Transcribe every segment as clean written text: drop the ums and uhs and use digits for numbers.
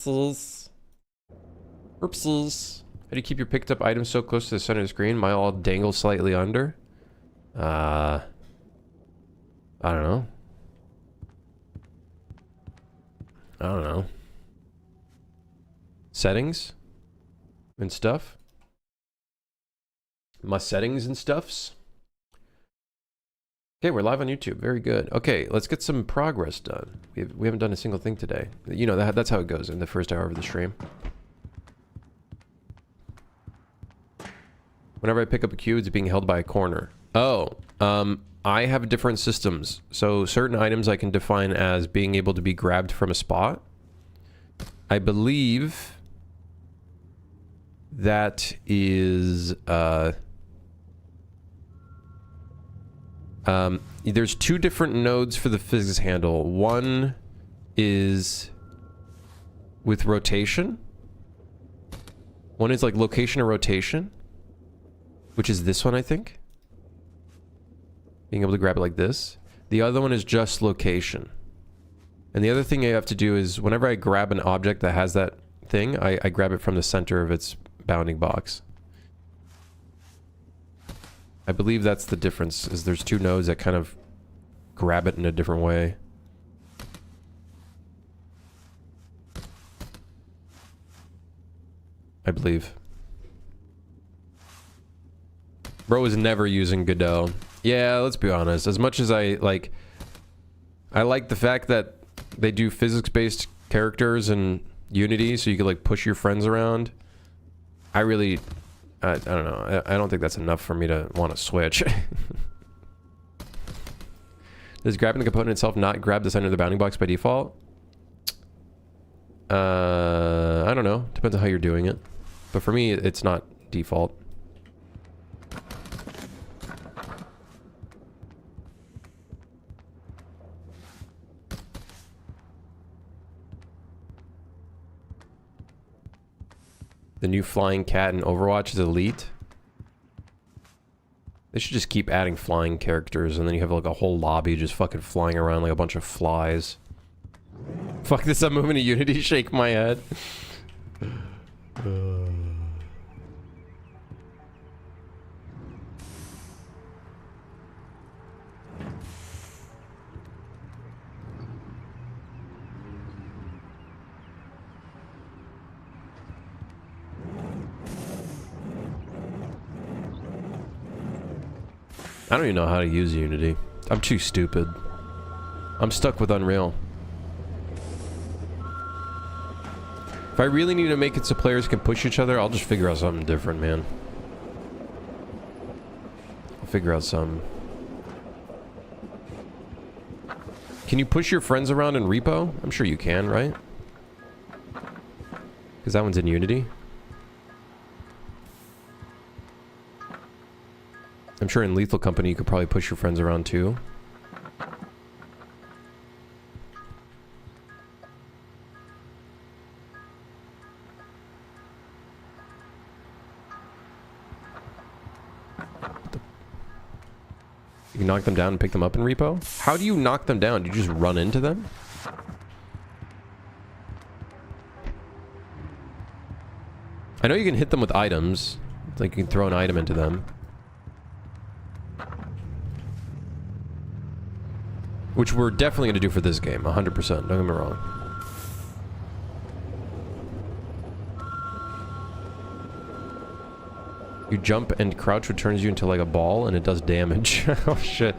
Oopsies. Oopsies. How do you keep your picked up items so close to the center of the screen? Mine all dangle slightly under. I don't know. I don't know. Settings and stuff. My settings and stuffs. Okay, we're live on YouTube. Very good. Okay, let's get some progress done. We haven't done a single thing today. You know, that's how it goes in the first hour of the stream. Whenever I pick up a cube, it's being held by a corner. Oh, I have different systems. So certain items I can define as being able to be grabbed from a spot. I believe that is, there's two different nodes for the physics handle. One is with rotation. One is like location or rotation, which is this one, I think. Being able to grab it like this. The other one is just location. And the other thing I have to do is whenever I grab an object that has that thing, I grab it from the center of its bounding box. I believe that's the difference, is there's two nodes that kind of grab it in a different way. I believe. Bro is never using Godot. Yeah, let's be honest. As much as I like the fact that they do physics-based characters in Unity, so you can like push your friends around. I don't know. I don't think that's enough for me to want to switch. Does grabbing the component itself not grab the center of the bounding box by default? I don't know. Depends on how you're doing it. But for me, it's not default. The new flying cat in Overwatch is elite. They should just keep adding flying characters, and then you have like a whole lobby just fucking flying around like a bunch of flies. Fuck this, I'm moving to Unity, shake my head. I don't even know how to use Unity. I'm too stupid. I'm stuck with Unreal. If I really need to make it so players can push each other, I'll just figure out something different, man. I'll figure out some. Can you push your friends around in Repo? I'm sure you can, right? Because that one's in Unity. I'm sure in Lethal Company you could probably push your friends around too. You can knock them down and pick them up in Repo? How do you knock them down? Do you just run into them? I know you can hit them with items. Like you can throw an item into them. Which we're definitely going to do for this game, 100%, don't get me wrong. You jump and crouch, which turns you into like a ball, and it does damage. Oh shit.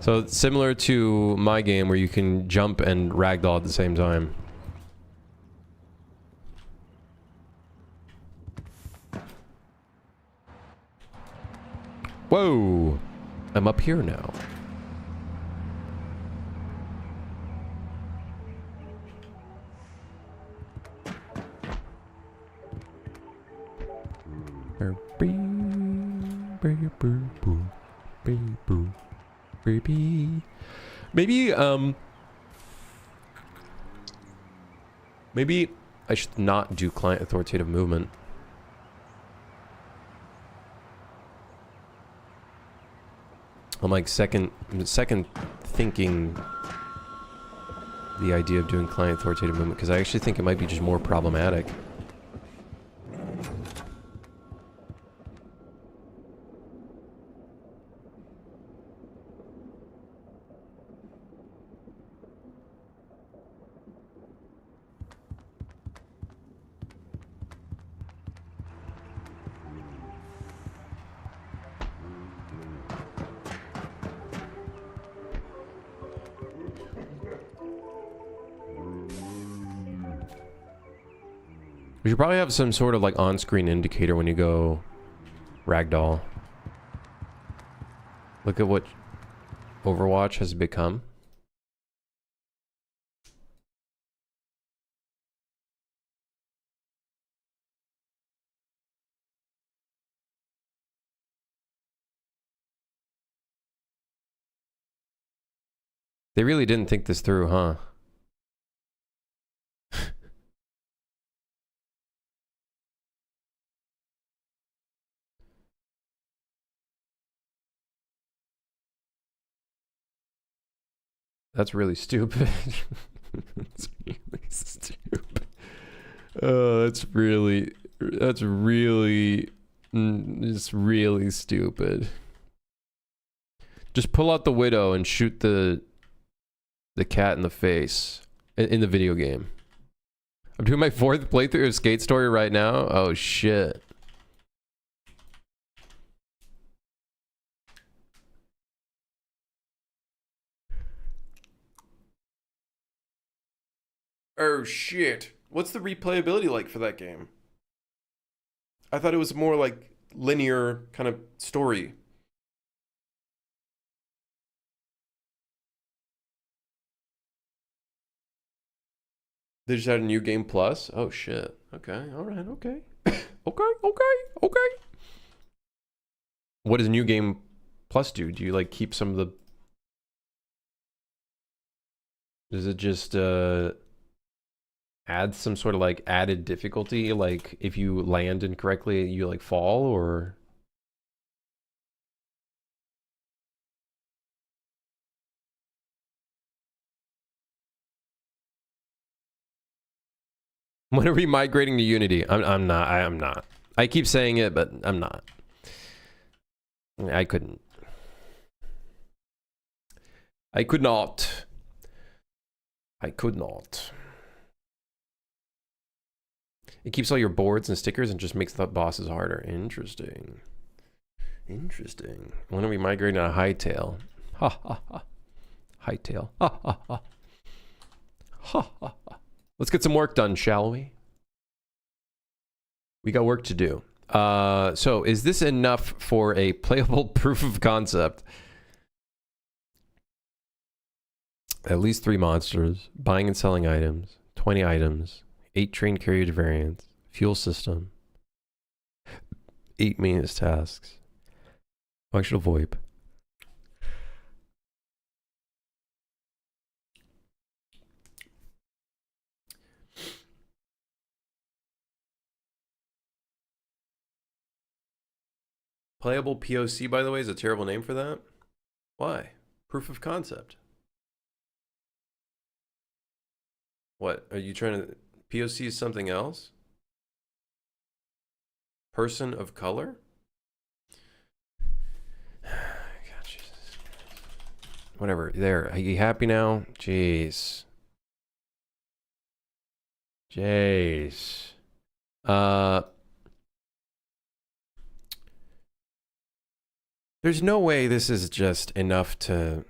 So it's similar to my game where you can jump and ragdoll at the same time. Whoa! I'm up here now. Maybe I should not do client authoritative movement. I'm like second thinking the idea of doing client authoritative movement, because I actually think it might be just more problematic. We should probably have some sort of like on-screen indicator when you go ragdoll. Look at what Overwatch has become. They really didn't think this through, huh? That's really stupid. That's really stupid. Oh, it's really it's really stupid. Just pull out the Widow and shoot the cat in the face in the video game. I'm doing my 4th playthrough of Skate Story right now. Oh shit. Oh shit. What's the replayability like for that game? I thought it was more like linear kind of story. They just had a new game plus? Oh shit. Okay, alright, okay. Okay. What does new game plus do? Do you like keep some of the... Does it just add some sort of like added difficulty? Like if you land incorrectly, you like fall, or... When are we migrating to Unity? I'm not. I keep saying it, but I'm not. I couldn't. I could not. It keeps all your boards and stickers and just makes the bosses harder. Interesting. When are we migrating to Hightail? Ha ha ha. Hightail. Ha ha ha. Ha ha ha. Let's get some work done, shall we? We got work to do. So is this enough for a playable proof of concept? At least 3 monsters, buying and selling items, 20 items, 8 train carriage variants, fuel system, 8 maintenance tasks, functional VoIP. Playable POC, by the way, is a terrible name for that. Why? Proof of concept. What? Are you trying to... POC is something else? Person of color? God, Jesus. Whatever. There. Are you happy now? Jeez. There's no way this is just enough to...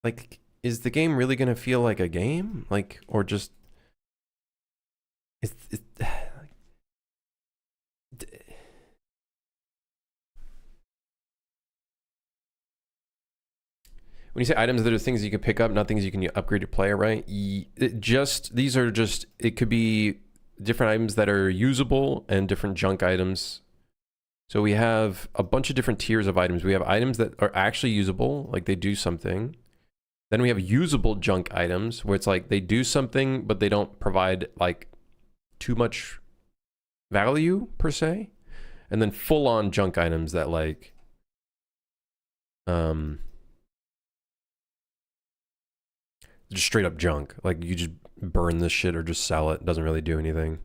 Like, is the game really going to feel like a game? Like, or just... When you say items, that are things you can pick up, not things you can upgrade your player, right? These are just... It could be different items that are usable and different junk items. So we have a bunch of different tiers of items. We have items that are actually usable, like they do something. Then we have usable junk items, where it's like they do something, but they don't provide like too much value per se. And then full-on junk items that like just straight up junk. Like you just burn this shit or just sell it. It doesn't really do anything.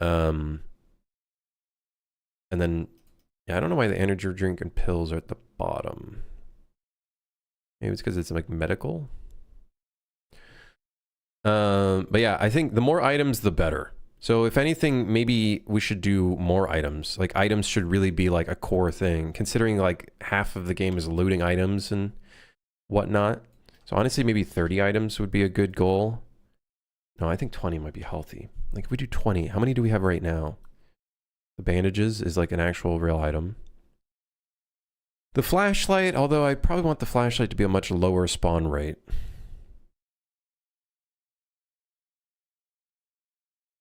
And then, yeah, I don't know why the energy drink and pills are at the bottom. Maybe it's because it's like medical. But yeah, I think the more items, the better. So if anything, maybe we should do more items. Like items should really be like a core thing, considering like half of the game is looting items and whatnot. So honestly, maybe 30 items would be a good goal. No, I think 20 might be healthy. Like if we do 20, how many do we have right now? The bandages is like an actual real item. The flashlight, although I probably want the flashlight to be a much lower spawn rate.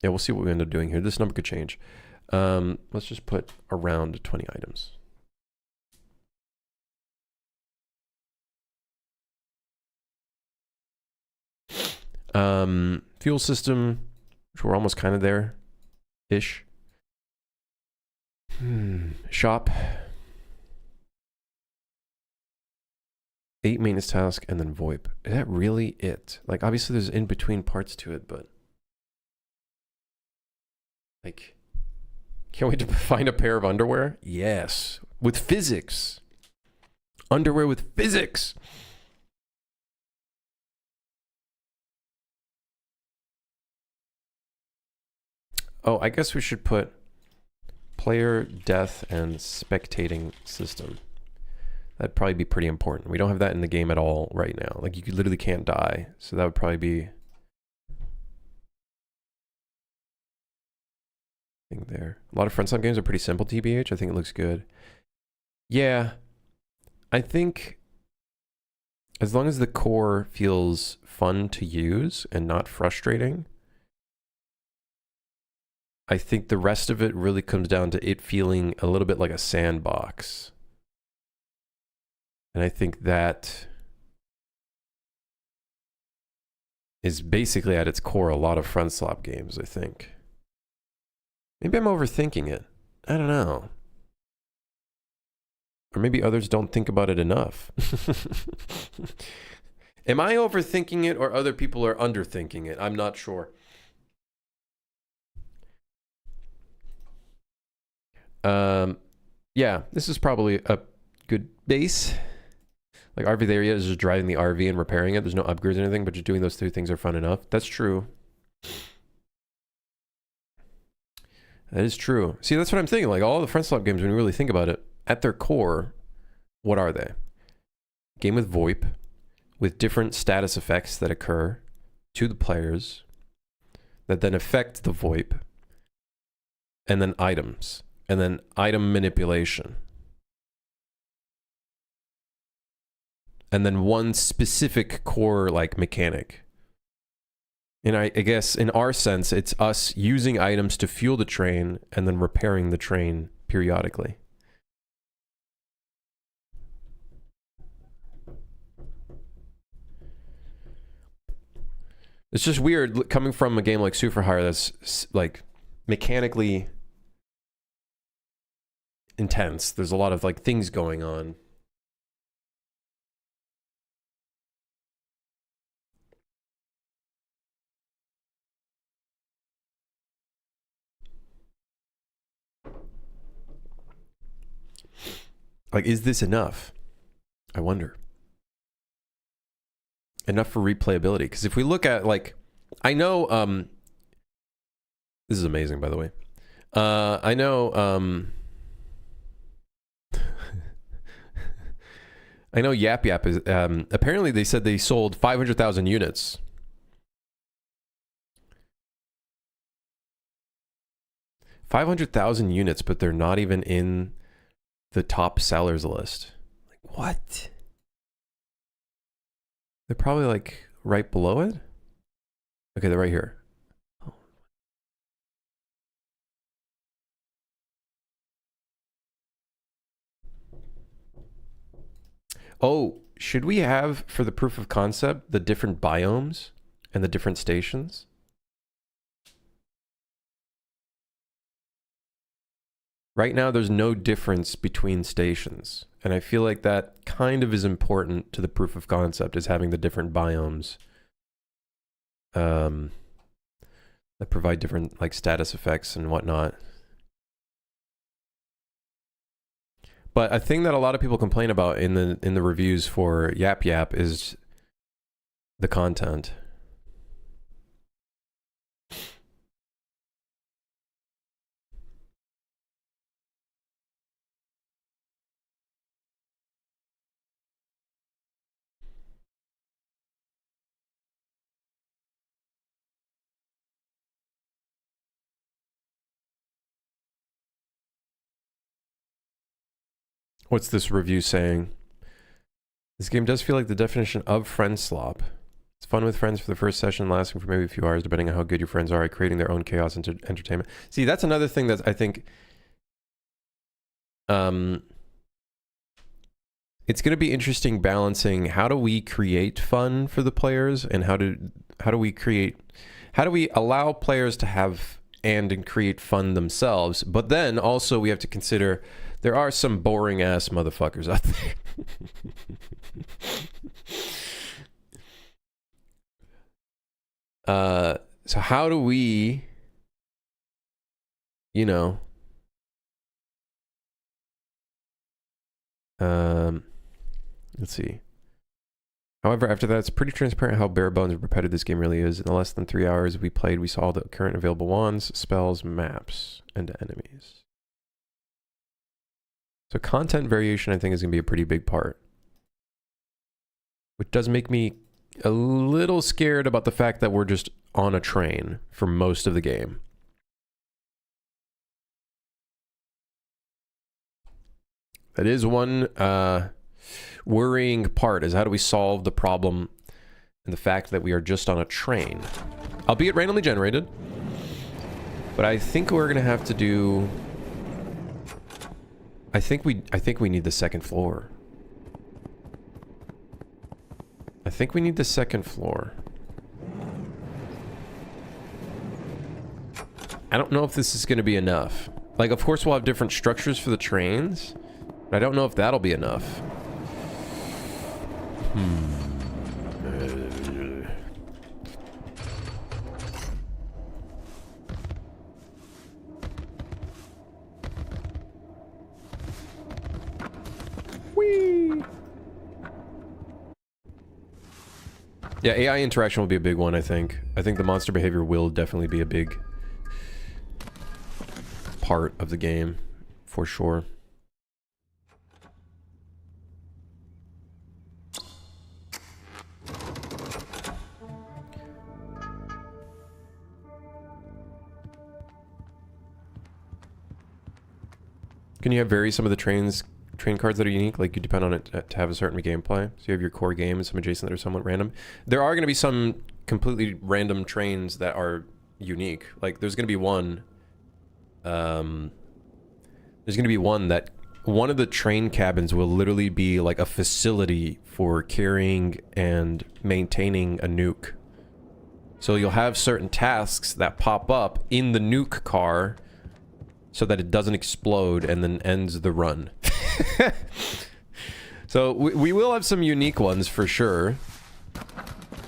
Yeah, we'll see what we end up doing here. This number could change. Let's just put around 20 items. Fuel system, which we're almost kind of there-ish. Shop. 8 maintenance task, and then VoIP. Is that really it? Like, obviously there's in-between parts to it, but... Like, can't wait to find a pair of underwear? Yes. With physics. Underwear with physics. Oh, I guess we should put player death and spectating system. That'd probably be pretty important. We don't have that in the game at all right now. Like, you literally can't die. So that would probably be... there. A lot of friendslop games are pretty simple, TBH. I think it looks good. Yeah. I think as long as the core feels fun to use and not frustrating, I think the rest of it really comes down to it feeling a little bit like a sandbox. And I think that is basically at its core a lot of friendslop games, I think. Maybe I'm overthinking it. I don't know. Or maybe others don't think about it enough. Am I overthinking it or other people are underthinking it? I'm not sure. Yeah, this is probably a good base. Like RV there is just driving the RV and repairing it. There's no upgrades or anything, but just doing those two things are fun enough. That's true. That is true. See, that's what I'm thinking. Like all the friendslop games, when you really think about it, at their core, what are they? Game with VoIP, with different status effects that occur to the players, that then affect the VoIP, and then items, and then item manipulation. And then one specific core like mechanic. And I guess in our sense, it's us using items to fuel the train and then repairing the train periodically. It's just weird coming from a game like Super Hire that's like mechanically intense. There's a lot of like things going on. Like, is this enough? I wonder. Enough for replayability? Because if we look at, like, I know, this is amazing, by the way. I know, I know Yap Yap is, apparently they said they sold 500,000 units. $500,000 units, but they're not even in the top sellers list. Like, what? They're probably like right below it. Okay, they're right here. Oh, should we have for the proof of concept the different biomes and the different stations? Right now, there's no difference between stations. And I feel like that kind of is important to the proof of concept, is having the different biomes that provide different like status effects and whatnot. But a thing that a lot of people complain about in the reviews for Yap Yap is the content. What's this review saying? This game does feel like the definition of friendslop. It's fun with friends for the first session, lasting for maybe a few hours, depending on how good your friends are at creating their own chaos and entertainment. See, that's another thing that I think it's going to be interesting balancing how do we create fun for the players, and how do we allow players to have and create fun themselves, but then also we have to consider there are some boring ass motherfuckers out there. So how do we, you know, let's see. However, after that, it's pretty transparent how bare bones and repetitive this game really is. In the less than 3 hours we played, we saw the current available wands, spells, maps, and enemies. So content variation, I think, is going to be a pretty big part. Which does make me a little scared about the fact that we're just on a train for most of the game. That is one worrying part, is how do we solve the problem and the fact that we are just on a train. Albeit randomly generated. But I think we're going to have to do... I think we need the second floor. I think we need the second floor. I don't know if this is going to be enough. Like, of course we'll have different structures for the trains, but I don't know if that'll be enough. Whee! Yeah, AI interaction will be a big one, I think. I think the monster behavior will definitely be a big part of the game, for sure. Can you have vary some of the train cards that are unique? Like, you depend on it to have a certain gameplay. So you have your core game and some adjacent that are somewhat random. There are going to be some completely random trains that are unique. Like, there's going to be one... there's going to be one that... One of the train cabins will literally be like a facility for carrying and maintaining a nuke. So you'll have certain tasks that pop up in the nuke car so that it doesn't explode and then ends the run. So we will have some unique ones for sure.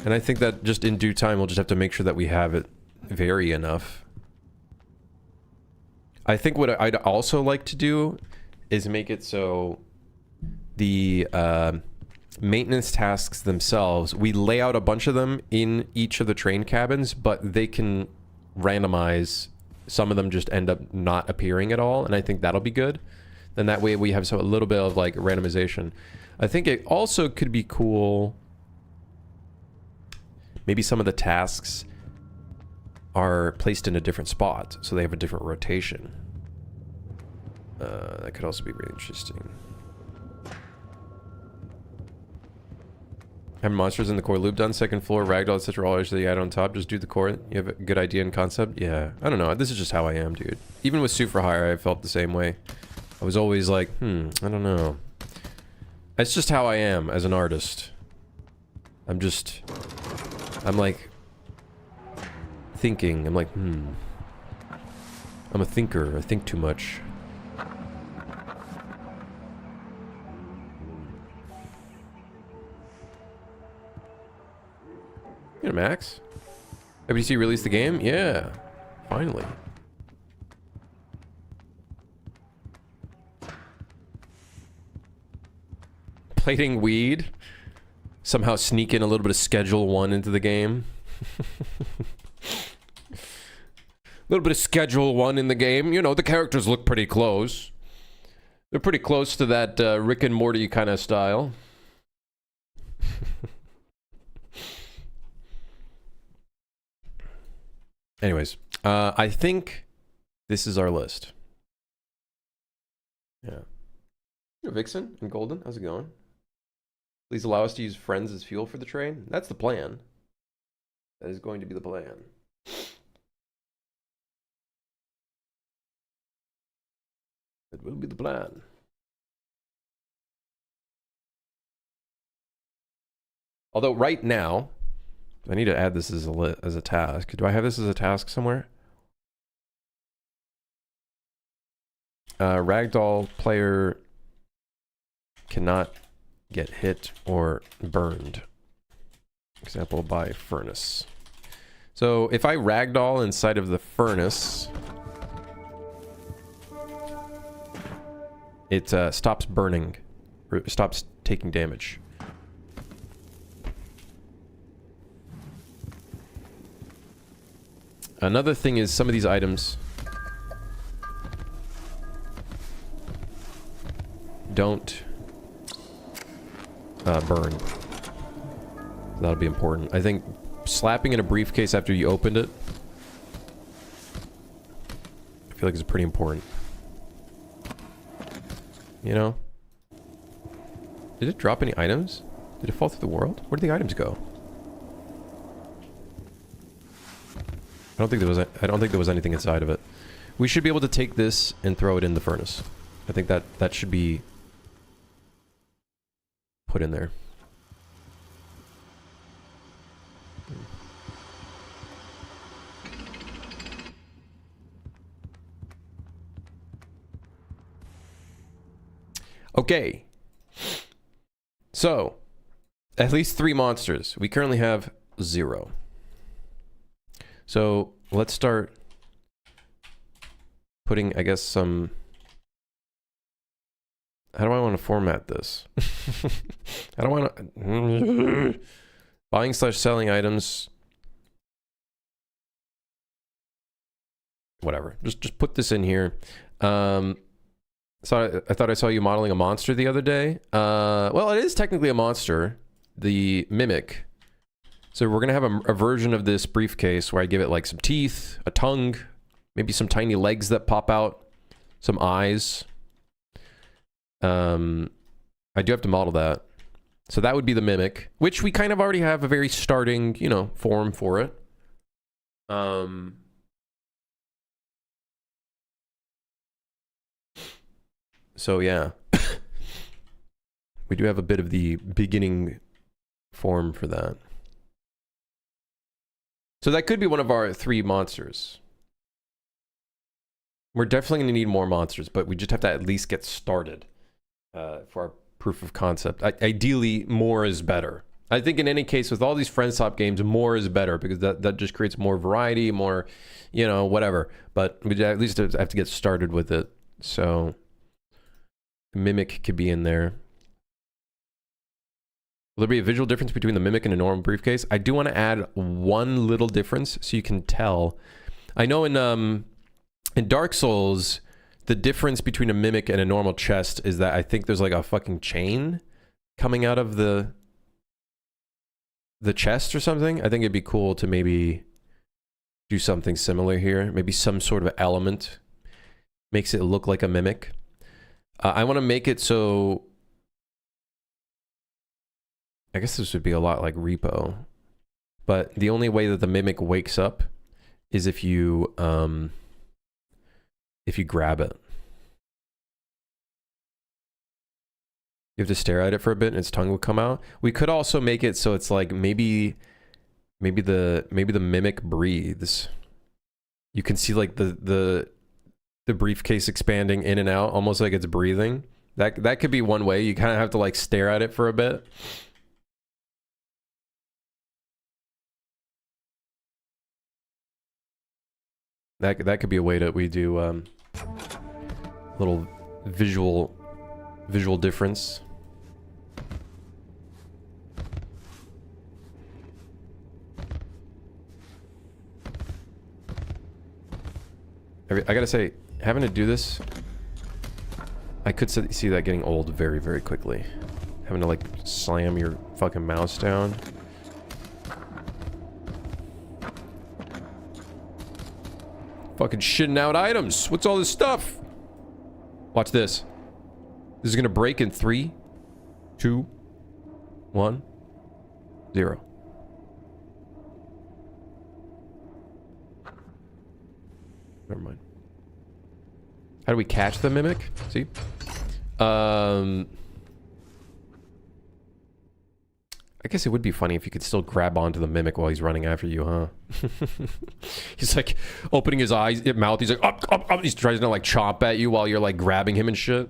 And I think that just in due time we'll just have to make sure that we have it vary enough. I think what I'd also like to do is make it so the maintenance tasks themselves, we lay out a bunch of them in each of the train cabins, but they can randomize. Some of them just end up not appearing at all, and I think that'll be good. Then that way we have a little bit of like randomization. I think it also could be cool. Maybe some of the tasks are placed in a different spot, so they have a different rotation. That could also be really interesting. Have monsters in the core loop done, second floor, ragdoll, etc. All actually add on top. Just do the core. You have a good idea and concept? Yeah. I don't know. This is just how I am, dude. Even with Super Hire, I felt the same way. I was always like, I don't know. It's just how I am as an artist. I'm like thinking. I'm like, I'm a thinker. I think too much. Yeah, Max. WC released the game? Yeah. Finally. Plating weed. Somehow sneak in a little bit of Schedule 1 into the game. A little bit of Schedule 1 in the game. You know, the characters look pretty close. They're pretty close to that Rick and Morty kind of style. Anyways, I think this is our list. Yeah. Vixen and Golden, how's it going? Please allow us to use friends as fuel for the train. That's the plan. That is going to be the plan. It will be the plan. Although right now, I need to add this as a task. Do I have this as a task somewhere? Ragdoll player cannot get hit or burned. Example by furnace. So if I ragdoll inside of the furnace, it stops burning, or stops taking damage. Another thing is some of these items don't burn. That'll be important. I think slapping in a briefcase after you opened it, I feel like it's pretty important. You know? Did it drop any items? Did it fall through the world? Where did the items go? I don't think there was anything inside of it. We should be able to take this and throw it in the furnace. I think that should be put in there. Okay. So, at least 3 monsters. We currently have 0. So, let's start putting, I guess, some... How do I want to format this? How do I want to... Buying / selling items. Whatever. Just put this in here. So I thought I saw you modeling a monster the other day. Well, it is technically a monster. The Mimic. So we're going to have a version of this briefcase where I give it like some teeth, a tongue, maybe some tiny legs that pop out, some eyes. I do have to model that. So that would be the Mimic, which we kind of already have a very starting, you know, form for it. So yeah, we do have a bit of the beginning form for that. So that could be one of our 3 monsters. We're definitely going to need more monsters, but we just have to at least get started for our proof of concept. Ideally, more is better. I think in any case, with all these friendslop games, more is better because that just creates more variety, more, you know, whatever. But we at least have to get started with it. So... Mimic could be in there. Will there be a visual difference between the Mimic and a normal briefcase? I do want to add one little difference so you can tell. I know in Dark Souls, the difference between a Mimic and a normal chest is that I think there's like a fucking chain coming out of the chest or something. I think it'd be cool to maybe do something similar here. Maybe some sort of element makes it look like a Mimic. I want to make it so... I guess this would be a lot like Repo. But the only way that the Mimic wakes up is if you grab it. You have to stare at it for a bit and its tongue will come out. We could also make it so it's like maybe the Mimic breathes. You can see like the briefcase expanding in and out, almost like it's breathing. That could be one way. You kind of have to like stare at it for a bit. That could be a way that we do little visual difference. I gotta say, having to do this, I could see that getting old very, very quickly. Having to, like, slam your fucking mouse down. Fucking shitting out items. What's all this stuff? Watch this. This is gonna break in 3, 2, 1, 0. Never mind. How do we catch the mimic? See? I guess it would be funny if you could still grab onto the mimic while he's running after you, huh? He's like opening his eyes, mouth. He's like, up, up, up. He's trying to like chomp at you while you're like grabbing him and shit.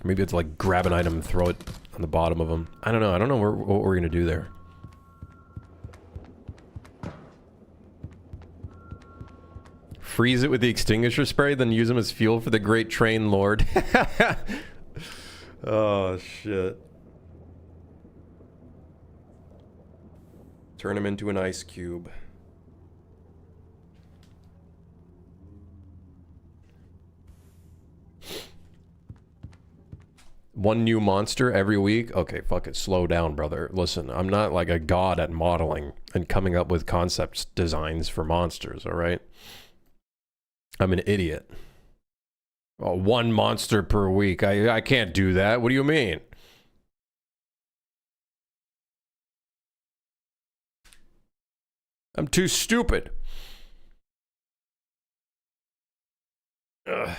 Maybe it's like grab an item and throw it on the bottom of him. I don't know. I don't know what we're gonna do there. Freeze it with the extinguisher spray, then use them as fuel for the great train lord. Oh, shit. Turn him into an ice cube. One new monster every week? Okay, fuck it. Slow down, brother. Listen, I'm not like a god at modeling and coming up with concept designs for monsters, alright? I'm an idiot. Oh, one monster per week. I can't do that. What do you mean? I'm too stupid. Ugh.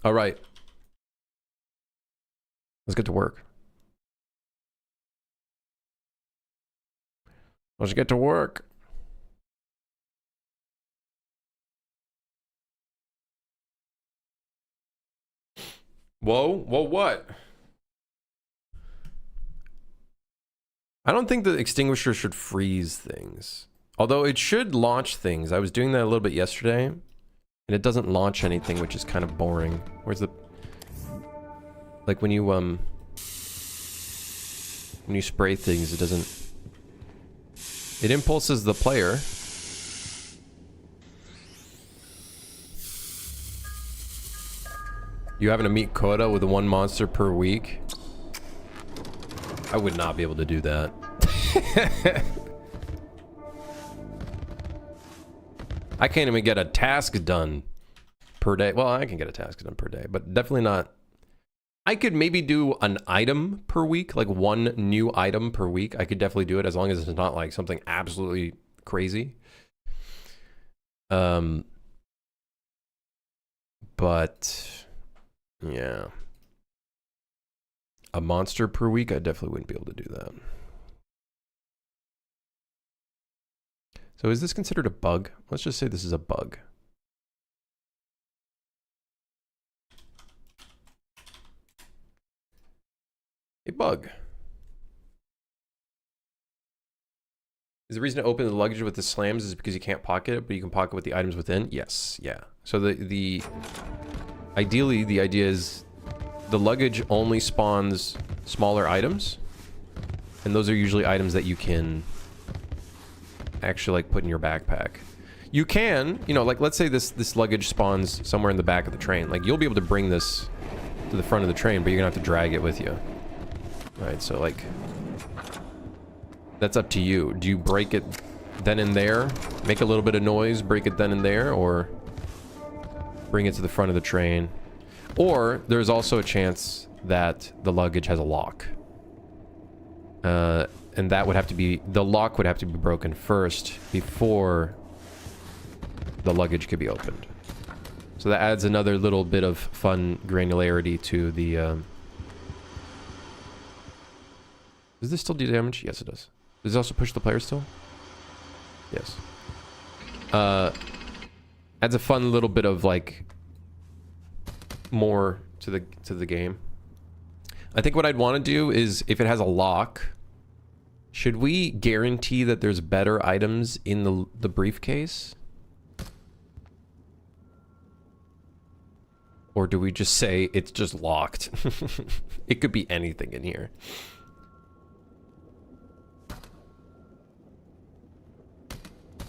All right. Let's get to work. Let's get to work. Whoa, whoa, what? I don't think the extinguisher should freeze things. Although it should launch things. I was doing that a little bit yesterday. And it doesn't launch anything, which is kind of boring. Where's the... Like when you spray things, it doesn't... It impulses the player. You having to meet quota with one monster per week? I would not be able to do that. I can't even get a task done per day. Well, I can get a task done per day, but definitely not. I could maybe do an item per week, like one new item per week. I could definitely do it as long as it's not like something absolutely crazy. But... yeah. A monster per week, I definitely wouldn't be able to do that. So is this considered a bug? Let's just say this is a bug. A bug. Is the reason to open the luggage with the slams is because you can't pocket it, but you can pocket with the items within? Yes, yeah. So ideally, the idea is the luggage only spawns smaller items, and those are usually items that you can actually like put in your backpack. You can, you know, like let's say this luggage spawns somewhere in the back of the train. Like you'll be able to bring this to the front of the train, but you're gonna have to drag it with you. Right, so like that's up to you. Do you break it then and there, make a little bit of noise, break it then and there, or bring it to the front of the train? Or there's also a chance that the luggage has a lock. And that would have to be... the lock would have to be broken first before the luggage could be opened. So that adds another little bit of fun granularity to the... Does this still do damage? Yes, it does. Does it also push the player still? Yes. Adds a fun little bit of, like... more to the game. I think what I'd want to do is, if it has a lock, should we guarantee that there's better items in the briefcase? Or do we just say it's just locked? It could be anything in here.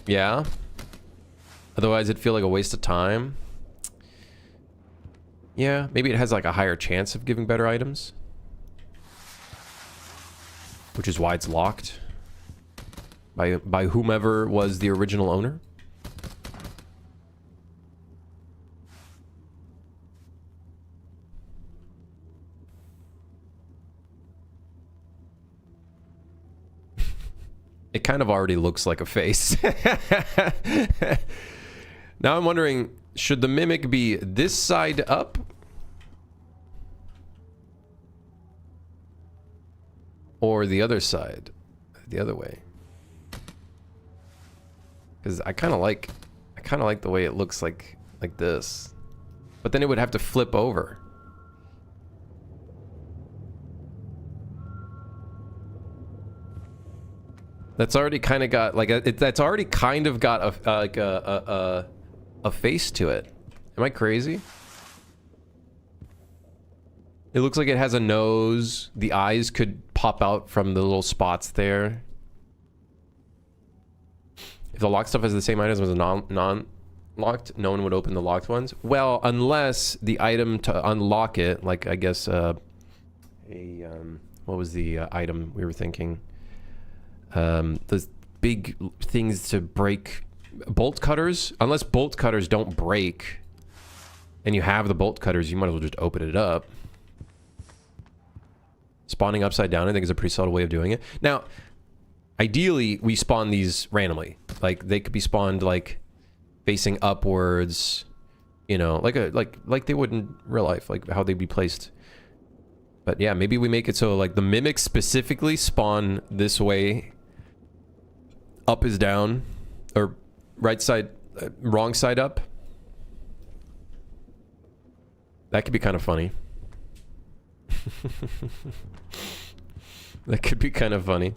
Yeah? Otherwise it'd feel like a waste of time. Yeah, maybe it has like a higher chance of giving better items. Which is why it's locked. By whomever was the original owner. It kind of already looks like a face. Now I'm wondering, should the mimic be this side up? Or the other side? The other way? Because I kind of like the way it looks like this. But then it would have to flip over. That's already kind of got like that's already kind of got a face to it. Am I crazy? It looks like it has a nose. The eyes could pop out from the little spots there. If the locked stuff has the same items as non-locked, no one would open the locked ones. Well, unless the item to unlock it, like I guess what was the item we were thinking? Those big things to break bolt cutters. Unless bolt cutters don't break and you have the bolt cutters, you might as well just open it up. Spawning upside down, I think, is a pretty subtle way of doing it. Now, ideally, we spawn these randomly. Like, they could be spawned, like, facing upwards, you know, like they would in real life, like how they'd be placed. But yeah, maybe we make it so, like, the mimics specifically spawn this way. Up is down, or right side, wrong side up. That could be kind of funny. That could be kind of funny.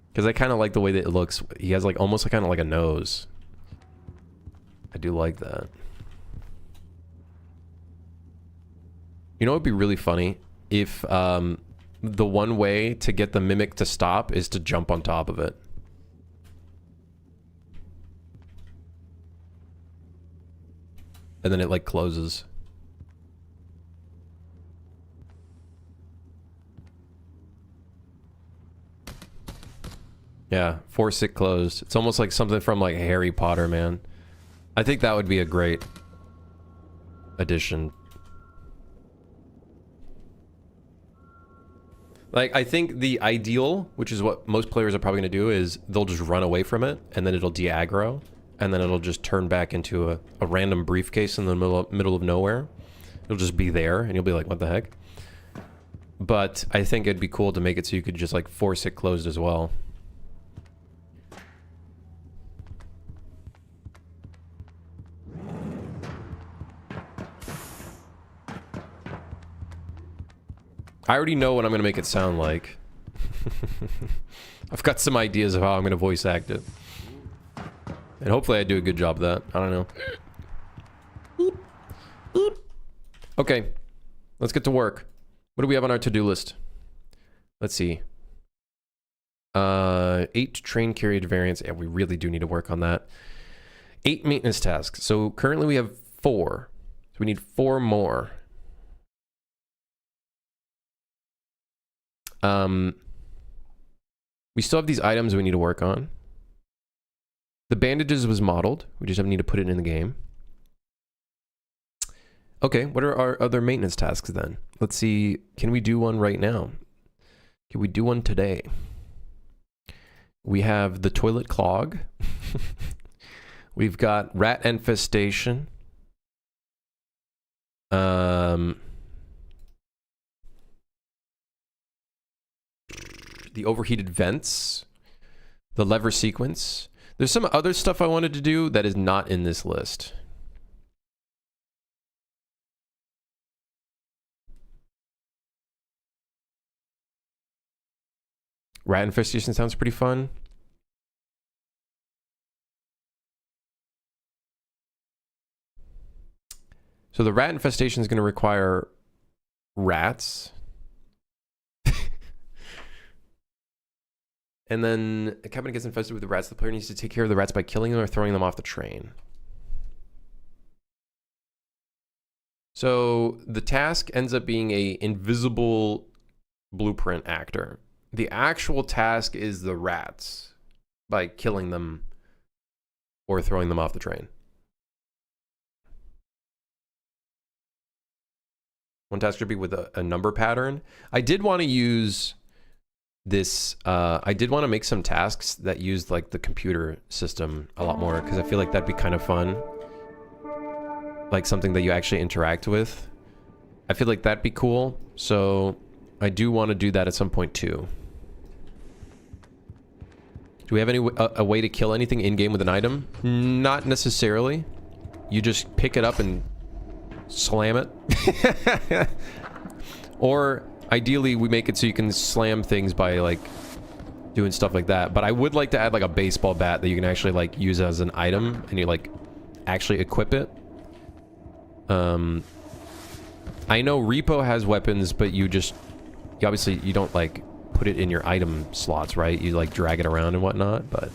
Because I kind of like the way that it looks. He has like almost kind of like a nose. I do like that. You know what would be really funny? If the one way to get the mimic to stop is to jump on top of it. And then it like closes. Yeah, force it closed. It's almost like something from like Harry Potter, man. I think that would be a great addition. Like, I think the ideal, which is what most players are probably going to do, is they'll just run away from it, and then it'll de-aggro, and then it'll just turn back into a random briefcase in the middle of nowhere. It'll just be there, and you'll be like, what the heck? But I think it'd be cool to make it so you could just, like, force it closed as well. I already know what I'm going to make it sound like. I've got some ideas of how I'm going to voice act it. And hopefully I do a good job of that. I don't know. Okay. Let's get to work. What do we have on our to-do list? Let's see. 8 train carriage variants. Yeah, we really do need to work on that. 8 maintenance tasks. So currently we have 4. So we need 4 more. We still have these items we need to work on. The bandages was modeled. We just need to put it in the game. Okay, what are our other maintenance tasks then? Let's see. Can we do one right now? Can we do one today? We have the toilet clog. We've got rat infestation. The overheated vents, the lever sequence. There's some other stuff I wanted to do that is not in this list. Rat infestation sounds pretty fun. So the rat infestation is going to require rats. And then a cabin gets infested with the rats. The player needs to take care of the rats by killing them or throwing them off the train. So the task ends up being a invisible blueprint actor. The actual task is the rats by killing them or throwing them off the train. One task should be with a number pattern. I did want to use this, I did want to make some tasks that used like the computer system a lot more, because I feel like that'd be kind of fun. Like something that you actually interact with. I feel like that'd be cool. So I do want to do that at some point too. Do we have a way to kill anything in-game with an item? Not necessarily. You just pick it up and slam it. Or ideally we make it so you can slam things by like doing stuff like that. But I would like to add like a baseball bat that you can actually like use as an item and you like actually equip it. I know Repo has weapons, but you obviously you don't like put it in your item slots, right? You like drag it around and whatnot, but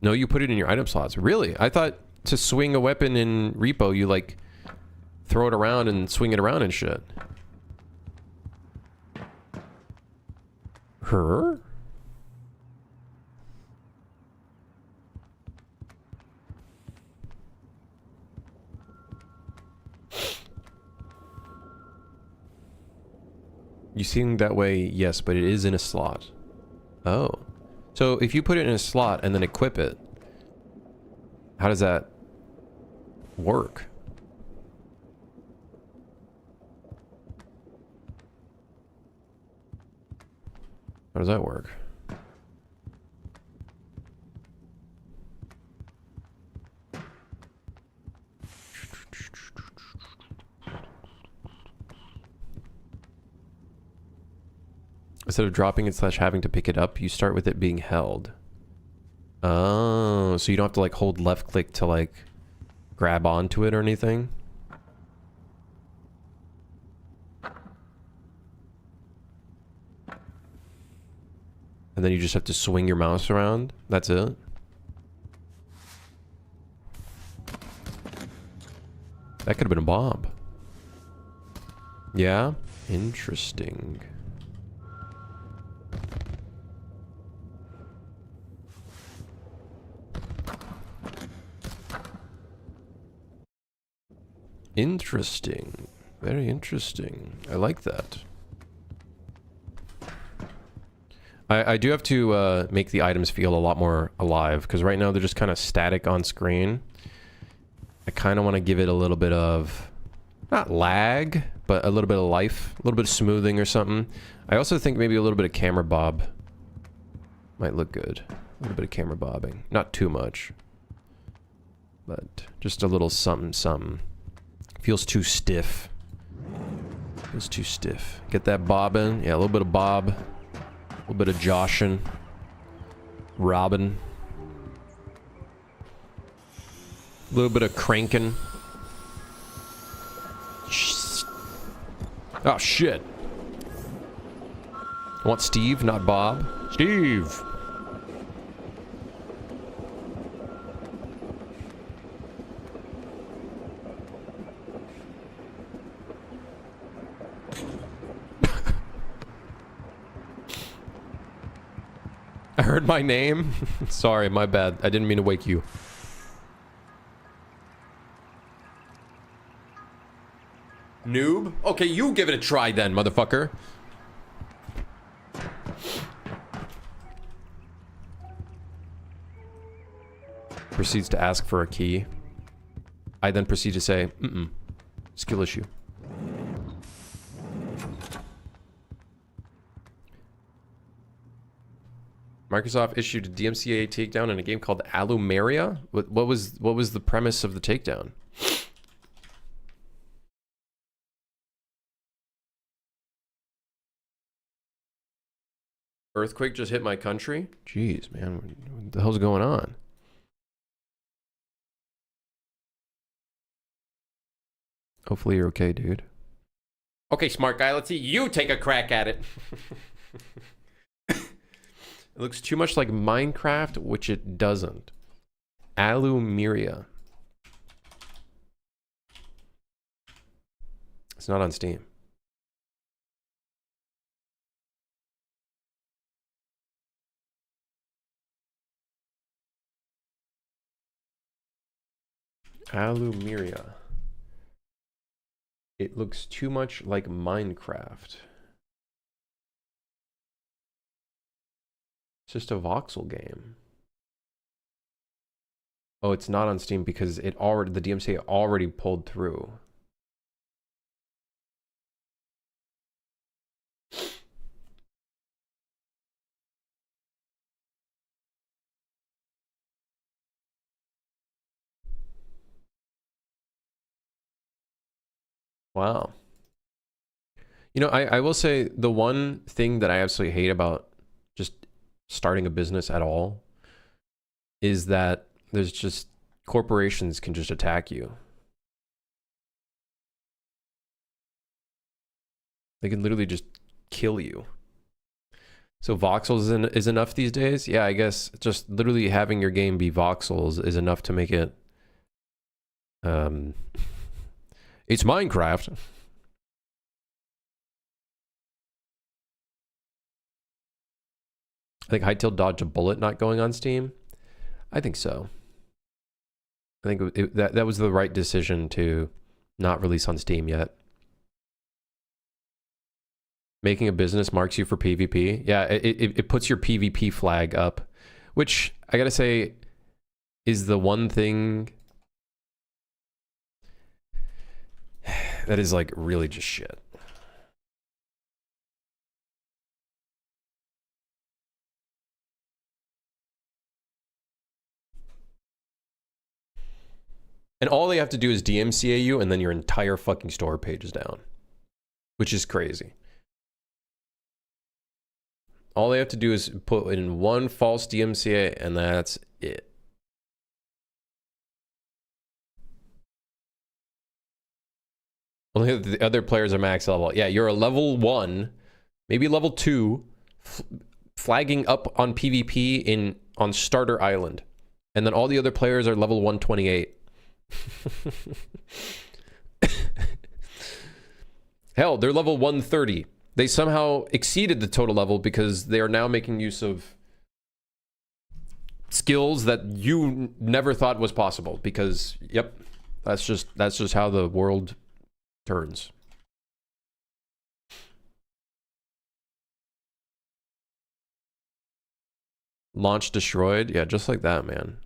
no, you put it in your item slots. Really? I thought to swing a weapon in Repo, you like throw it around and swing it around and shit. Her? You seem that way, yes, but it is in a slot. Oh. So if you put it in a slot and then equip it, how does that work? How does that work? Instead of dropping it / having to pick it up, you start with it being held. Oh, so you don't have to like hold left click to like grab onto it or anything? And then you just have to swing your mouse around? That's it? That could have been a bomb. Yeah? Interesting. Interesting. Very interesting. I like that. I do have to make the items feel a lot more alive, because right now they're just kind of static on screen. I kind of want to give it a little bit of, not lag, but a little bit of life, a little bit of smoothing or something. I also think maybe a little bit of camera bob might look good. A little bit of camera bobbing. Not too much, but just a little something something. Feels too stiff. Feels too stiff. Get that bobbing. Yeah, a little bit of bob. A little bit of joshing. Robbing. A little bit of cranking. Oh, shit. I want Steve, not Bob. Steve! I heard my name. Sorry, my bad. I didn't mean to wake you. Noob? Okay, you give it a try then, motherfucker. Proceeds to ask for a key. I then proceed to say, skill issue. Microsoft issued a DMCA takedown in a game called Alumeria. What was the premise of the takedown? Earthquake just hit my country? Jeez, man, what the hell's going on? Hopefully you're okay, dude. Okay, smart guy, let's see you take a crack at it. It looks too much like Minecraft, which it doesn't. Alumeria. It's not on Steam. Alumeria. It looks too much like Minecraft. It's just a voxel game. Oh, it's not on Steam because the DMCA already pulled through. Wow. You know, I will say the one thing that I absolutely hate about just starting a business at all is that there's just corporations can just attack you. They can literally just kill you. So voxels is enough these days? Yeah, I guess just literally having your game be voxels is enough to make it it's Minecraft. I think Hightail dodged a bullet not going on Steam. I think so. I think that was the right decision to not release on Steam yet. Making a business marks you for PvP. Yeah, it puts your PvP flag up, which I gotta say is the one thing that is like really just shit. And all they have to do is DMCA you and then your entire fucking store page is down, which is crazy. All they have to do is put in one false DMCA and that's it. Only the other players are max level. Yeah, you're a level 1, maybe level 2, flagging up on PvP on Starter Island. And then all the other players are level 128. Hell, they're level 130. They somehow exceeded the total level because they are now making use of skills that you never thought was possible. Because, yep, that's just how the world turns. Launch destroyed. Yeah, just like that, man.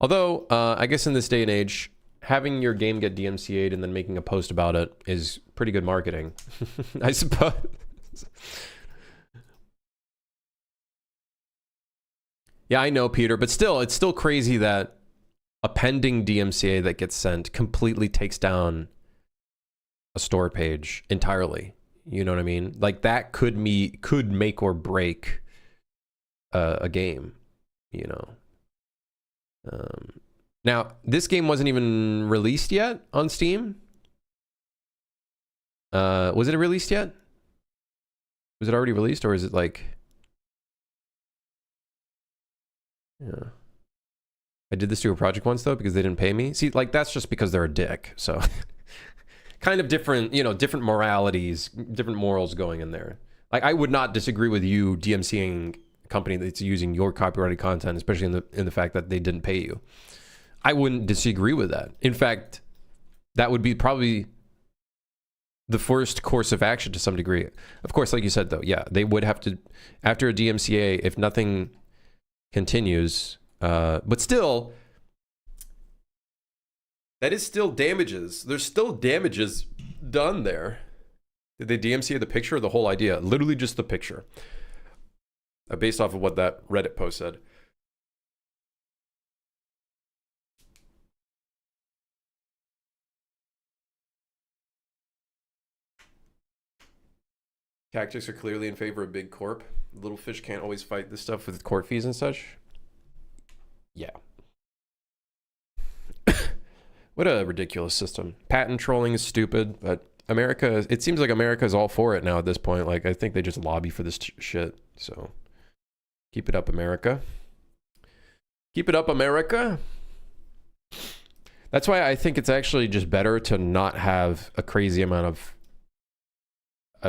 Although, I guess in this day and age, having your game get DMCA'd and then making a post about it is pretty good marketing, I suppose. Yeah, I know, Peter, but still, it's still crazy that a pending DMCA that gets sent completely takes down a store page entirely. You know what I mean? Like that could make or break a game, you know. Now, this game wasn't even released yet on Steam. Was it released yet? Was it already released, or is it like... Yeah. I did this to a project once, though, because they didn't pay me. See, like, that's just because they're a dick, so... kind of different, you know, different moralities, different morals going in there. Like, I would not disagree with you DMCing a company that's using your copyrighted content, especially in the fact that they didn't pay you. I wouldn't disagree with that. In fact, that would be probably the first course of action to some degree. Of course, like you said, though, yeah, they would have to, after a DMCA, if nothing continues, but still, that is still damages. There's still damages done there. Did they DMCA the picture or the whole idea? Literally just the picture. Based off of what that Reddit post said. Tactics are clearly in favor of big corp. Little fish can't always fight this stuff with court fees and such. Yeah. What a ridiculous system. Patent trolling is stupid, but America, it seems like America is all for it now at this point. Like, I think they just lobby for this shit. So, keep it up, America. Keep it up, America. That's why I think it's actually just better to not have a crazy amount of,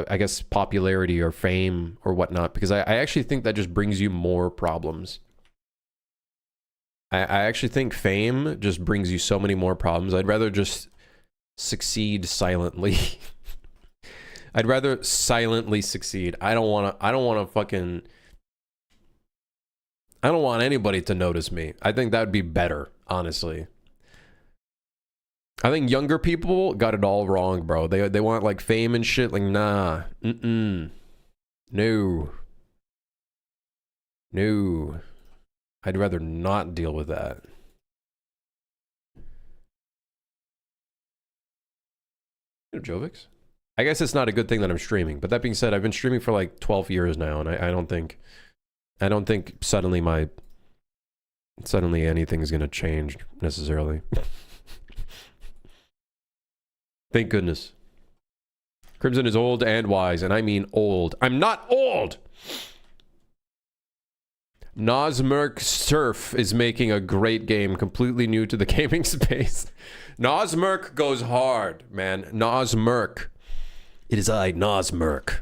I guess, popularity or fame or whatnot, because I actually think that just brings you more problems. I actually think fame just brings you so many more problems. I'd rather just succeed silently. I'd rather silently succeed. I don't want anybody to notice me. I think that would be better, honestly. I think younger people got it all wrong, bro. They want like fame and shit. Like, nah. No. I'd rather not deal with that. Jovix? I guess it's not a good thing that I'm streaming. But that being said, I've been streaming for like 12 years now, and I don't think suddenly anything's gonna change necessarily. Thank goodness. Crimson is old and wise, and I mean old. I'm not old! Nosmerk Surf is making a great game, completely new to the gaming space. Nosmerk goes hard, man. Nosmerk. It is I, Nosmerk.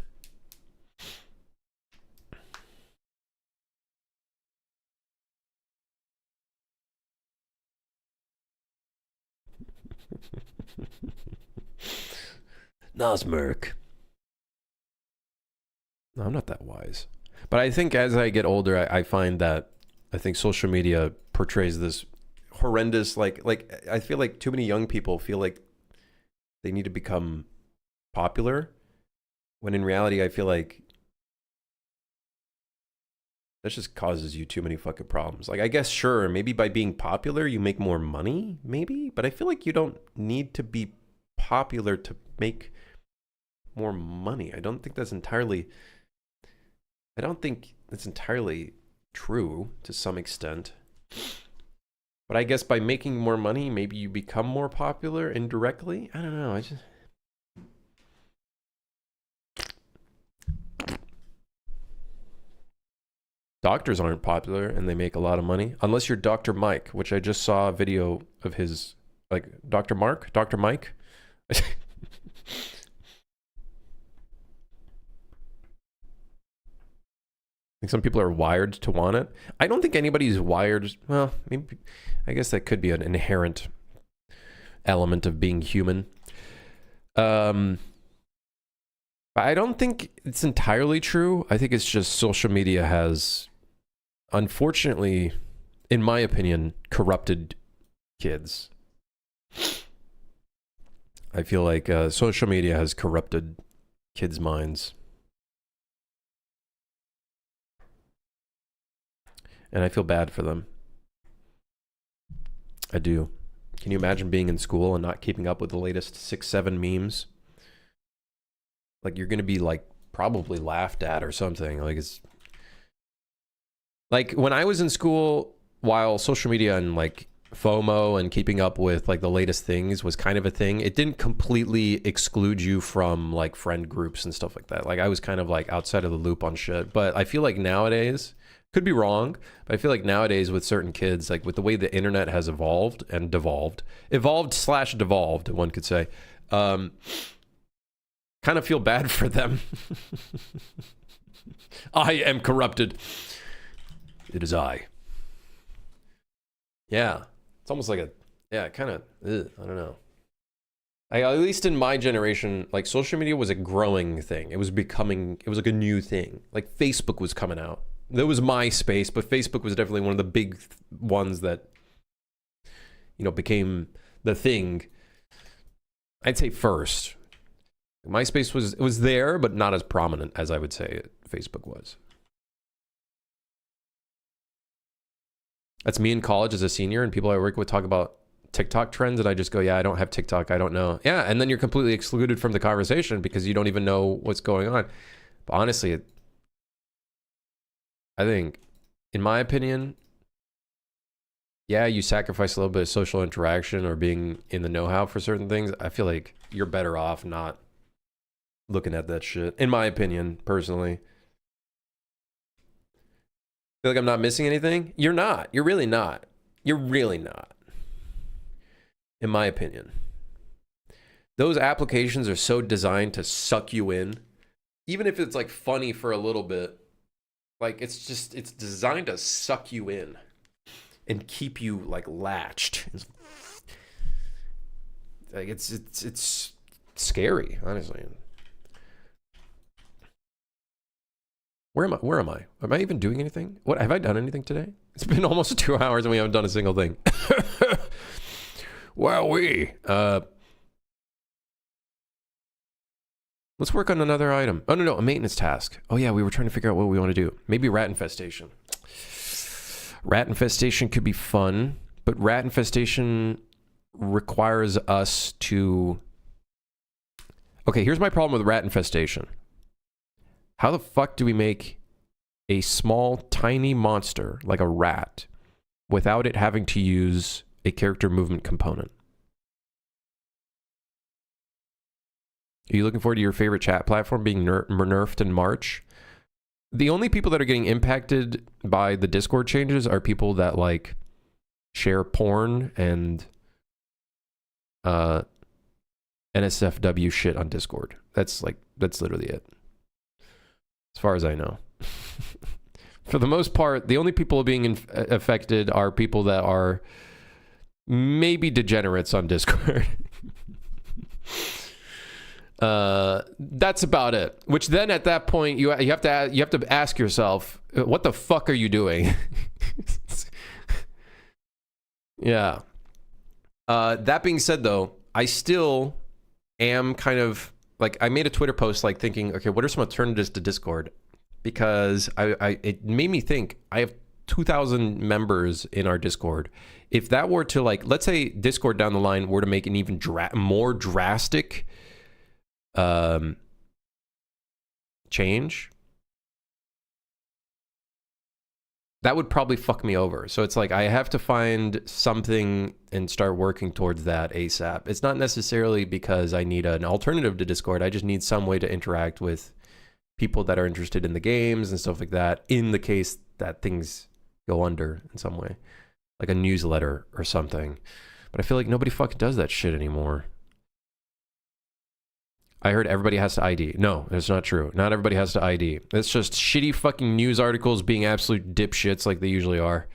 Nosmerk. No, I'm not that wise. But I think as I get older, I find that I think social media portrays this horrendous, like I feel like too many young people feel like they need to become popular, when in reality I feel like that just causes you too many fucking problems. Like, I guess, sure, maybe by being popular you make more money, maybe, but I feel like you don't need to be popular to make more money. I don't think that's entirely true to some extent. But I guess by making more money, maybe you become more popular indirectly. I don't know. Doctors aren't popular and they make a lot of money. Unless you're Dr. Mike, which I just saw a video of his, like, Dr. Mike. I think some people are wired to want it. I don't think anybody's wired. Well, maybe, I guess that could be an inherent element of being human. But I don't think it's entirely true. I think it's just social media has, unfortunately, in my opinion, corrupted kids. I feel like social media has corrupted kids' minds. And I feel bad for them. I do. Can you imagine being in school and not keeping up with the latest 6-7 memes? Like, you're going to be, like, probably laughed at or something. Like, it's... Like, when I was in school, while social media and, like, FOMO and keeping up with, like, the latest things was kind of a thing, it didn't completely exclude you from, like, friend groups and stuff like that. Like, I was kind of, like, outside of the loop on shit. But I feel like nowadays... Could be wrong, but I feel like nowadays with certain kids, like with the way the internet has evolved and devolved, evolved/devolved, one could say, kind of feel bad for them. I am corrupted. It is I. Yeah, it's almost like kind of, I don't know. At least in my generation, like social media was a growing thing. It was like a new thing. Like Facebook was coming out. There was MySpace, but Facebook was definitely one of the big ones that, you know, became the thing. I'd say first. MySpace was there, but not as prominent as I would say Facebook was. That's me in college as a senior, and people I work with talk about TikTok trends, and I just go, yeah, I don't have TikTok. I don't know. Yeah, and then you're completely excluded from the conversation because you don't even know what's going on. But honestly, I think, in my opinion, yeah, you sacrifice a little bit of social interaction or being in the know-how for certain things. I feel like you're better off not looking at that shit, in my opinion, personally. Feel like I'm not missing anything? You're not. You're really not. You're really not. In my opinion. Those applications are so designed to suck you in. Even if it's like funny for a little bit. Like it's designed to suck you in. And keep you like latched. Like it's scary, honestly. Where am I? Am I even doing anything? What, have I done anything today? It's been almost 2 hours and we haven't done a single thing. Let's work on another item. Oh, no, a maintenance task. Oh yeah, we were trying to figure out what we want to do. Maybe rat infestation. Rat infestation could be fun, but rat infestation requires us to... Okay, here's my problem with rat infestation. How the fuck do we make a small, tiny monster like a rat without it having to use a character movement component? Are you looking forward to your favorite chat platform being nerfed in March? The only people that are getting impacted by the Discord changes are people that like share porn and NSFW shit on Discord. That's literally it. As far as I know. For the most part, the only people being affected are people that are maybe degenerates on Discord. That's about it. Which then at that point you have to ask yourself, what the fuck are you doing? Yeah. That being said, though, I still am kind of like, I made a Twitter post like thinking, okay, what are some alternatives to Discord? Because it made me think, I have 2,000 members in our Discord. If that were to like, let's say Discord down the line were to make an even more drastic change, that would probably fuck me over. So it's like I have to find something and start working towards that ASAP. It's not necessarily because I need an alternative to Discord. I just need some way to interact with people that are interested in the games and stuff like that, in the case that things go under in some way, like a newsletter or something. But I feel like nobody fucking does that shit anymore. I heard everybody has to ID. No, that's not true. Not everybody has to ID. It's just shitty fucking news articles being absolute dipshits like they usually are.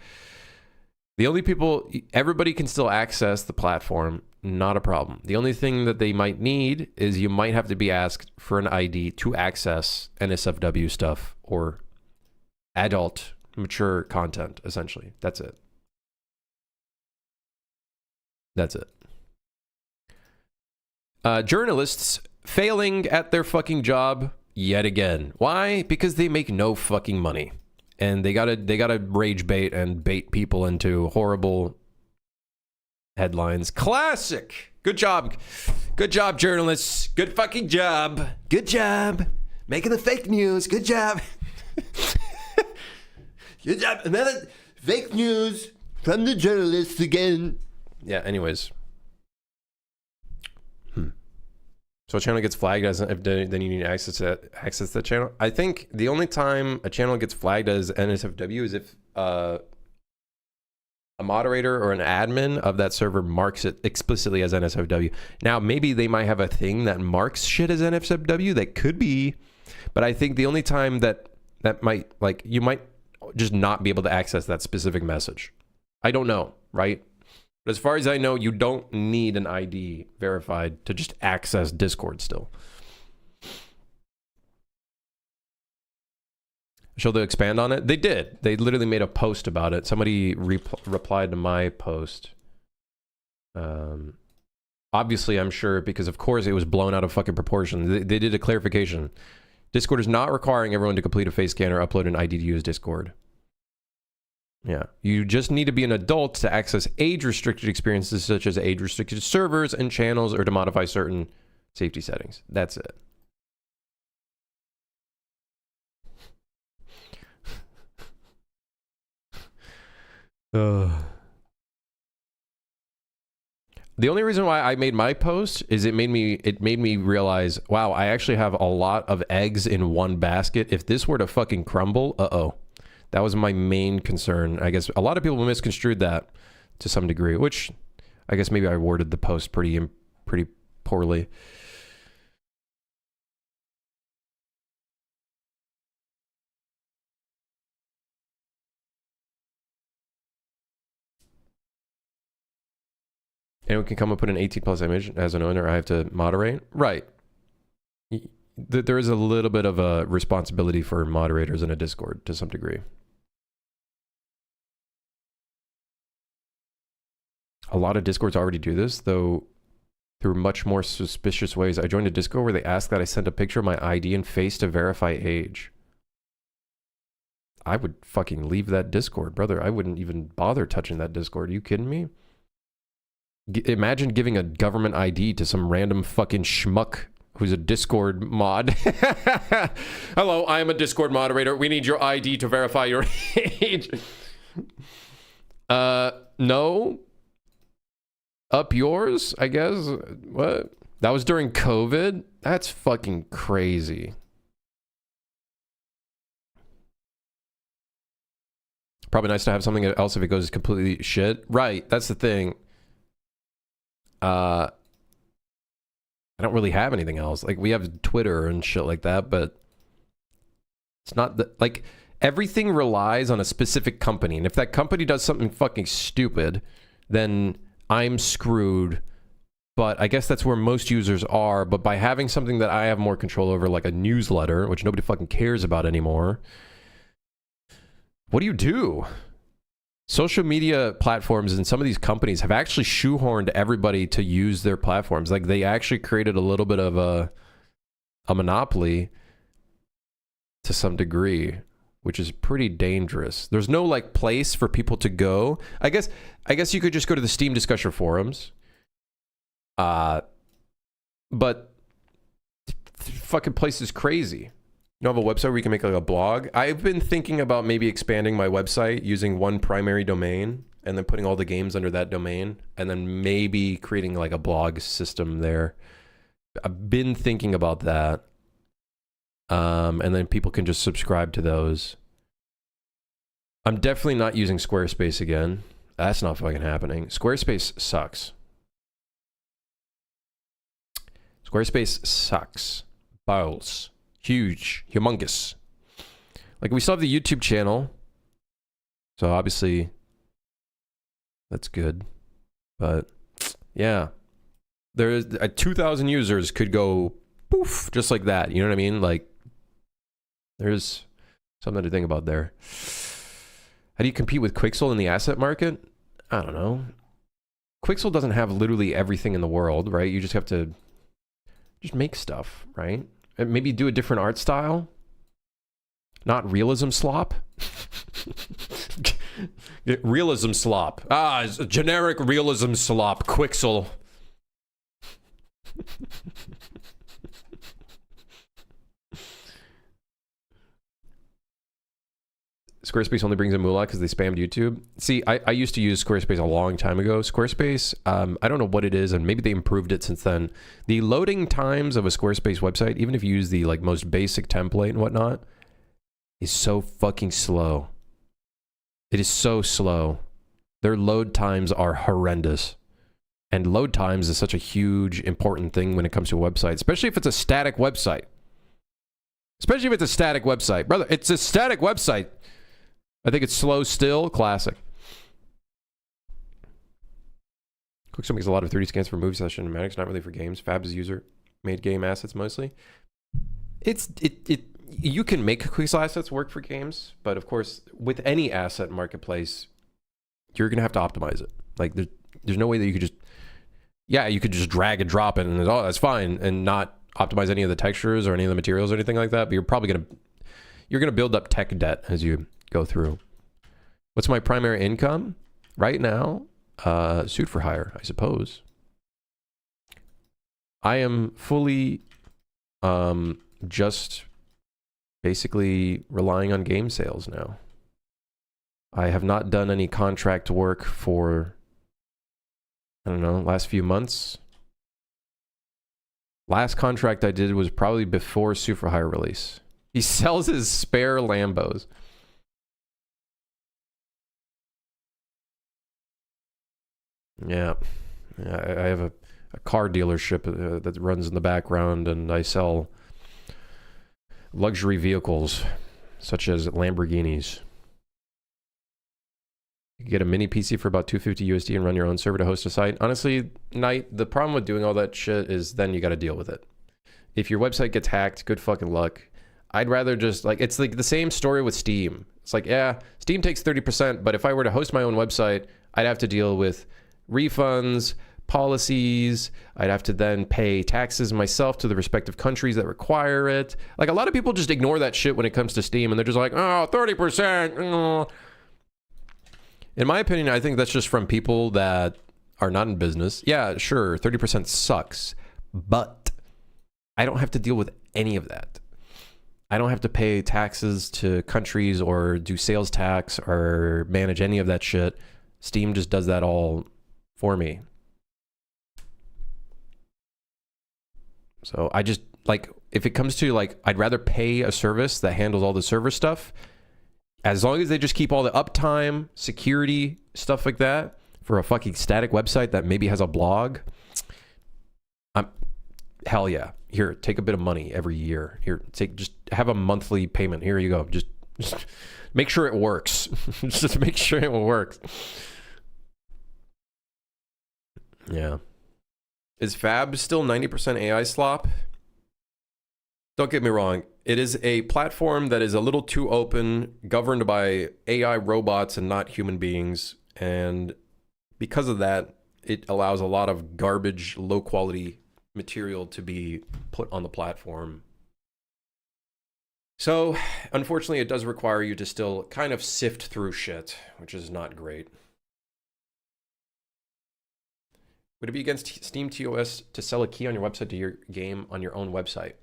The only people, everybody can still access the platform, not a problem. The only thing that they might need is you might have to be asked for an ID to access NSFW stuff or adult, mature content, essentially. That's it. That's it. Journalists failing at their fucking job yet again. Why? Because they make no fucking money. And they gotta rage bait and bait people into horrible headlines. Classic! Good job. Good job, journalists. Good fucking job. Good job. Making the fake news. Good job. Good job. Another fake news from the journalists again. Yeah, anyways. So a channel gets flagged as if then you need access that channel. I think the only time a channel gets flagged as NSFW is if a moderator or an admin of that server marks it explicitly as NSFW. Now, maybe they might have a thing that marks shit as NSFW. That could be. But I think the only time that might, like, you might just not be able to access that specific message. I don't know, right? But as far as I know, you don't need an ID verified to just access Discord still. Shall they expand on it? They did. They literally made a post about it. Somebody replied to my post. Obviously, I'm sure, because of course it was blown out of fucking proportion. They did a clarification. Discord is not requiring everyone to complete a face scan or upload an ID to use Discord. Yeah. You just need to be an adult to access age-restricted experiences such as age-restricted servers and channels or to modify certain safety settings. That's it. The only reason why I made my post is it made me realize, wow, I actually have a lot of eggs in one basket. If this were to fucking crumble, uh-oh. That was my main concern. I guess a lot of people misconstrued that to some degree, which I guess maybe I worded the post pretty poorly. Anyone can come up with an 18+ image as an owner. I have to moderate. Right. There is a little bit of a responsibility for moderators in a Discord to some degree. A lot of Discords already do this, though through much more suspicious ways. I joined a Discord where they asked that I send a picture of my ID and face to verify age. I would fucking leave that Discord, brother. I wouldn't even bother touching that Discord. Are you kidding me? Imagine giving a government ID to some random fucking schmuck who's a Discord mod. Hello, I am a Discord moderator. We need your ID to verify your age. No. Up yours, I guess. What? That was during COVID? That's fucking crazy. Probably nice to have something else if it goes completely shit. Right, that's the thing. I don't really have anything else. Like, we have Twitter and shit like that, but it's not the, like, everything relies on a specific company. And if that company does something fucking stupid, then I'm screwed. But I guess that's where most users are. But by having something that I have more control over, like a newsletter, which nobody fucking cares about anymore, what do you do? Social media platforms and some of these companies have actually shoehorned everybody to use their platforms. Like, they actually created a little bit of a monopoly to some degree, which is pretty dangerous. There's no like place for people to go. I guess you could just go to the Steam discussion forums. But fucking place is crazy. You don't have a website where you can make like a blog? I've been thinking about maybe expanding my website using one primary domain and then putting all the games under that domain and then maybe creating like a blog system there. I've been thinking about that. And then people can just subscribe to those. I'm definitely not using Squarespace again. That's not fucking happening. Squarespace sucks. Squarespace sucks. Balls. Huge. Humongous. Like, we still have the YouTube channel. So obviously, that's good. But, yeah. There's 2,000 users could go poof, just like that. You know what I mean? Like, there's something to think about there. How do you compete with Quixel in the asset market? I don't know. Quixel doesn't have literally everything in the world, right? You just have to just make stuff, right? And maybe do a different art style. Not realism slop. Realism slop. Ah, it's a generic realism slop. Quixel. Squarespace only brings in moolah because they spammed YouTube. See, I used to use Squarespace a long time ago. Squarespace, I don't know what it is, and maybe they improved it since then. The loading times of a Squarespace website, even if you use the like most basic template and whatnot, is so fucking slow. It is so slow. Their load times are horrendous. And load times is such a huge, important thing when it comes to a website, especially if it's a static website. Especially if it's a static website. Brother, it's a static website. I think it's slow still. Classic. Quicksilver makes a lot of 3D scans for movie session and Maddox, not really for games. Fab is user-made game assets mostly. You can make Quixel assets work for games, but of course, with any asset marketplace, you're gonna have to optimize it. Like, there's no way that you could just, yeah, you could just drag and drop it and oh, that's fine, and not optimize any of the textures or any of the materials or anything like that. But you're probably gonna build up tech debt as you go through. What's my primary income right now? Suit for hire, I suppose. I am fully just basically relying on game sales now. I have not done any contract work for, I don't know, last few months. Last contract I did was probably before Suit for Hire release. He sells his spare Lambos. Yeah. I have a car dealership that runs in the background, and I sell luxury vehicles such as Lamborghinis. You can get a mini PC for about $250 USD and run your own server to host a site. Honestly, Knight, the problem with doing all that shit is then you got to deal with it. If your website gets hacked, good fucking luck. I'd rather just, like, it's like the same story with Steam. It's like, yeah, Steam takes 30%, but if I were to host my own website, I'd have to deal with refunds, policies. I'd have to then pay taxes myself to the respective countries that require it. Like, a lot of people just ignore that shit when it comes to Steam, and they're just like, oh, 30%. Oh. In my opinion, I think that's just from people that are not in business. Yeah, sure, 30% sucks, but I don't have to deal with any of that. I don't have to pay taxes to countries or do sales tax or manage any of that shit. Steam just does that all for me. So I just, like, if it comes to, like, I'd rather pay a service that handles all the server stuff, as long as they just keep all the uptime, security, stuff like that, for a fucking static website that maybe has a blog, hell yeah. Here, take a bit of money every year. Here, just have a monthly payment. Here you go. Just make sure it works. Just make sure it works. Yeah. Is Fab still 90% AI slop? Don't get me wrong. It is a platform that is a little too open, governed by AI robots and not human beings. And because of that, it allows a lot of garbage, low quality material to be put on the platform. So, unfortunately, it does require you to still kind of sift through shit, which is not great. Would it be against Steam TOS to sell a key on your website to your game on your own website?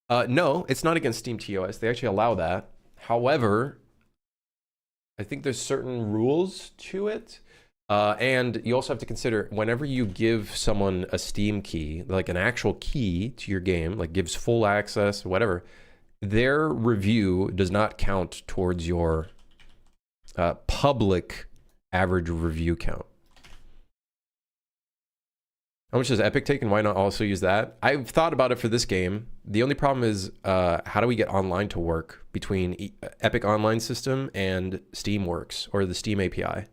No, it's not against Steam TOS. They actually allow that. However, I think there's certain rules to it. And you also have to consider whenever you give someone a Steam key, like an actual key to your game, like gives full access, whatever, their review does not count towards your public average review count. How much does Epic take, and why not also use that? I've thought about it for this game. The only problem is how do we get online to work between Epic Online System and Steamworks or the Steam API?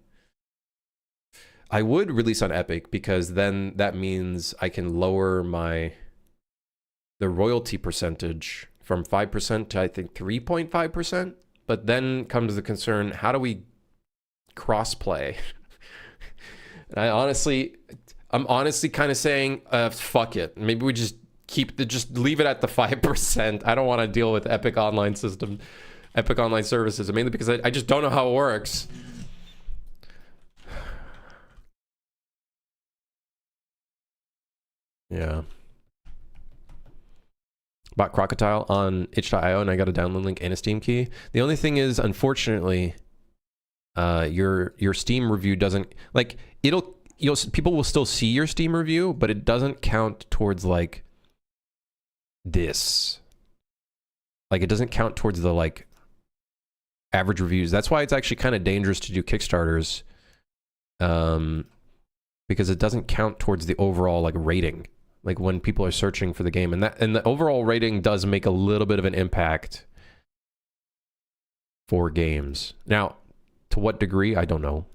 I would release on Epic because then that means I can lower the royalty percentage from 5% to I think 3.5%. But then comes the concern, how do we cross-play? And I'm honestly kind of saying, fuck it. Maybe we just just leave it at the 5%. I don't want to deal with Epic Online System, Epic Online Services, mainly because I just don't know how it works. Yeah. Bought Crocodile on itch.io and I got a download link and a Steam key. The only thing is, unfortunately, your Steam review doesn't, like, people will still see your Steam review, but it doesn't count towards, like, this. Like, it doesn't count towards the, like, average reviews. That's why it's actually kind of dangerous to do Kickstarters, because it doesn't count towards the overall, like, rating. Like, when people are searching for the game. And the overall rating does make a little bit of an impact for games. Now, to what degree, I don't know.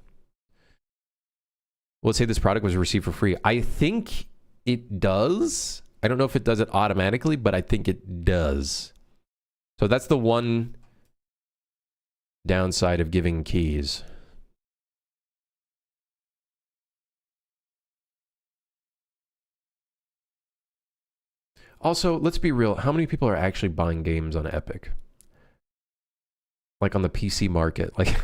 Let's say this product was received for free. I think it does. I don't know if it does it automatically, but I think it does. So that's the one downside of giving keys. Also, let's be real. How many people are actually buying games on Epic? like on the PC market. Like,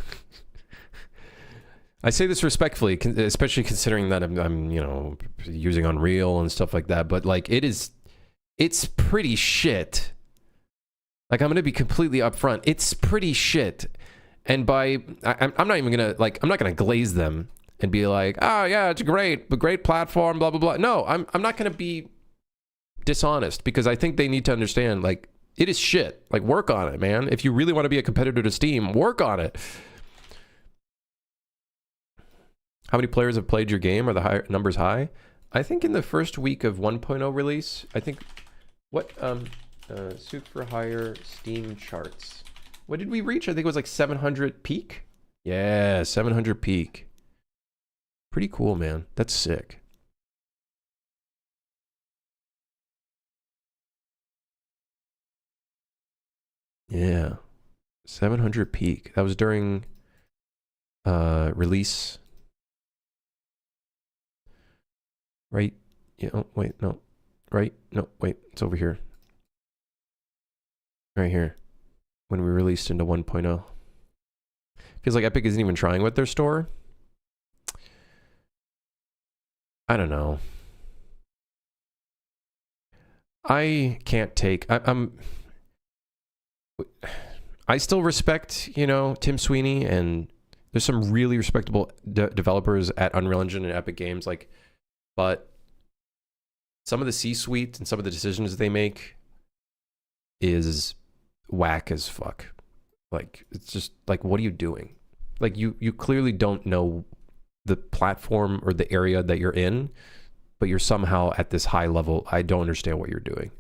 I say this respectfully, especially considering that I'm, you know, using Unreal and stuff like that. But like, it's pretty shit. Like, I'm gonna be completely upfront. It's pretty shit. And I'm not even gonna like, I'm not gonna glaze them and be like, oh yeah, it's great, but great platform, blah blah blah. No, I'm not gonna be dishonest, because I think they need to understand, like, it is shit. Like, work on it, man. If you really want to be a competitor to Steam, work on it. How many players have played your game? Are the numbers high? I think in the first week of 1.0 release, I think, what, Super Higher Steam charts. What did we reach? I think it was like 700 peak. Yeah, 700 peak. Pretty cool, man. That's sick. Yeah. 700 peak. That was during release. Right? Yeah, oh, wait, no. Right? No, wait, it's over here. Right here. When we released into 1.0. Feels like Epic isn't even trying with their store. I don't know. I can't take... I still respect, you know, Tim Sweeney, and there's some really respectable developers at Unreal Engine and Epic Games, like, but some of the C-suite and some of the decisions they make is whack as fuck. Like, it's just like, what are you doing? Like, you clearly don't know the platform or the area that you're in, but you're somehow at this high level. I don't understand what you're doing.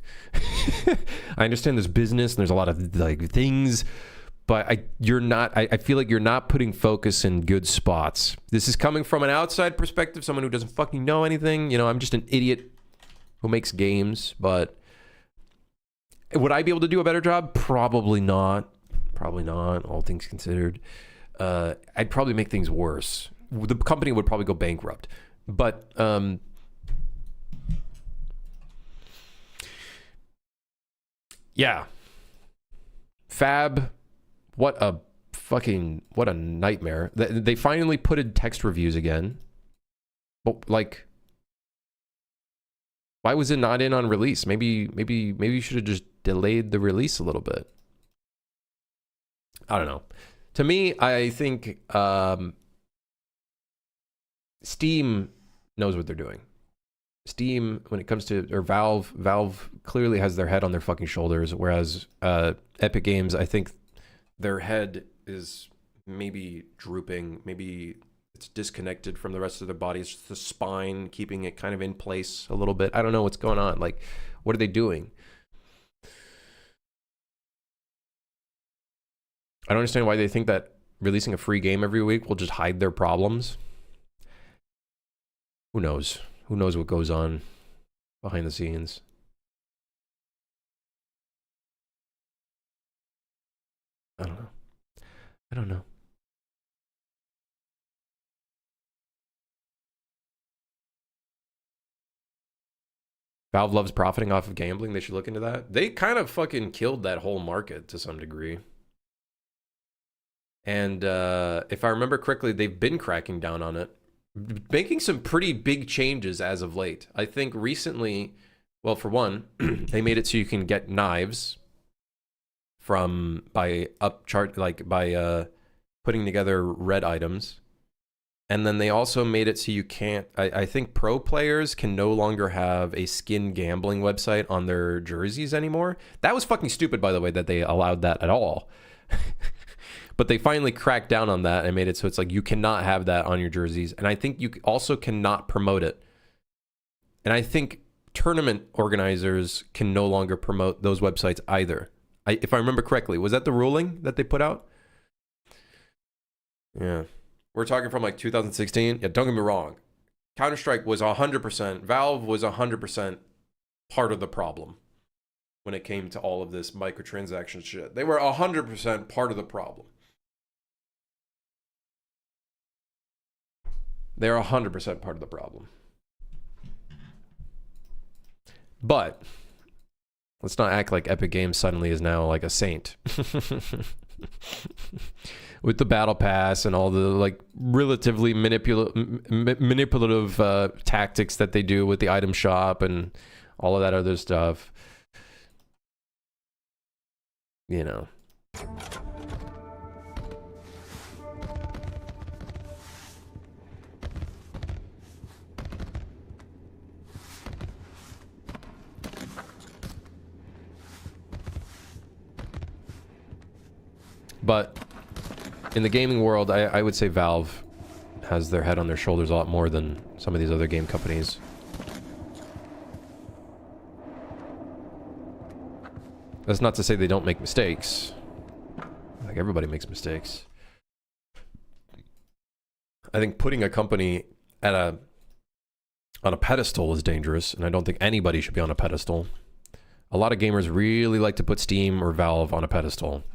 I understand there's business and there's a lot of like things, but I feel like you're not putting focus in good spots. This is coming from an outside perspective, someone who doesn't fucking know anything. You know, I'm just an idiot who makes games, but would I be able to do a better job? Probably not. Probably not, all things considered. I'd probably make things worse. The company would probably go bankrupt. But yeah. Fab, what a nightmare. They finally put in text reviews again. But like, why was it not in on release? Maybe you should have just delayed the release a little bit. I don't know. To me, I think Steam knows what they're doing. Steam, when it comes to, or Valve clearly has their head on their fucking shoulders, whereas Epic Games, I think their head is maybe drooping, maybe it's disconnected from the rest of their body. It's just the spine keeping it kind of in place a little bit. I don't know what's going on. Like, what are they doing? I don't understand why they think that releasing a free game every week will just hide their problems. Who knows? Who knows what goes on behind the scenes? I don't know. I don't know. Valve loves profiting off of gambling. They should look into that. They kind of fucking killed that whole market to some degree. And if I remember correctly, they've been cracking down on it, making some pretty big changes as of late. I think recently, well, for one, they made it so you can get knives by putting together red items. And then they also made it so you can't, I think pro players can no longer have a skin gambling website on their jerseys anymore. That was fucking stupid, by the way, that they allowed that at all. But they finally cracked down on that and made it so it's like you cannot have that on your jerseys. And I think you also cannot promote it. And I think tournament organizers can no longer promote those websites either. If I remember correctly, was that the ruling that they put out? Yeah. We're talking from like 2016. Yeah, don't get me wrong. Counter-Strike was 100%, Valve was 100% part of the problem when it came to all of this microtransaction shit. They were 100% part of the problem. They're 100% part of the problem. But let's not act like Epic Games suddenly is now like a saint. with the battle pass and all the like relatively manipulative tactics that they do with the item shop and all of that other stuff. You know. But in the gaming world, I would say Valve has their head on their shoulders a lot more than some of these other game companies. That's not to say they don't make mistakes. Like, everybody makes mistakes. I think putting a company at on a pedestal is dangerous, and I don't think anybody should be on a pedestal. A lot of gamers really like to put Steam or Valve on a pedestal.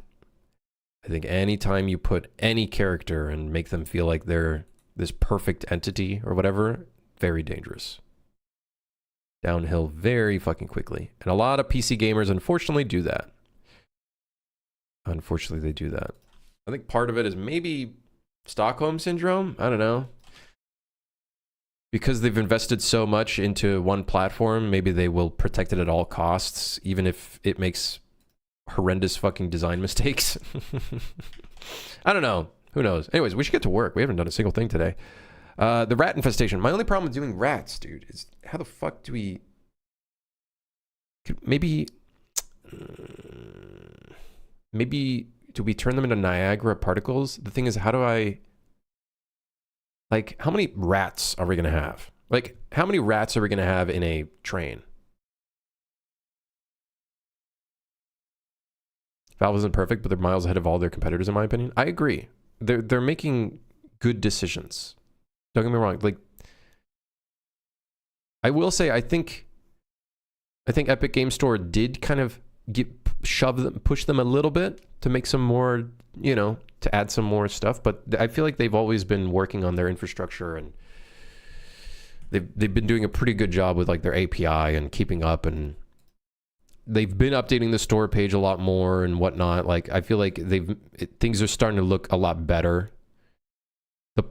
I think anytime you put any character and make them feel like they're this perfect entity or whatever, very dangerous. Downhill very fucking quickly. And a lot of PC gamers unfortunately do that. Unfortunately, they do that. I think part of it is maybe Stockholm Syndrome. I don't know. Because they've invested so much into one platform, maybe they will protect it at all costs, even if it makes horrendous fucking design mistakes. I don't know. Who knows? Anyways, we should get to work. We haven't done a single thing today. The rat infestation. My only problem with doing rats, dude, is how the fuck do we... Maybe do we turn them into Niagara particles? The thing is, how do I... Like, how many rats are we going to have? Like, how many rats are we going to have in a train? Valve isn't perfect, but they're miles ahead of all their competitors, in my opinion. I agree. They're making good decisions. Don't get me wrong. Like, I will say, I think Epic Game Store did kind of push them a little bit to make some more, you know, to add some more stuff. But I feel like they've always been working on their infrastructure, and they've been doing a pretty good job with like their API and keeping up, and they've been updating the store page a lot more and whatnot. Like, I feel like things are starting to look a lot better.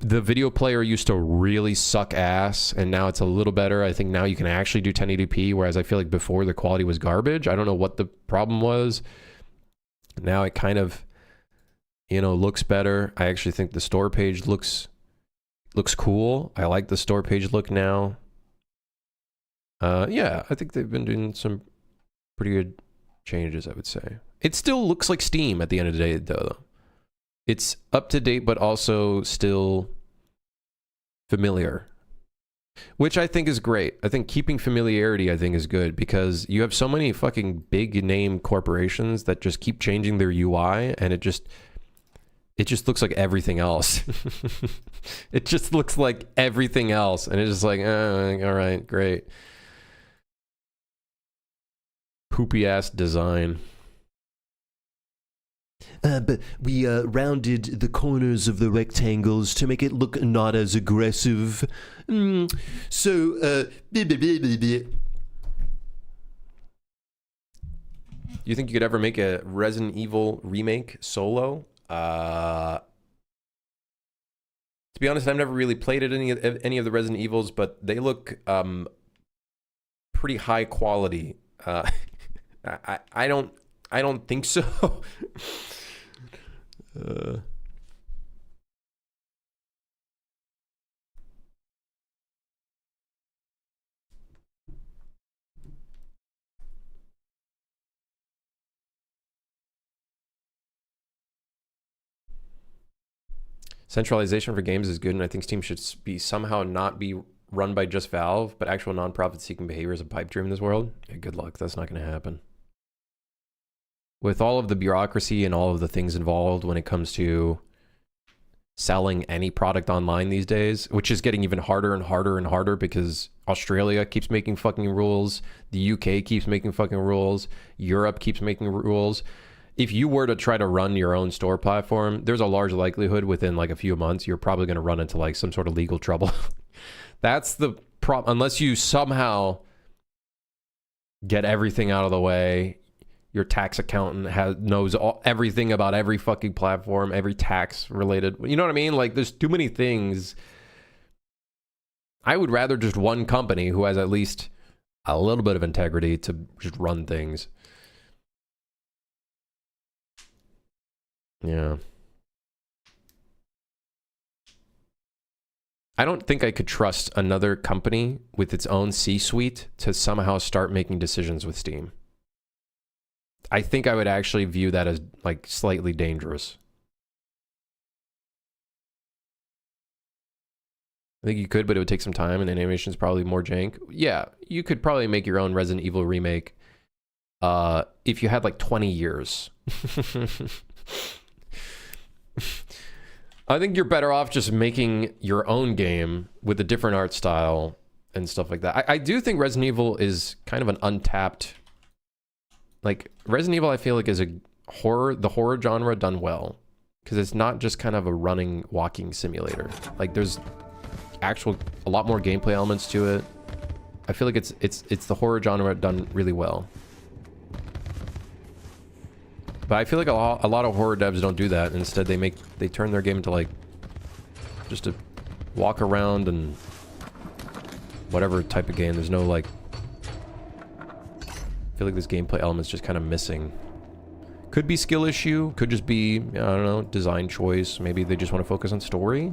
The video player used to really suck ass, and now it's a little better. I think now you can actually do 1080p, whereas I feel like before the quality was garbage. I don't know what the problem was. Now it kind of, you know, looks better. I actually think the store page looks cool. I like the store page look now. Yeah, I think they've been doing some pretty good changes, I would say. It still looks like Steam at the end of the day, though. It's up to date, but also still familiar, which I think is great. I think keeping familiarity, I think, is good, because you have so many fucking big name corporations that just keep changing their UI, and it just looks like everything else. It just looks like everything else, and it's just like, all right, great. Poopy ass design. But we rounded the corners of the rectangles to make it look not as aggressive. So, You think you could ever make a Resident Evil remake solo? To be honest, I've never really played any of the Resident Evils, but they look pretty high quality. I don't think so. Centralization for games is good, and I think Steam should be somehow not be run by just Valve, but actual nonprofit seeking behavior is a pipe dream in this world. Yeah, good luck. That's not going to happen. With all of the bureaucracy and all of the things involved when it comes to selling any product online these days, which is getting even harder and harder and harder because Australia keeps making fucking rules, the UK keeps making fucking rules, Europe keeps making rules. If you were to try to run your own store platform, there's a large likelihood within like a few months you're probably going to run into like some sort of legal trouble. That's the problem. Unless you somehow get everything out of the way, your tax accountant knows everything about every fucking platform, every tax related. You know what I mean? Like, there's too many things. I would rather just one company who has at least a little bit of integrity to just run things. Yeah. I don't think I could trust another company with its own C-suite to somehow start making decisions with Steam. I think I would actually view that as like slightly dangerous. I think you could, but it would take some time and animation's probably more jank. Yeah, you could probably make your own Resident Evil remake if you had like 20 years. I think you're better off just making your own game with a different art style and stuff like that. I do think Resident Evil is kind of an untapped... Like, Resident Evil, I feel like, is the horror genre done well. Because it's not just kind of a running, walking simulator. Like, there's a lot more gameplay elements to it. I feel like it's the horror genre done really well. But I feel like a lot of horror devs don't do that. Instead, they turn their game into like just a walk around and whatever type of game. There's no like. I feel like this gameplay element's just kind of missing. Could be skill issue. Could just be, I don't know, design choice. Maybe they just want to focus on story.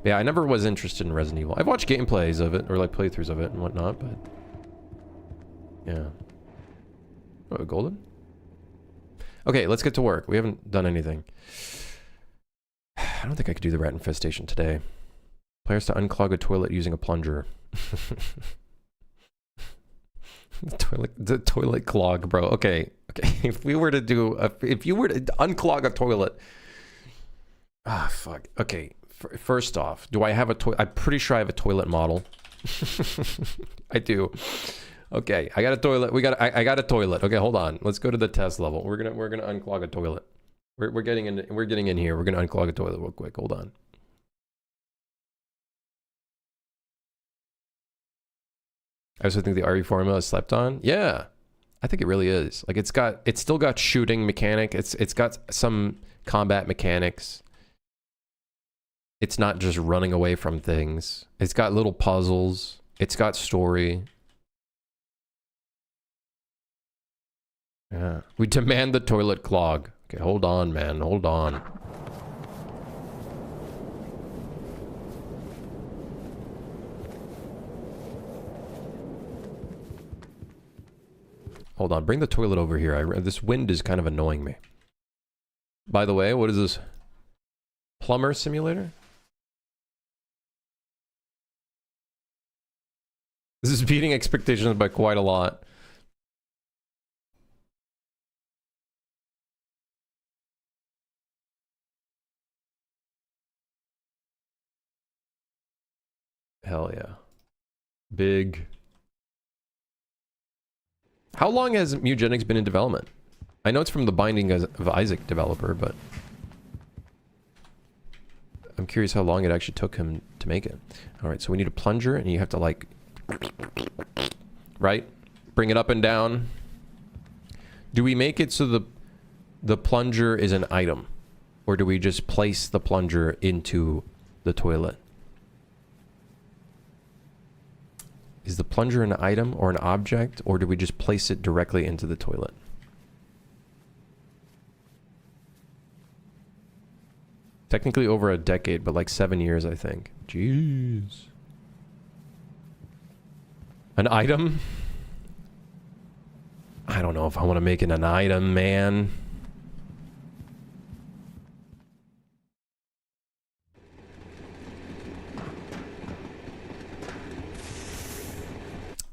Yeah, I never was interested in Resident Evil. I've watched gameplays of it, or like playthroughs of it and whatnot, but... Yeah. Oh, golden? Okay, let's get to work. We haven't done anything. I don't think I could do the rat infestation today. Players to unclog a toilet using a plunger. the toilet clog, bro. Okay. If you were to unclog a toilet. Ah, fuck. Okay. First off, do I have a toilet? I'm pretty sure I have a toilet model. I do. Okay, I got a toilet. I got a toilet. Okay, hold on. Let's go to the test level. We're gonna unclog a toilet. We're getting in here. We're gonna unclog a toilet real quick. Hold on. I also think the RE formula is slept on. Yeah, I think it really is. Like it's still got shooting mechanic. It's got some combat mechanics. It's not just running away from things. It's got little puzzles. It's got story. Yeah. We demand the toilet clog. Okay, hold on, man. Hold on. Hold on. Bring the toilet over here. This wind is kind of annoying me. By the way, what is this? Plumber simulator? This is beating expectations by quite a lot. Hell yeah. Big. How long has Mugenics been in development? I know it's from the Binding of Isaac developer, but I'm curious how long it actually took him to make it. All right, so we need a plunger, and you have to like, right? Bring it up and down. Do we make it so the plunger is an item, or do we just place the plunger into the toilet? Is the plunger an item or an object, or do we just place it directly into the toilet? Technically over a decade, but like 7 years, I think. Jeez. An item? I don't know if I want to make it an item, man.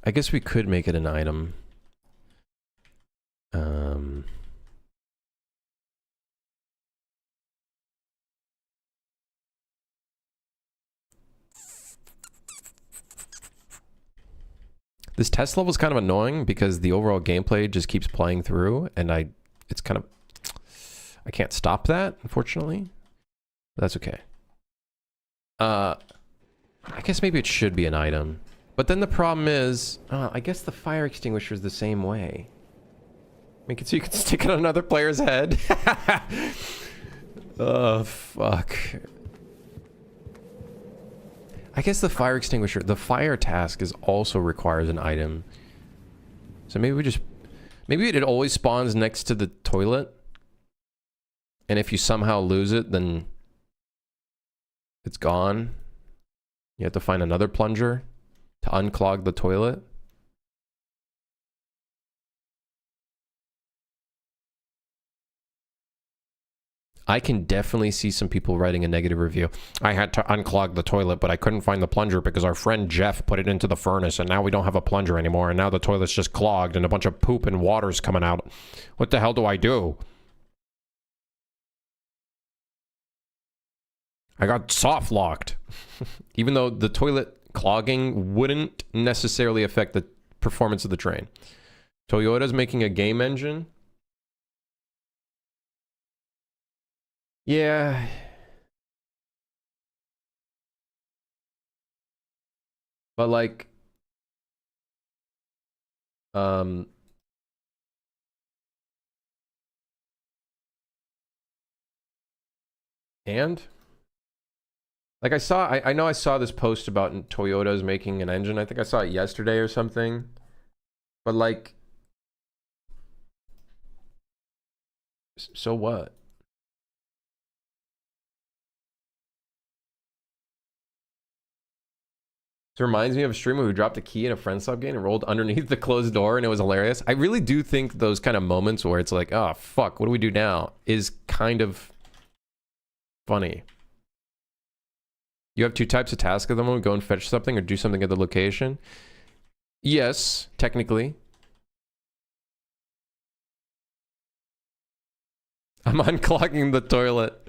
I guess we could make it an item. This test level is kind of annoying because the overall gameplay just keeps playing through, and I can't stop that, unfortunately. But that's okay. I guess maybe it should be an item. But then the problem is, I guess the fire extinguisher is the same way. Make it so you can stick it on another player's head. Oh, fuck. I guess the fire extinguisher, the fire task is also requires an item. So maybe we just, maybe it always spawns next to the toilet. And if you somehow lose it, then it's gone. You have to find another plunger to unclog the toilet. I can definitely see some people writing a negative review. I had to unclog the toilet, but I couldn't find the plunger because our friend Jeff put it into the furnace, and now we don't have a plunger anymore, and now the toilet's just clogged, and a bunch of poop and water's coming out. What the hell do I do? I got soft locked. Even though the toilet clogging wouldn't necessarily affect the performance of the train. Toyota's making a game engine. Yeah. But like, and like I know I saw this post about Toyota's making an engine. I think I saw it yesterday or something. But like, so what? It reminds me of a streamer who dropped a key in a friendslop game and rolled underneath the closed door, and it was hilarious. I really do think those kind of moments where it's like, oh, fuck, what do we do now? Is kind of funny. You have two types of tasks at the moment. Go and fetch something or do something at the location. Yes, technically. I'm unclogging the toilet.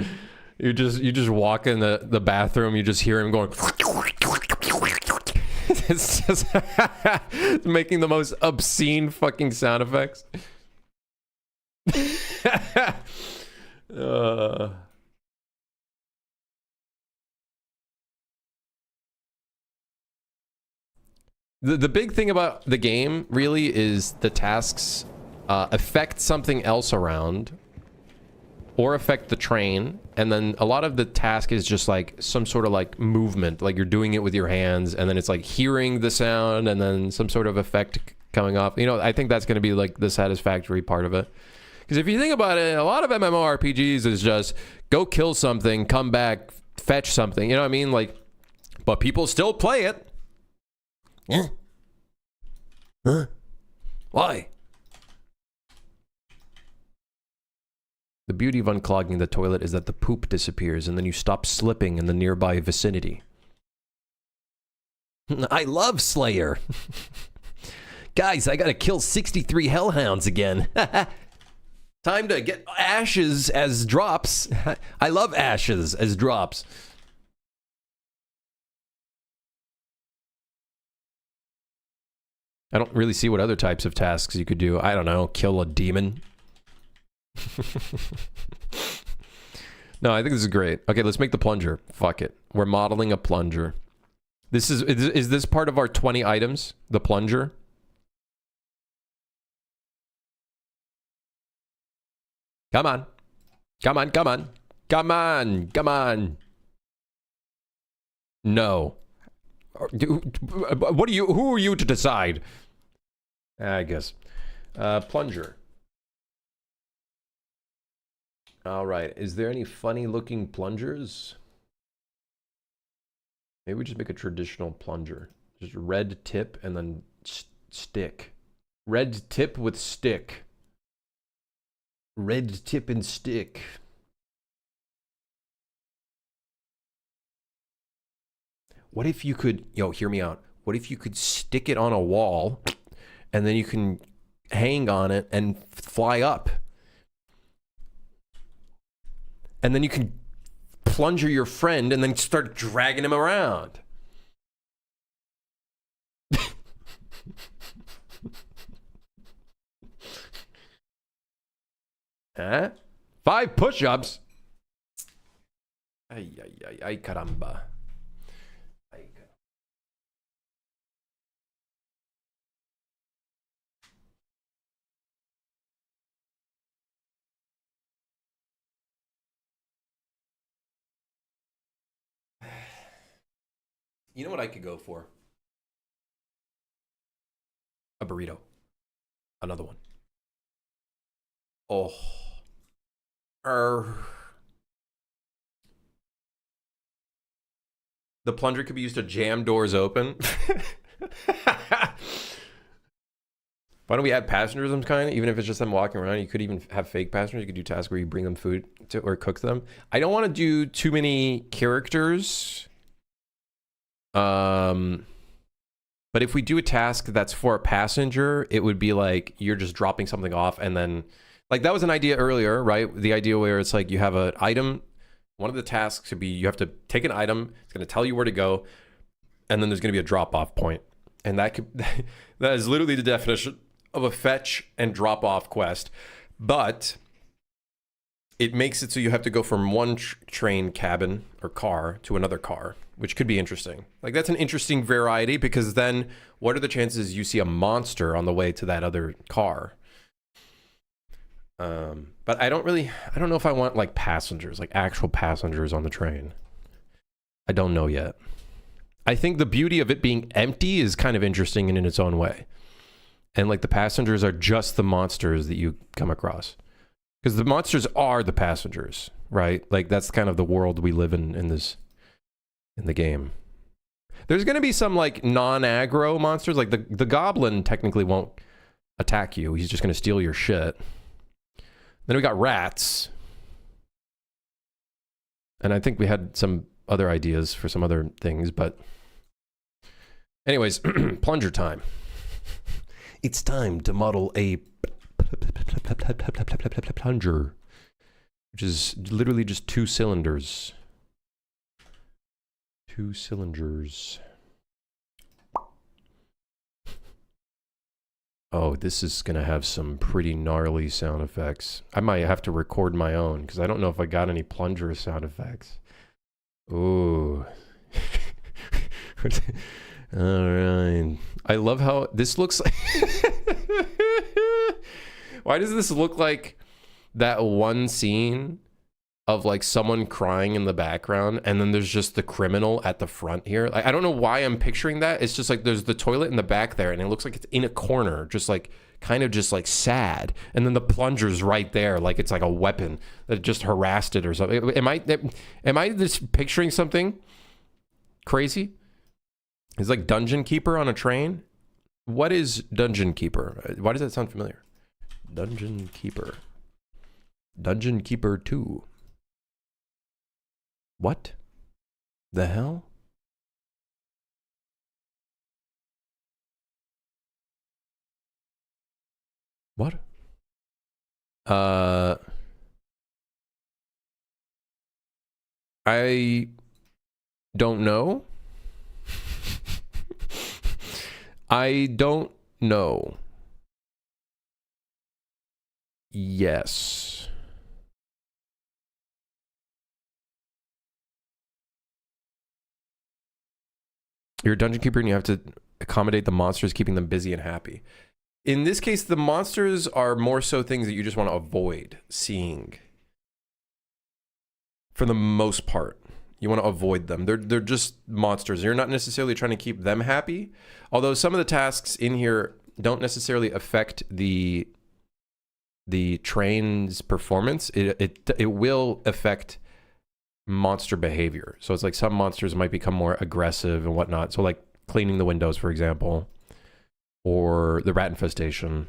You just walk in the bathroom, you just hear him going. It's just making the most obscene fucking sound effects. The big thing about the game really is the tasks affect something else around or affect the train, and then a lot of the task is just like some sort of like movement, like you're doing it with your hands, and then it's like hearing the sound and then some sort of effect coming off. You know, I think that's going to be like the satisfactory part of it. Because if you think about it, a lot of MMORPGs is just go kill something, come back, fetch something, you know what I mean? Like, but people still play it. Yeah. Huh? Why? The beauty of unclogging the toilet is that the poop disappears and then you stop slipping in the nearby vicinity. I love Slayer. Guys, I gotta kill 63 hellhounds again. Time to get ashes as drops. I love ashes as drops. I don't really see what other types of tasks you could do. I don't know, kill a demon. No, I think this is great. Okay, let's make the plunger. Fuck it. We're modeling a plunger. This is this part of our 20 items? The plunger? Come on. Come on, come on. Come on, come on. No. What are you, who are you to decide? I guess. Plunger. All right. Is there any funny looking plungers? Maybe we just make a traditional plunger. Just red tip and then stick. Red tip with stick. Red tip and stick. What if you could, yo, hear me out. What if you could stick it on a wall and then you can hang on it and fly up? And then you can plunger your friend and then start dragging him around. Huh? 5 push-ups? Ay, ay, ay, ay, caramba. You know what I could go for? A burrito. Another one. Oh. The plunger could be used to jam doors open. Why don't we add passengers of some kind? Even if it's just them walking around, you could even have fake passengers. You could do tasks where you bring them food to, or cook them. I don't want to do too many characters. But if we do a task that's for a passenger, it would be like you're just dropping something off and then, like that was an idea earlier, right? The idea where it's like you have an item. One of the tasks could be you have to take an item. It's going to tell you where to go. And then there's going to be a drop-off point. And that is literally the definition of a fetch and drop-off quest. But it makes it so you have to go from one train cabin or car to another car, which could be interesting. Like that's an interesting variety because then what are the chances you see a monster on the way to that other car? But I don't know if I want like passengers, like actual passengers on the train. I don't know yet. I think the beauty of it being empty is kind of interesting in its own way. And like the passengers are just the monsters that you come across. Because the monsters are the passengers, right? Like that's kind of the world we live in the game. There's going to be some like non-aggro monsters. Like the goblin technically won't attack you. He's just going to steal your shit. Then we got rats. And I think we had some other ideas for some other things, but anyways, plunger time. It's time to model a plunger, which is literally just 2 cylinders. 2 cylinders. Oh, this is going to have some pretty gnarly sound effects. I might have to record my own because I don't know if I got any plunger sound effects. Ooh. All right. I love how this looks like... Why does this look like that one scene of like someone crying in the background and then there's just the criminal at the front here? Like, I don't know why I'm picturing that. It's just like there's the toilet in the back there and it looks like it's in a corner, just like kind of just like sad. And then the plunger's right there, like it's like a weapon that just harassed it or something. Am I just picturing something crazy? It's like Dungeon Keeper on a train. What is Dungeon Keeper? Why does that sound familiar? Dungeon Keeper. Dungeon Keeper 2. What the hell? What? I don't know. I don't know. Yes. You're a dungeon keeper and you have to accommodate the monsters, keeping them busy and happy. In this case, the monsters are more so things that you just want to avoid seeing. For the most part, you want to avoid them. They're just monsters. You're not necessarily trying to keep them happy. Although some of the tasks in here don't necessarily affect the train's performance. It will affect monster behavior. So it's like some monsters might become more aggressive and whatnot. So like cleaning the windows, for example, or the rat infestation.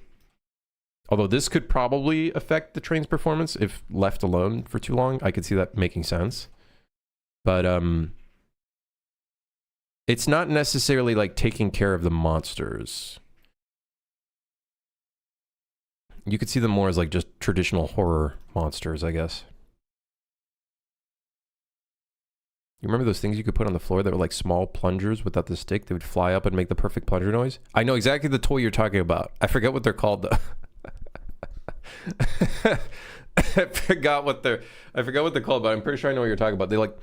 Although this could probably affect the train's performance if left alone for too long. I could see that making sense. But it's not necessarily like taking care of the monsters. You could see them more as like just traditional horror monsters, I guess. You remember those things you could put on the floor that were like small plungers without the stick? They would fly up and make the perfect plunger noise. I know exactly the toy you're talking about. I forget what they're called though. I forgot what they're called, but I'm pretty sure I know what you're talking about. They like,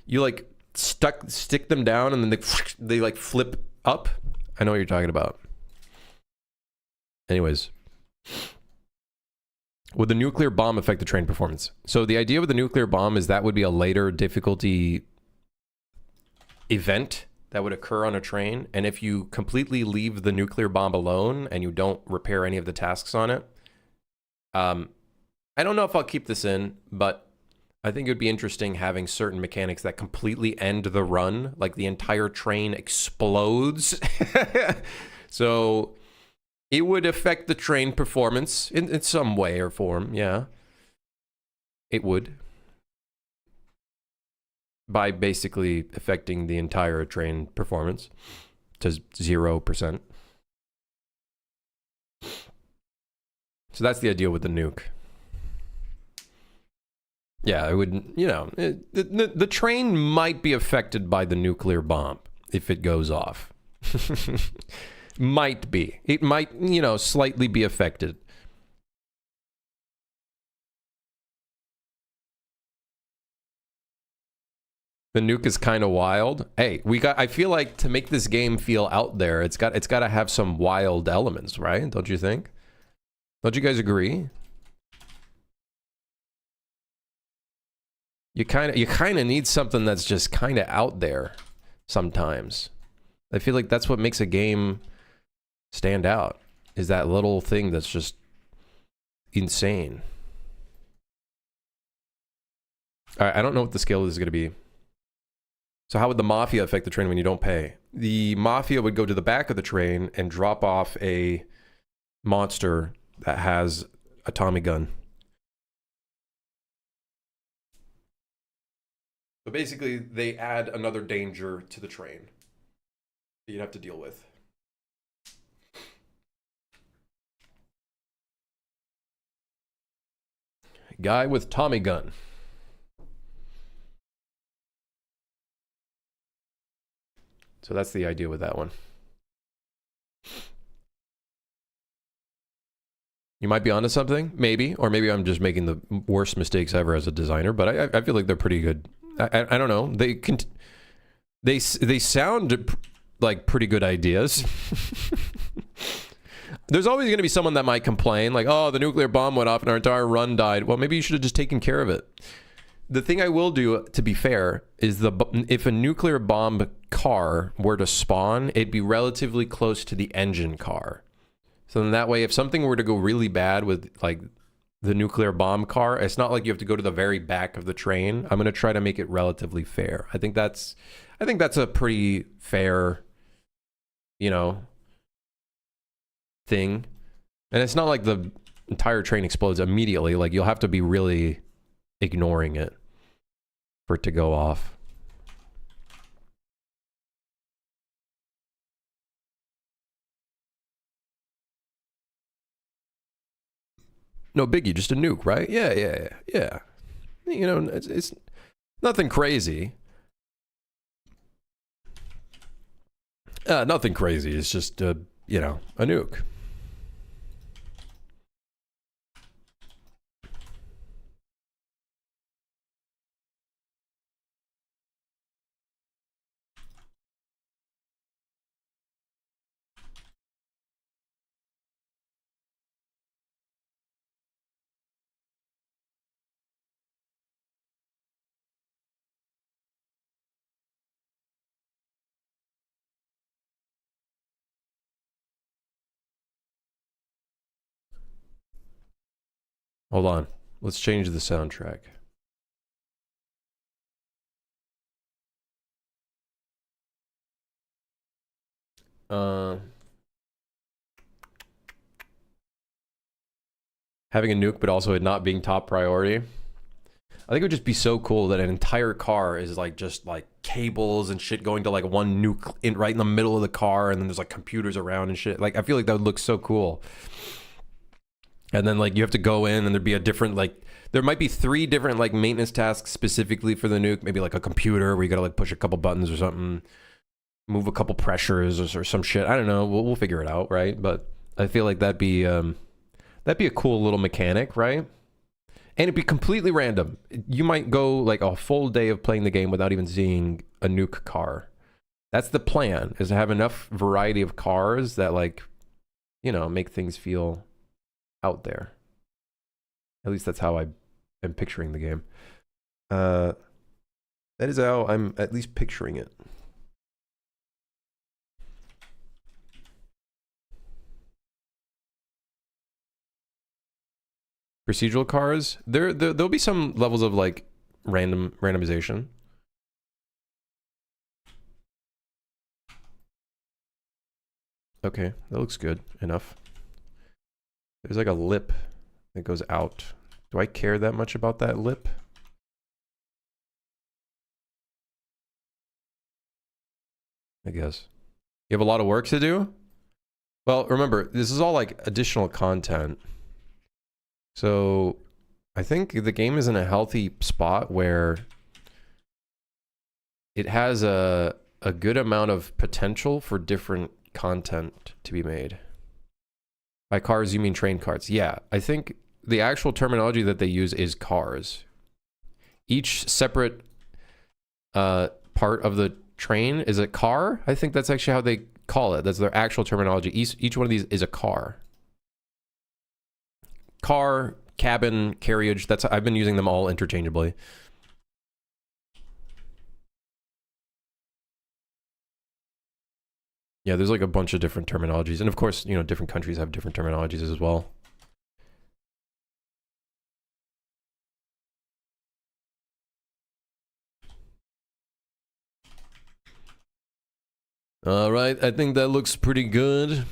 you like stick them down and then they like flip up. I know what you're talking about. Anyways. Would the nuclear bomb affect the train performance? So the idea with the nuclear bomb is that would be a later difficulty event that would occur on a train, and if you completely leave the nuclear bomb alone and you don't repair any of the tasks on it, I don't know if I'll keep this in, but I think it would be interesting having certain mechanics that completely end the run, like the entire train explodes. So it would affect the train performance in some way or form, yeah. It would. By basically affecting the entire train performance to 0%. So that's the idea with the nuke. Yeah, it would, you know, the train might be affected by the nuclear bomb if it goes off. Might be. It might, you know, slightly be affected. The nuke is kind of wild. Hey, I feel like to make this game feel out there, it's got to have some wild elements, right? Don't you think? Don't you guys agree? You kind of need something that's just kind of out there sometimes. I feel like that's what makes a game stand out, is that little thing that's just insane. All right, I don't know what the scale is going to be. So how would the Mafia affect the train when you don't pay? The Mafia would go to the back of the train and drop off a monster that has a Tommy gun. So basically, they add another danger to the train that you'd have to deal with. Guy with Tommy gun. So that's the idea with that one. You might be onto something, maybe, or maybe I'm just making the worst mistakes ever as a designer. But I feel like they're pretty good. I don't know. They sound like pretty good ideas. There's always going to be someone that might complain, like, "Oh, the nuclear bomb went off and our entire run died." Well, maybe you should have just taken care of it. The thing I will do, to be fair, is if a nuclear bomb car were to spawn, it'd be relatively close to the engine car. So then that way, if something were to go really bad with like the nuclear bomb car, it's not like you have to go to the very back of the train. I'm going to try to make it relatively fair. I think that's a pretty fair, you know, thing. And it's not like the entire train explodes immediately. Like, you'll have to be really ignoring it for it to go off. No biggie, just a nuke, right? Yeah. You know, it's nothing crazy. Nothing crazy. It's just, you know, a nuke. Hold on. Let's change the soundtrack. Having a nuke, but also it not being top priority. I think it would just be so cool that an entire car is like just like cables and shit going to like one nuke right in the middle of the car, and then there's like computers around and shit. Like, I feel like that would look so cool. And then like you have to go in and there'd be a different, like, there might be 3 different like maintenance tasks specifically for the nuke. Maybe like a computer where you gotta like push a couple buttons or something, move a couple pressures or some shit. I don't know. We'll figure it out, right? But I feel like that'd be a cool little mechanic, right? And it'd be completely random. You might go like a full day of playing the game without even seeing a nuke car. That's the plan, is to have enough variety of cars that, like, you know, make things feel out there. At least that's how I am picturing the game. That is how I'm at least picturing it. Procedural cars. There'll be some levels of like randomization. Okay, that looks good enough. There's like a lip that goes out. Do I care that much about that lip? I guess. You have a lot of work to do? Well, remember, this is all like additional content. So I think the game is in a healthy spot where it has a good amount of potential for different content to be made. By cars, you mean train cars. Yeah, I think the actual terminology that they use is cars. Each separate part of the train is a car. I think that's actually how they call it. That's their actual terminology. Each one of these is a car. Car, cabin, carriage. That's I've been using them all interchangeably. Yeah, there's like a bunch of different terminologies. And of course, you know, different countries have different terminologies as well. All right, I think that looks pretty good.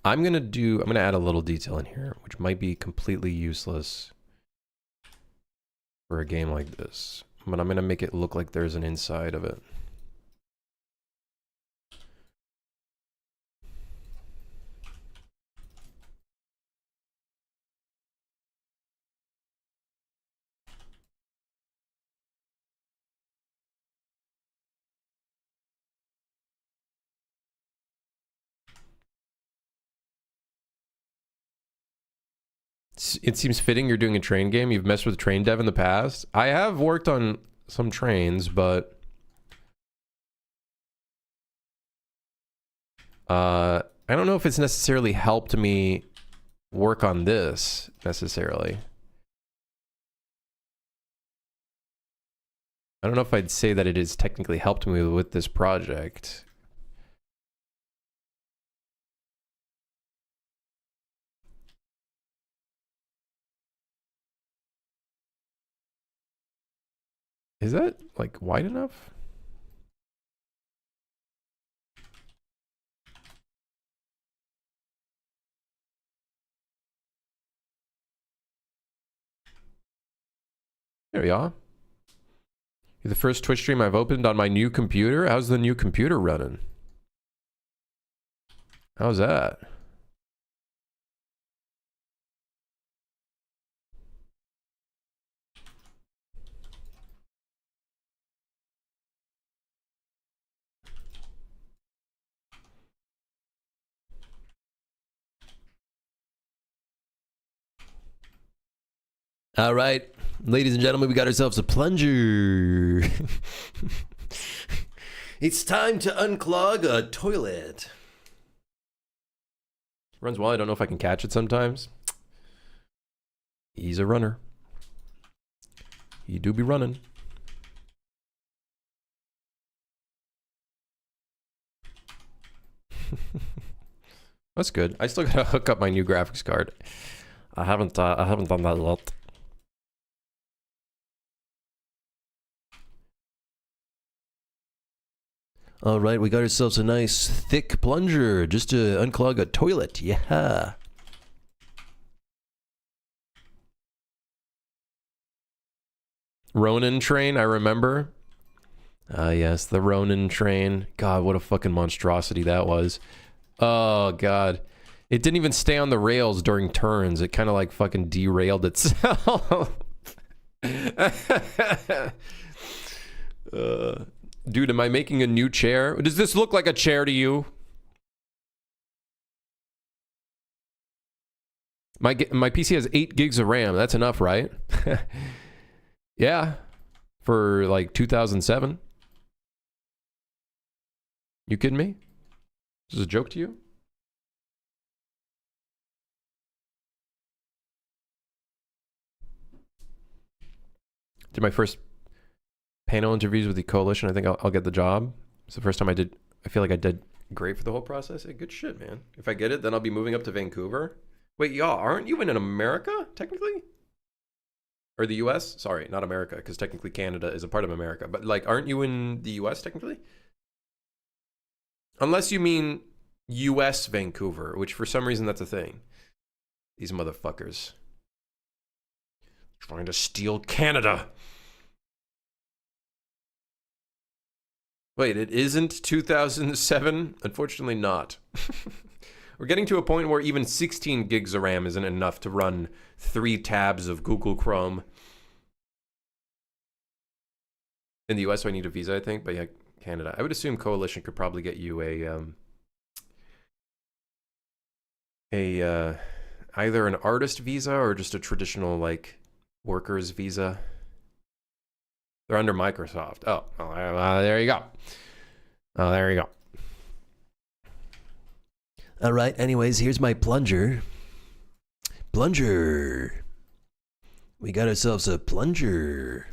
I'm gonna add a little detail in here, which might be completely useless for a game like this, but I'm gonna make it look like there's an inside of it. It seems fitting you're doing a train game. You've messed with train dev in the past. I have worked on some trains, but I don't know if it's necessarily helped me work on this necessarily. I don't know if I'd say that it has technically helped me with this project. Is that like wide enough? There we are. You're the first Twitch stream I've opened on my new computer. How's the new computer running? How's that? All right, ladies and gentlemen, we got ourselves a plunger. It's time to unclog a toilet. Runs well. I don't know if I can catch it sometimes. He's a runner. He do be running. That's good. I still gotta hook up my new graphics card. I haven't done that yet. All right, we got ourselves a nice thick plunger just to unclog a toilet. Yeah. Ronin train, I remember. Yes, the Ronin train. God, what a fucking monstrosity that was. Oh, God. It didn't even stay on the rails during turns. It kind of like fucking derailed itself. Dude, am I making a new chair? Does this look like a chair to you? My PC has 8 gigs of RAM. That's enough, right? Yeah. For like 2007. You kidding me? Is this a joke to you? Did my first panel interviews with the coalition. I think I'll get the job. It's the first time I did. I feel like I did great for the whole process. Hey, good shit, man. If I get it, then I'll be moving up to Vancouver. Wait, y'all, aren't you in America, technically? Or the US? Sorry, not America, because technically Canada is a part of America. But, like, aren't you in the US, technically? Unless you mean US Vancouver, which for some reason that's a thing. These motherfuckers. Trying to steal Canada. Wait, it isn't 2007? Unfortunately not. We're getting to a point where even 16 gigs of RAM isn't enough to run 3 tabs of Google Chrome. In the US, so I need a visa, I think, but yeah, Canada. I would assume Coalition could probably get you either an artist visa or just a traditional, like, workers visa. They're under Microsoft. Oh, there you go. Oh, there you go. All right, anyways, here's my plunger. Plunger. We got ourselves a plunger.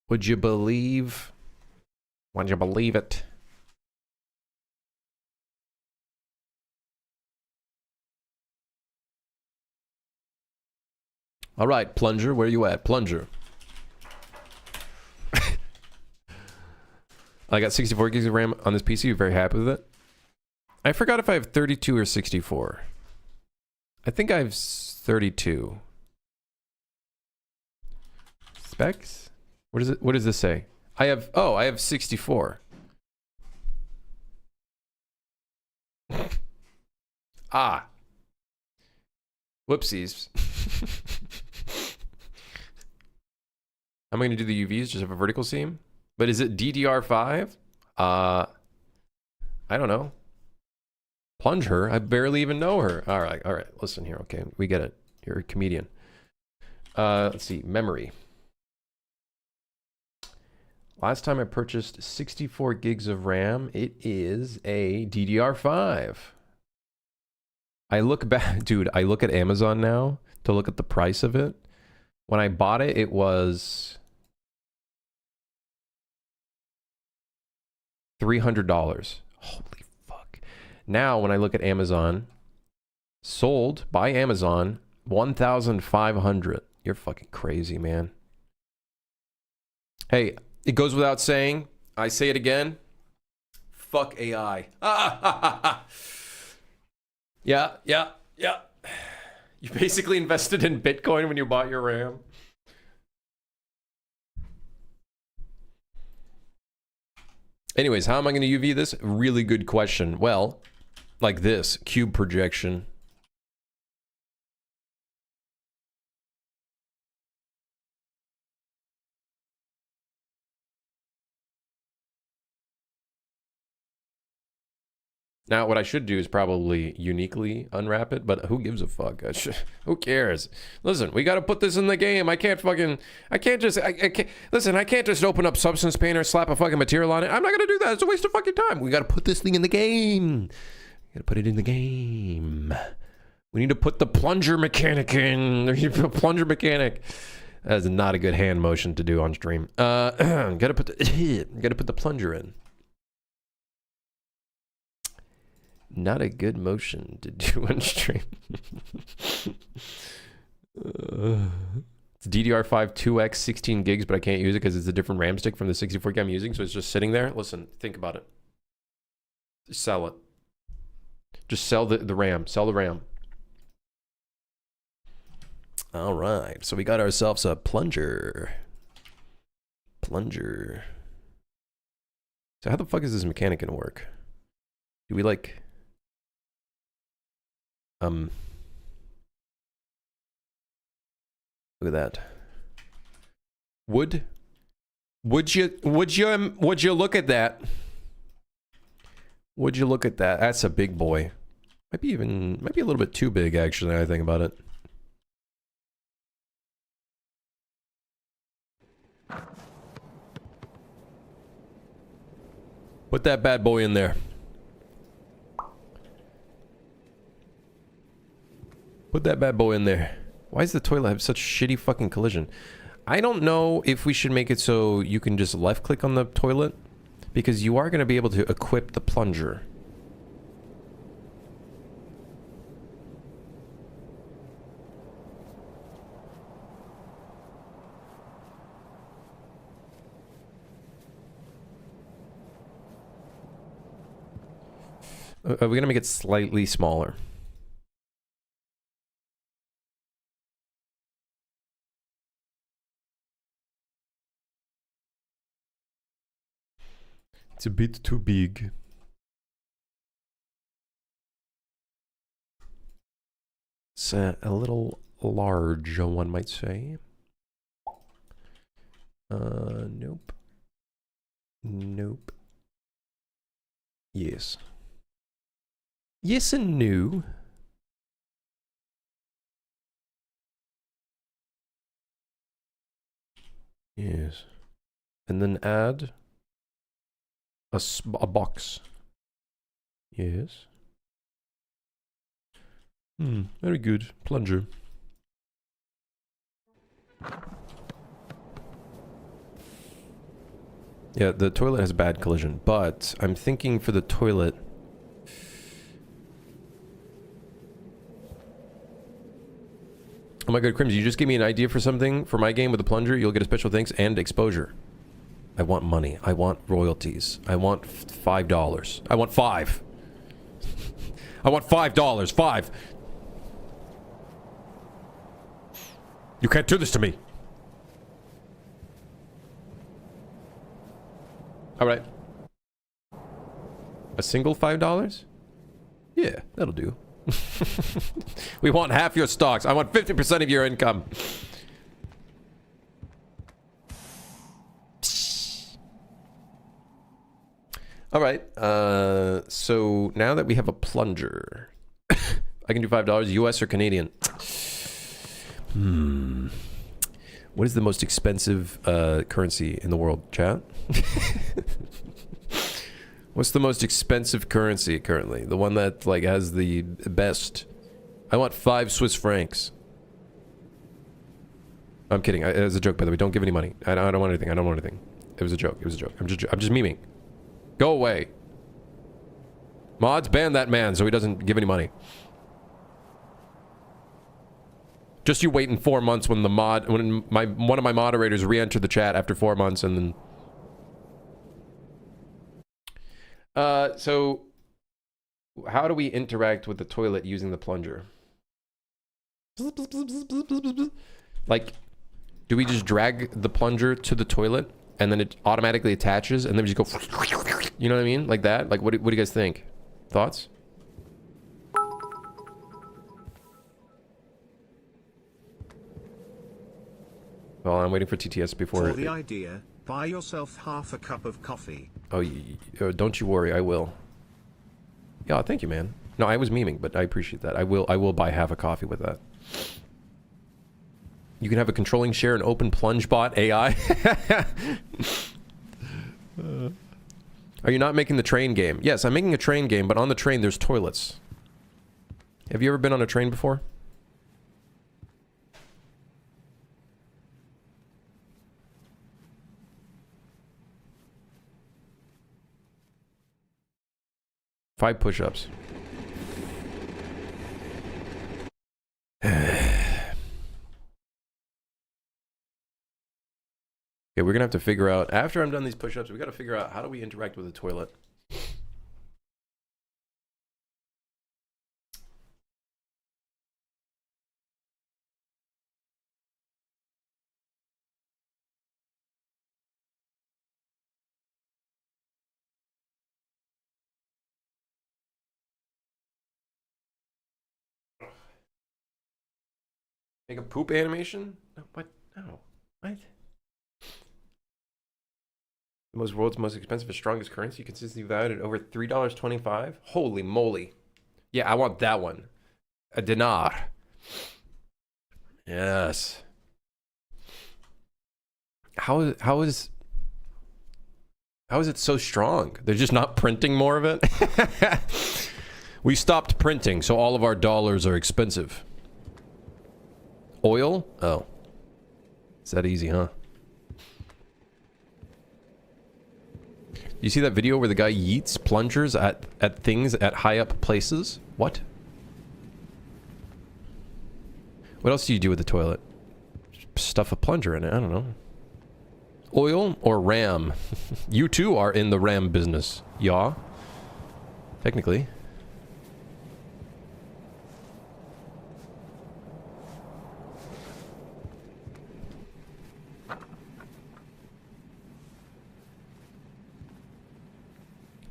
Would you believe? Would you believe it? All right, Plunger, where you at? Plunger. I got 64 gigs of RAM on this PC. Very happy with it. I forgot if I have 32 or 64. I think I have 32. Specs? What is it? What does this say? I have 64. Ah. Whoopsies. How am I going to do the UVs? Just have a vertical seam? But is it DDR5? I don't know. Plunge her? I barely even know her. All right. Listen here. Okay, we get it. You're a comedian. Let's see. Memory. Last time I purchased 64 gigs of RAM, it is a DDR5. I look back, dude, I look at Amazon now to look at the price of it. When I bought it, it was $300. Holy fuck. Now, when I look at Amazon, sold by Amazon, $1,500. You're fucking crazy, man. Hey, it goes without saying, I say it again, fuck AI. Yeah. You basically invested in Bitcoin when you bought your RAM. Anyways, how am I going to UV this? Really good question. Well, like this, cube projection. Now, what I should do is probably uniquely unwrap it, but who gives a fuck? Who cares? Listen, we got to put this in the game. I can't just open up Substance Painter, slap a fucking material on it. I'm not going to do that. It's a waste of fucking time. We got to put this thing in the game. We got to put it in the game. We need to put the plunger mechanic in. Plunger mechanic. That is not a good hand motion to do on stream. Gotta put the plunger in. Not a good motion to do on stream. It's DDR5 2X 16 gigs, but I can't use it because it's a different RAM stick from the 64 gig I'm using, so it's just sitting there. Listen, think about it. Just sell it. Just sell the RAM. Sell the RAM. All right, so we got ourselves a plunger. Plunger. So how the fuck is this mechanic gonna work? Do we like... Look at that. Would you look at that? Would you look at that? That's a big boy. Might be a little bit too big, actually, now I think about it. Put that bad boy in there. Put that bad boy in there. Why does the toilet have such shitty fucking collision? I don't know if we should make it so you can just left click on the toilet, because you are going to be able to equip the plunger. We're going to make it slightly smaller. It's a bit too big. It's a little large, one might say. Nope. Nope. Yes. Yes and no. Yes. And then add a box. Yes. Very good. Plunger. Yeah, the toilet has bad collision, but I'm thinking for the toilet... Oh my god, Crims, you just gave me an idea for something for my game with the plunger. You'll get a special thanks and exposure. I want money. I want royalties. I want $5. I want 5. I want $5. 5. You can't do this to me. All right. A single $5? Yeah, that'll do. We want half your stocks. I want 50% of your income. All right. So now that we have a plunger, I can do $5, US or Canadian. What is the most expensive currency in the world, chat? What's the most expensive currency currently? The one that like has the best. I want 5 Swiss francs. I'm kidding. It was a joke, by the way. Don't give any money. I don't want anything. I don't want anything. It was a joke. It was a joke. I'm just memeing. Go away. Mods, ban that man so he doesn't give any money. Just you wait in 4 months when one of my moderators re-entered the chat after 4 months and then... So how do we interact with the toilet using the plunger? Like, do we just drag the plunger to the toilet and then it automatically attaches and then we just go, you know what I mean? Like that? Like, what do you guys think? Thoughts? Well, I'm waiting for TTS before... For the idea, buy yourself half a cup of coffee. Oh, don't you worry, I will. Yeah, thank you, man. No, I was memeing, but I appreciate that. I will buy half a coffee with that. You can have a controlling share and open plunge bot AI. Are you not making the train game? Yes, I'm making a train game, but on the train there's toilets. Have you ever been on a train before? Five push-ups. Okay, we're gonna have to figure out, after I'm done these push-ups, we gotta figure out how do we interact with the toilet. Make a poop animation? No, what? No. What? The world's most expensive and strongest currency, consistently valued at over $3.25. Holy moly! Yeah, I want that one. A dinar. Yes. How is it so strong? They're just not printing more of it. We stopped printing, so all of our dollars are expensive. Oil? Oh. It's that easy, huh? You see that video where the guy yeets plungers at things at high up places? What? What else do you do with the toilet? Stuff a plunger in it, I don't know. Oil or ram? You too are in the ram business. Yeah. Technically.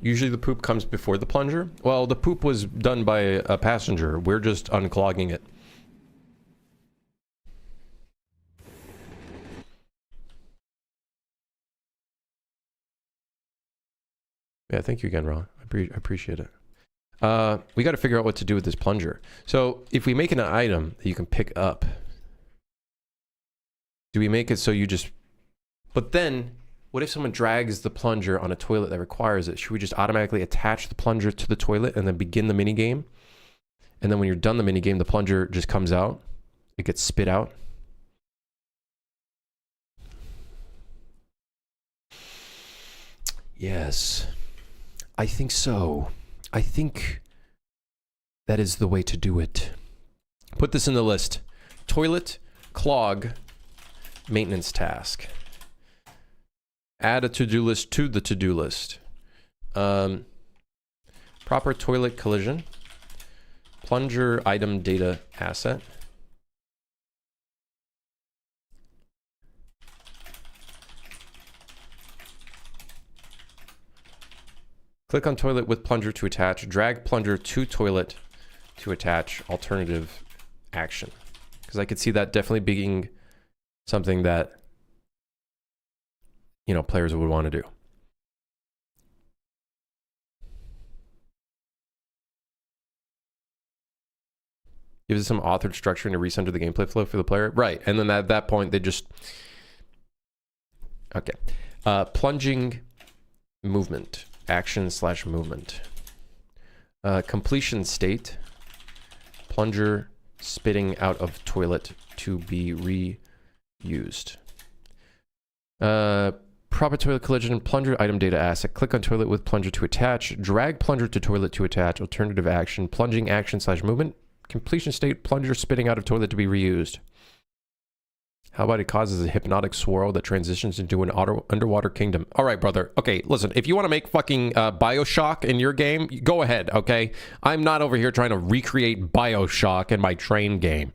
Usually the poop comes before the plunger. Well, the poop was done by a passenger. We're just unclogging it. Yeah, thank you again, Ron. I appreciate it. We got to figure out what to do with this plunger. So if we make an item that you can pick up, do we make it so you just... But then, what if someone drags the plunger on a toilet that requires it? Should we just automatically attach the plunger to the toilet and then begin the minigame? And then when you're done the minigame, the plunger just comes out? It gets spit out? Yes. I think so. I think that is the way to do it. Put this in the list. Toilet clog maintenance task. Add a to-do list to the to-do list. Proper toilet collision. Plunger item data asset. Click on toilet with plunger to attach. Drag plunger to toilet to attach. Alternative action. Because I could see that definitely being something that, you know, players would want to do. Gives it some authored structure and to recenter the gameplay flow for the player. Right. And then at that point, they just... Okay. Plunging movement. Action / movement. Completion state. Plunger spitting out of toilet to be reused. Proper toilet collision. Plunger item data asset. Click on toilet with plunger to attach. Drag plunger to toilet to attach. Alternative action. Plunging action / movement. Completion state. Plunger spitting out of toilet to be reused. How about it causes a hypnotic swirl that transitions into an underwater kingdom? All right, brother. Okay, listen. If you want to make fucking Bioshock in your game, go ahead, okay? I'm not over here trying to recreate Bioshock in my train game.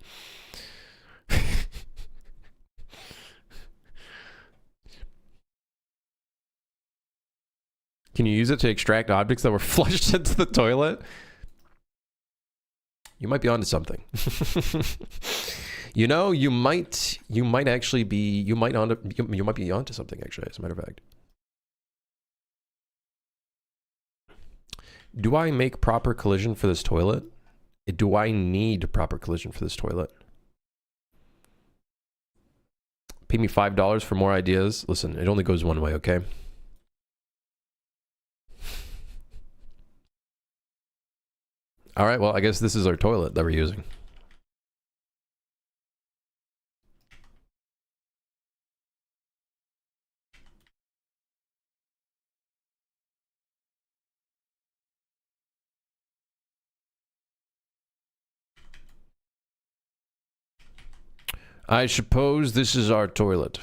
Can you use it to extract objects that were flushed into the toilet? You might be onto something. You know, you might actually be, you might be onto something actually, as a matter of fact. Do I make proper collision for this toilet? Do I need proper collision for this toilet? Pay me $5 for more ideas. Listen, it only goes one way, okay? All right, well, I guess this is our toilet that we're using. I suppose this is our toilet.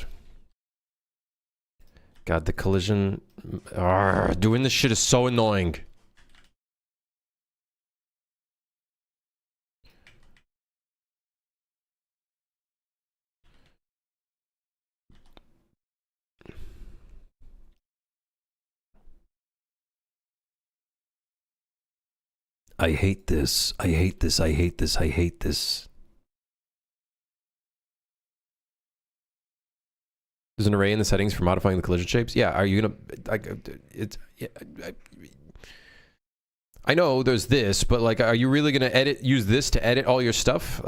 God, the collision... doing this shit is so annoying. I hate this. I hate this. I hate this. I hate this. There's an array in the settings for modifying the collision shapes. Yeah, are you gonna... I know there's this, but like, are you really gonna use this to edit all your stuff?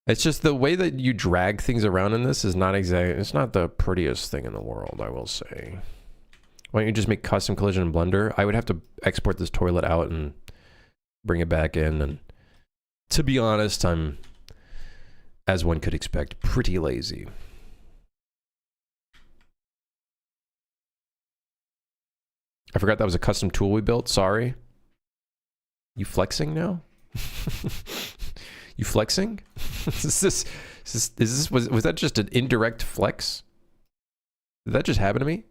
It's just the way that you drag things around in this is not exactly... It's not the prettiest thing in the world, I will say. Why don't you just make custom collision in Blender? I would have to export this toilet out and bring it back in, and to be honest, I'm, as one could expect, pretty lazy. I forgot that was a custom tool we built. Sorry. You flexing now? You flexing? Was that just an indirect flex? Did that just happen to me?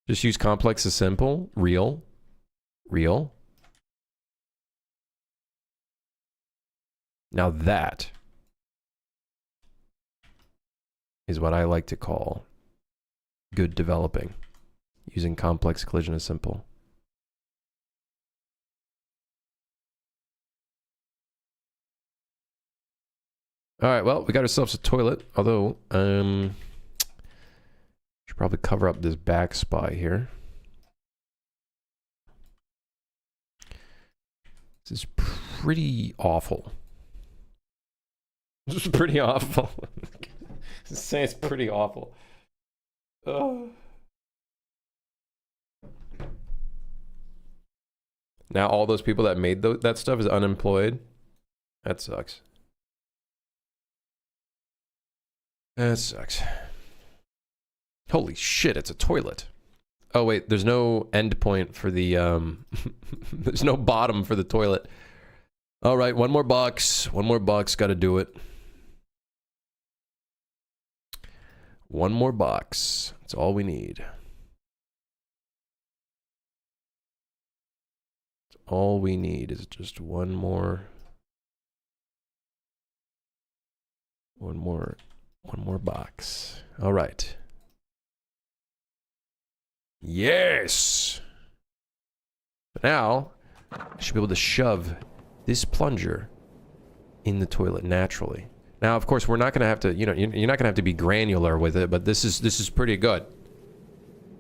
Just use complex as simple. Real. Real. Now that is what I like to call good developing. Using complex collision as simple. Alright, well, we got ourselves a toilet. Although, should probably cover up this back spot here. This is pretty awful. This is pretty awful. Just say it's pretty awful. Now all those people that made that stuff is unemployed. That sucks. That sucks. Holy shit, it's a toilet. Oh wait, there's no end point for the there's no bottom for the toilet. All right, one more box. One more box, got to do it. One more box. That's all we need. All we need is just one more box. All right. Yes. But now I should be able to shove this plunger in the toilet naturally. Now, of course, we're not going to have to, you know, you're not going to have to be granular with it, but this is pretty good.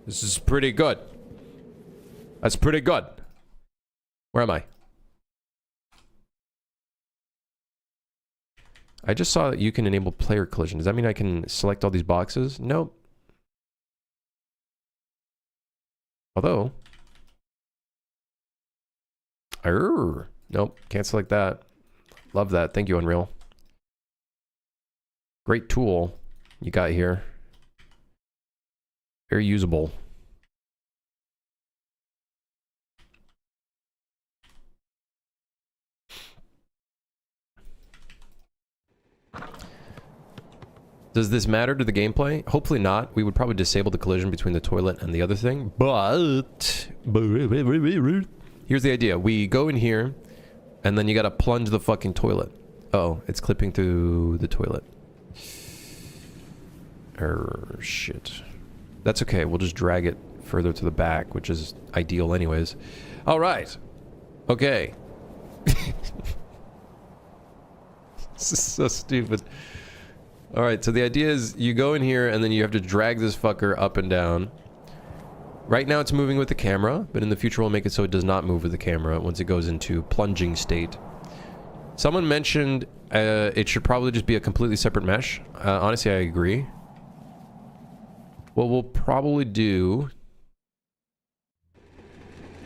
This is pretty good. That's pretty good. Where am I? I just saw that you can enable player collision. Does that mean I can select all these boxes? Nope. Although... Nope, can't select that. Love that. Thank you, Unreal. Great tool you got here. Very usable. Does this matter to the gameplay? Hopefully not. We would probably disable the collision between the toilet and the other thing, but here's the idea. We go in here, and then you gotta plunge the fucking toilet. Oh, it's clipping through the toilet. Shit. That's okay. We'll just drag it further to the back, which is ideal anyways. All right. Okay. This is so stupid. All right, so the idea is you go in here and then you have to drag this fucker up and down. Right now it's moving with the camera, but in the future we'll make it so it does not move with the camera once it goes into plunging state. Someone mentioned it should probably just be a completely separate mesh. Honestly, I agree. What we'll probably do...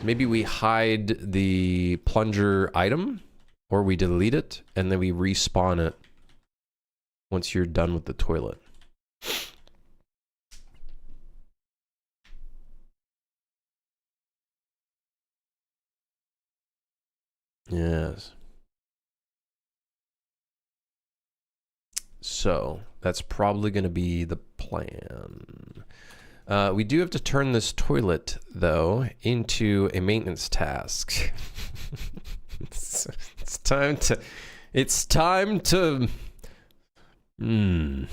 maybe we hide the plunger item, or we delete it, and then we respawn it once you're done with the toilet. Yes. So, that's probably going to be the plan. We do have to turn this toilet, though, into a maintenance task. It's time to... It's time to... It's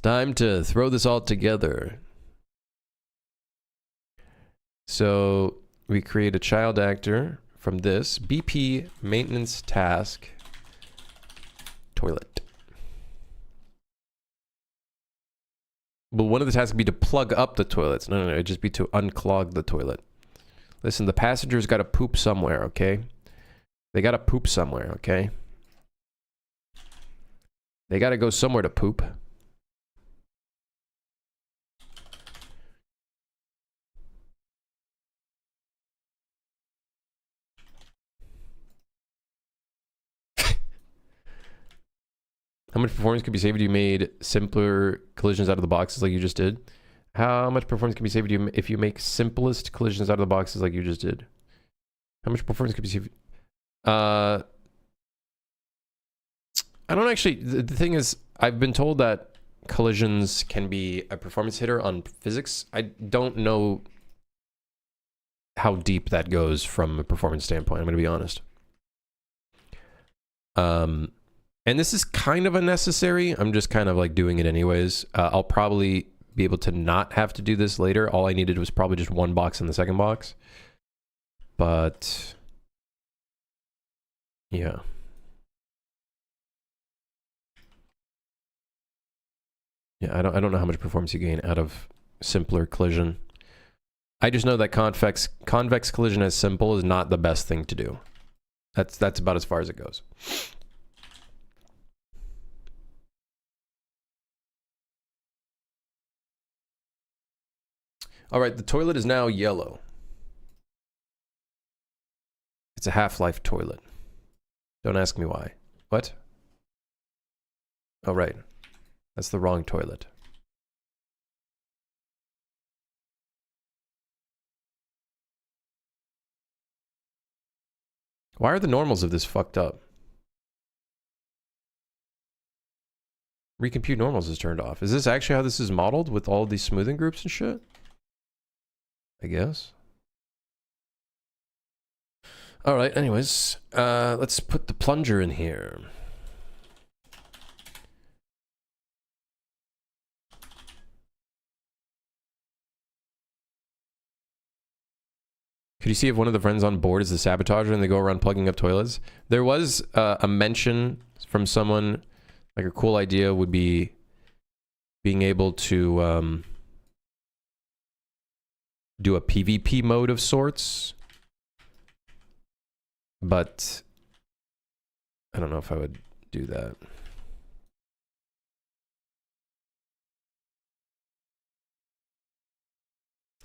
time to throw this all together. So we create a child actor from this BP maintenance task toilet. Well, one of the tasks would be to plug up the toilets. No, it'd just be to unclog the toilet. Listen, the passengers got to poop somewhere, okay? They got to poop somewhere, okay? They gotta go somewhere to poop. How much performance could be saved if you made simpler collisions out of the boxes like you just did? How much performance can be saved if you make simplest collisions out of the boxes like you just did? How much performance could be saved? I don't actually... The thing is, I've been told that collisions can be a performance hitter on physics. I don't know how deep that goes from a performance standpoint, I'm going to be honest. And this is kind of unnecessary. I'm just kind of like doing it anyways. I'll probably be able to not have to do this later. All I needed was probably just one box in the second box. But yeah. Yeah, I don't know how much performance you gain out of simpler collision. I just know that convex collision as simple is not the best thing to do. That's about as far as it goes. All right, the toilet is now yellow. It's a Half-Life toilet. Don't ask me why. What? Oh, right. That's the wrong toilet. Why are the normals of this fucked up? Recompute normals is turned off. Is this actually how this is modeled with all these smoothing groups and shit? I guess. All right, anyways, let's put the plunger in here. Could you see if one of the friends on board is the sabotager and they go around plugging up toilets? There was a mention from someone, like a cool idea would be being able to do a PvP mode of sorts. But I don't know if I would do that.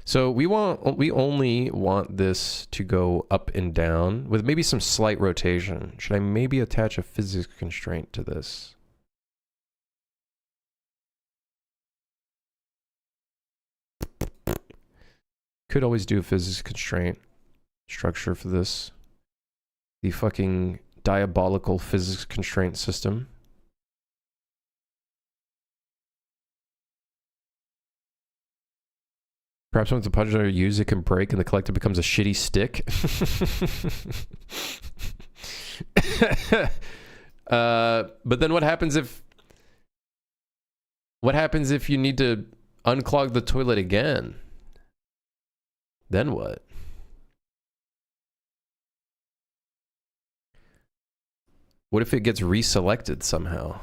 So we only want this to go up and down with maybe some slight rotation. Should I maybe attach a physics constraint to this? Could always do a physics constraint structure for this. The fucking diabolical physics constraint system. Perhaps once the plunger is used, it can break and the collector becomes a shitty stick. But then what happens if... What happens if you need to unclog the toilet again? Then what? What if it gets reselected somehow?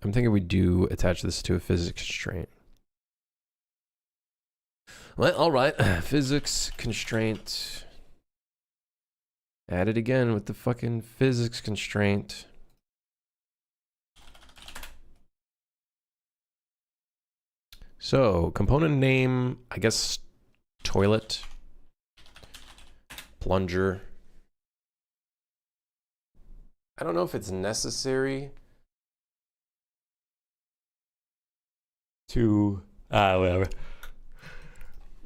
I'm thinking we do attach this to a physics constraint. Well, all right. Physics constraint. Add it again with the fucking physics constraint. So, component name, I guess, toilet, plunger. I don't know if it's necessary to whatever.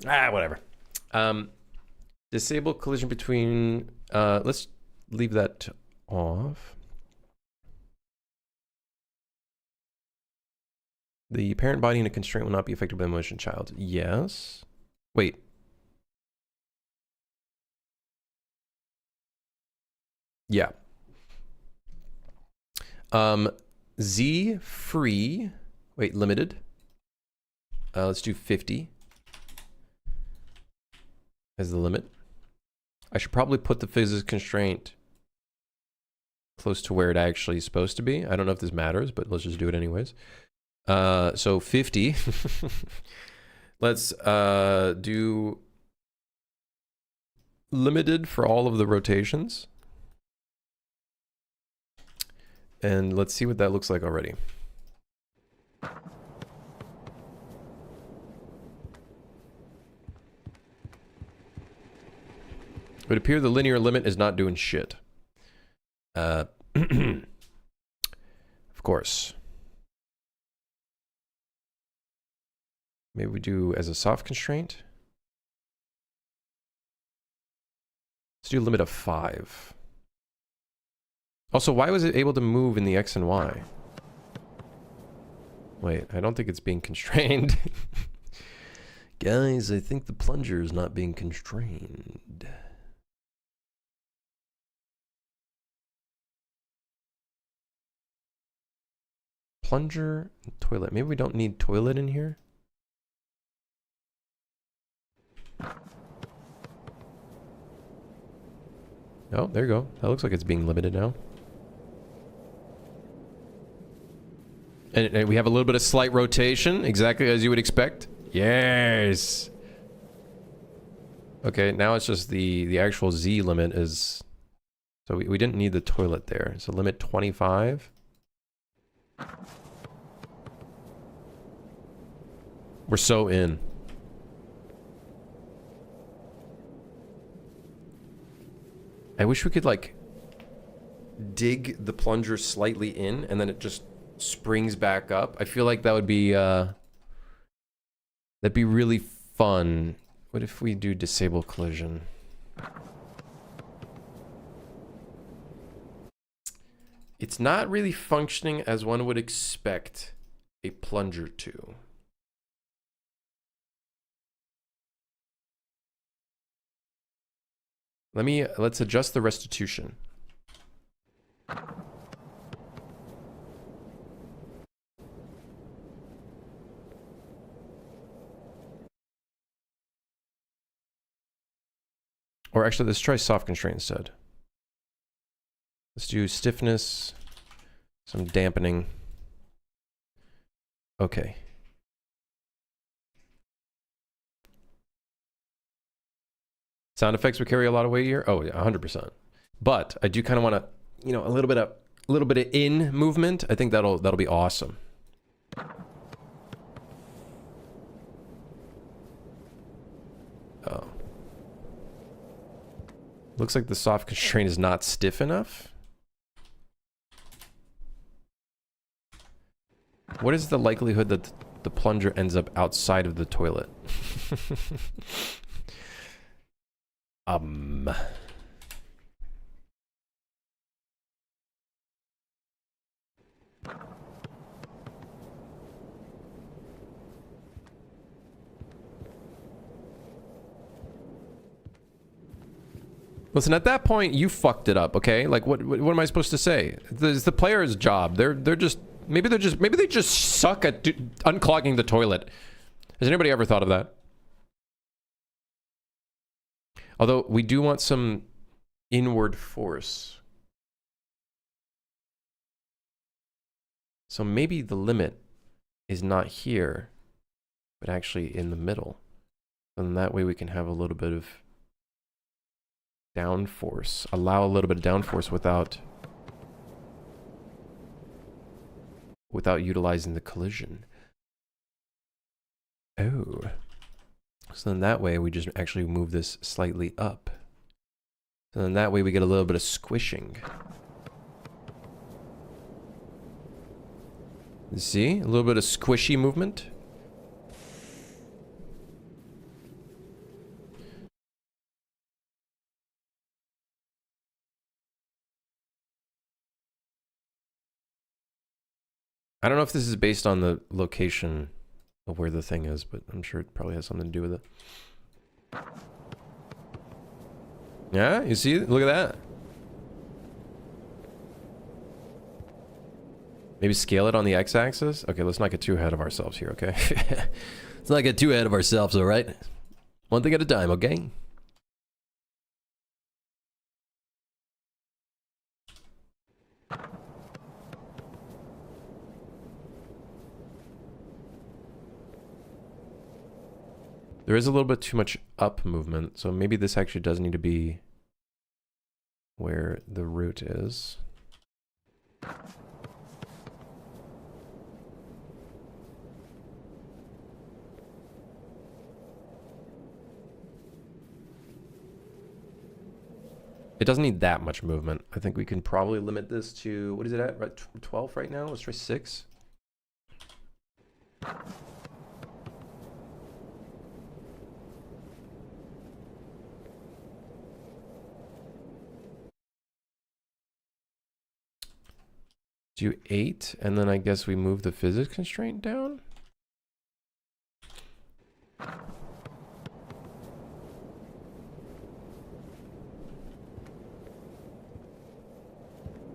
Whatever. Disable collision between let's leave that off. The parent body in a constraint will not be affected by the motion child. Yes. Wait. Yeah. Z free. Wait, limited. Let's do 50 as the limit. I should probably put the physics constraint close to where it actually is supposed to be. I don't know if this matters, but let's just do it anyways. So 50. Let's do limited for all of the rotations. And let's see what that looks like already. It would appear the linear limit is not doing shit. Of course. Maybe we do as a soft constraint. Let's do a limit of 5. Also, why was it able to move in the X and Y? Wait, I don't think it's being constrained. Guys, I think the plunger is not being constrained. Plunger, toilet. Maybe we don't need toilet in here? Oh, there you go. That looks like it's being limited now. And we have a little bit of slight rotation, exactly as you would expect. Yes! Okay, now it's just the actual Z limit is... So we didn't need the toilet there. So limit 25. We're so in. I wish we could, like, dig the plunger slightly in, and then it just springs back up. I feel like that would be, that'd be really fun. What if we do disable collision? It's not really functioning as one would expect a plunger to. Let's adjust the restitution. Or actually, let's try soft constraint instead. Let's do stiffness, some dampening. Okay. Sound effects would carry a lot of weight here. Oh, yeah, 100%. But I do kind of want to, you know, a little bit of in movement. I think that'll be awesome. Oh. Looks like the soft constraint is not stiff enough. What is the likelihood that the plunger ends up outside of the toilet? Listen, at that point, you fucked it up, okay? Like, what am I supposed to say? It's the player's job. They're just maybe they just suck at unclogging the toilet. Has anybody ever thought of that? Although we do want some inward force. So maybe the limit is not here, but actually in the middle. And that way we can have a little bit of downforce. Allow a little bit of downforce without utilizing the collision. Oh. So then that way we just actually move this slightly up. So then that way we get a little bit of squishing. See? A little bit of squishy movement. I don't know if this is based on the location of where the thing is, but I'm sure it probably has something to do with it. Yeah, you see? Look at that. Maybe scale it on the x-axis? Okay, let's not get too ahead of ourselves here, okay? Let's not get too ahead of ourselves, all right? One thing at a time, okay? There is a little bit too much up movement, so maybe this actually does need to be where the root is. It doesn't need that much movement. I think we can probably limit this to, what is it at? Right, 12 right now? Let's try 6. Do 8, and then I guess we move the physics constraint down?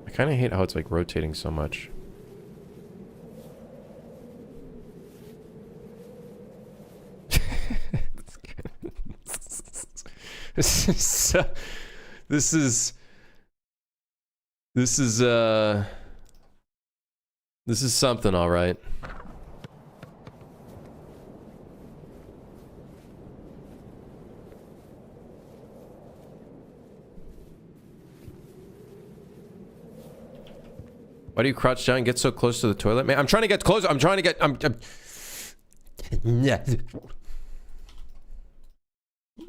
I kind of hate how it's like rotating so much. This is this is this is this is something, all right. Why do you crouch down and get so close to the toilet, man? I'm trying to get close. I'm trying to get. Yeah.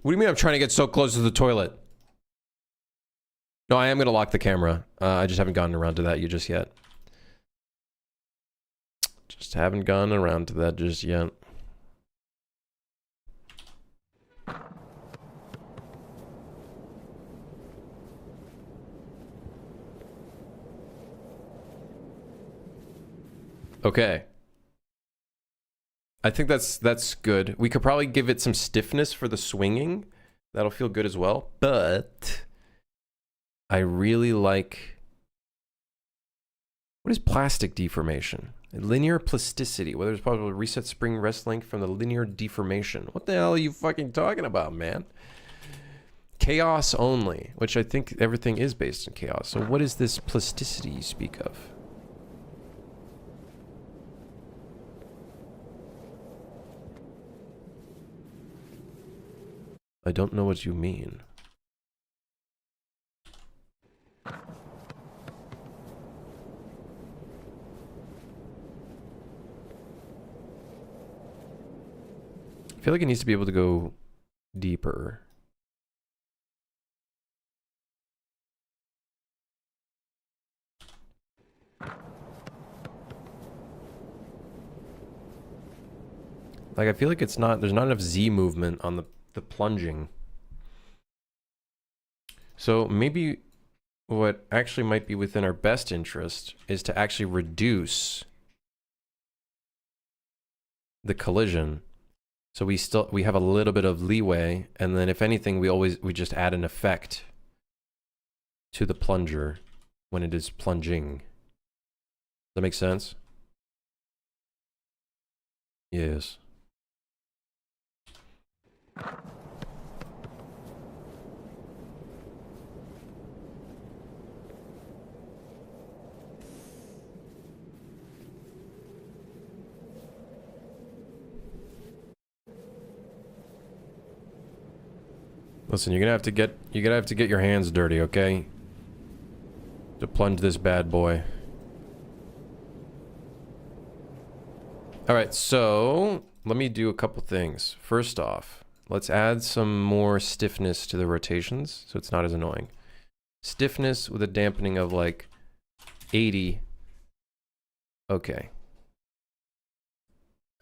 What do you mean I'm trying to get so close to the toilet? No, I am going to lock the camera. I just haven't gotten around to that just yet. Just haven't gotten around to that just yet. Okay. I think that's good. We could probably give it some stiffness for the swinging. That'll feel good as well. But I really like... What is plastic deformation? Linear plasticity. Whether it's possible to reset spring rest length from the linear deformation. What the hell are you fucking talking about, man? Chaos only, which I think everything is based in chaos. So what is this plasticity you speak of? I don't know what you mean. I feel like it needs to be able to go deeper. Like, I feel like it's not, there's not enough Z movement on the plunging. So maybe what actually might be within our best interest is to actually reduce the collision. So we have a little bit of leeway, and then if anything, we just add an effect to the plunger when it is plunging. Does that make sense? Yes. Listen, you're gonna have to get your hands dirty, okay? To plunge this bad boy. Alright, so let me do a couple things. First off, let's add some more stiffness to the rotations so it's not as annoying. Stiffness with a dampening of like 80. Okay.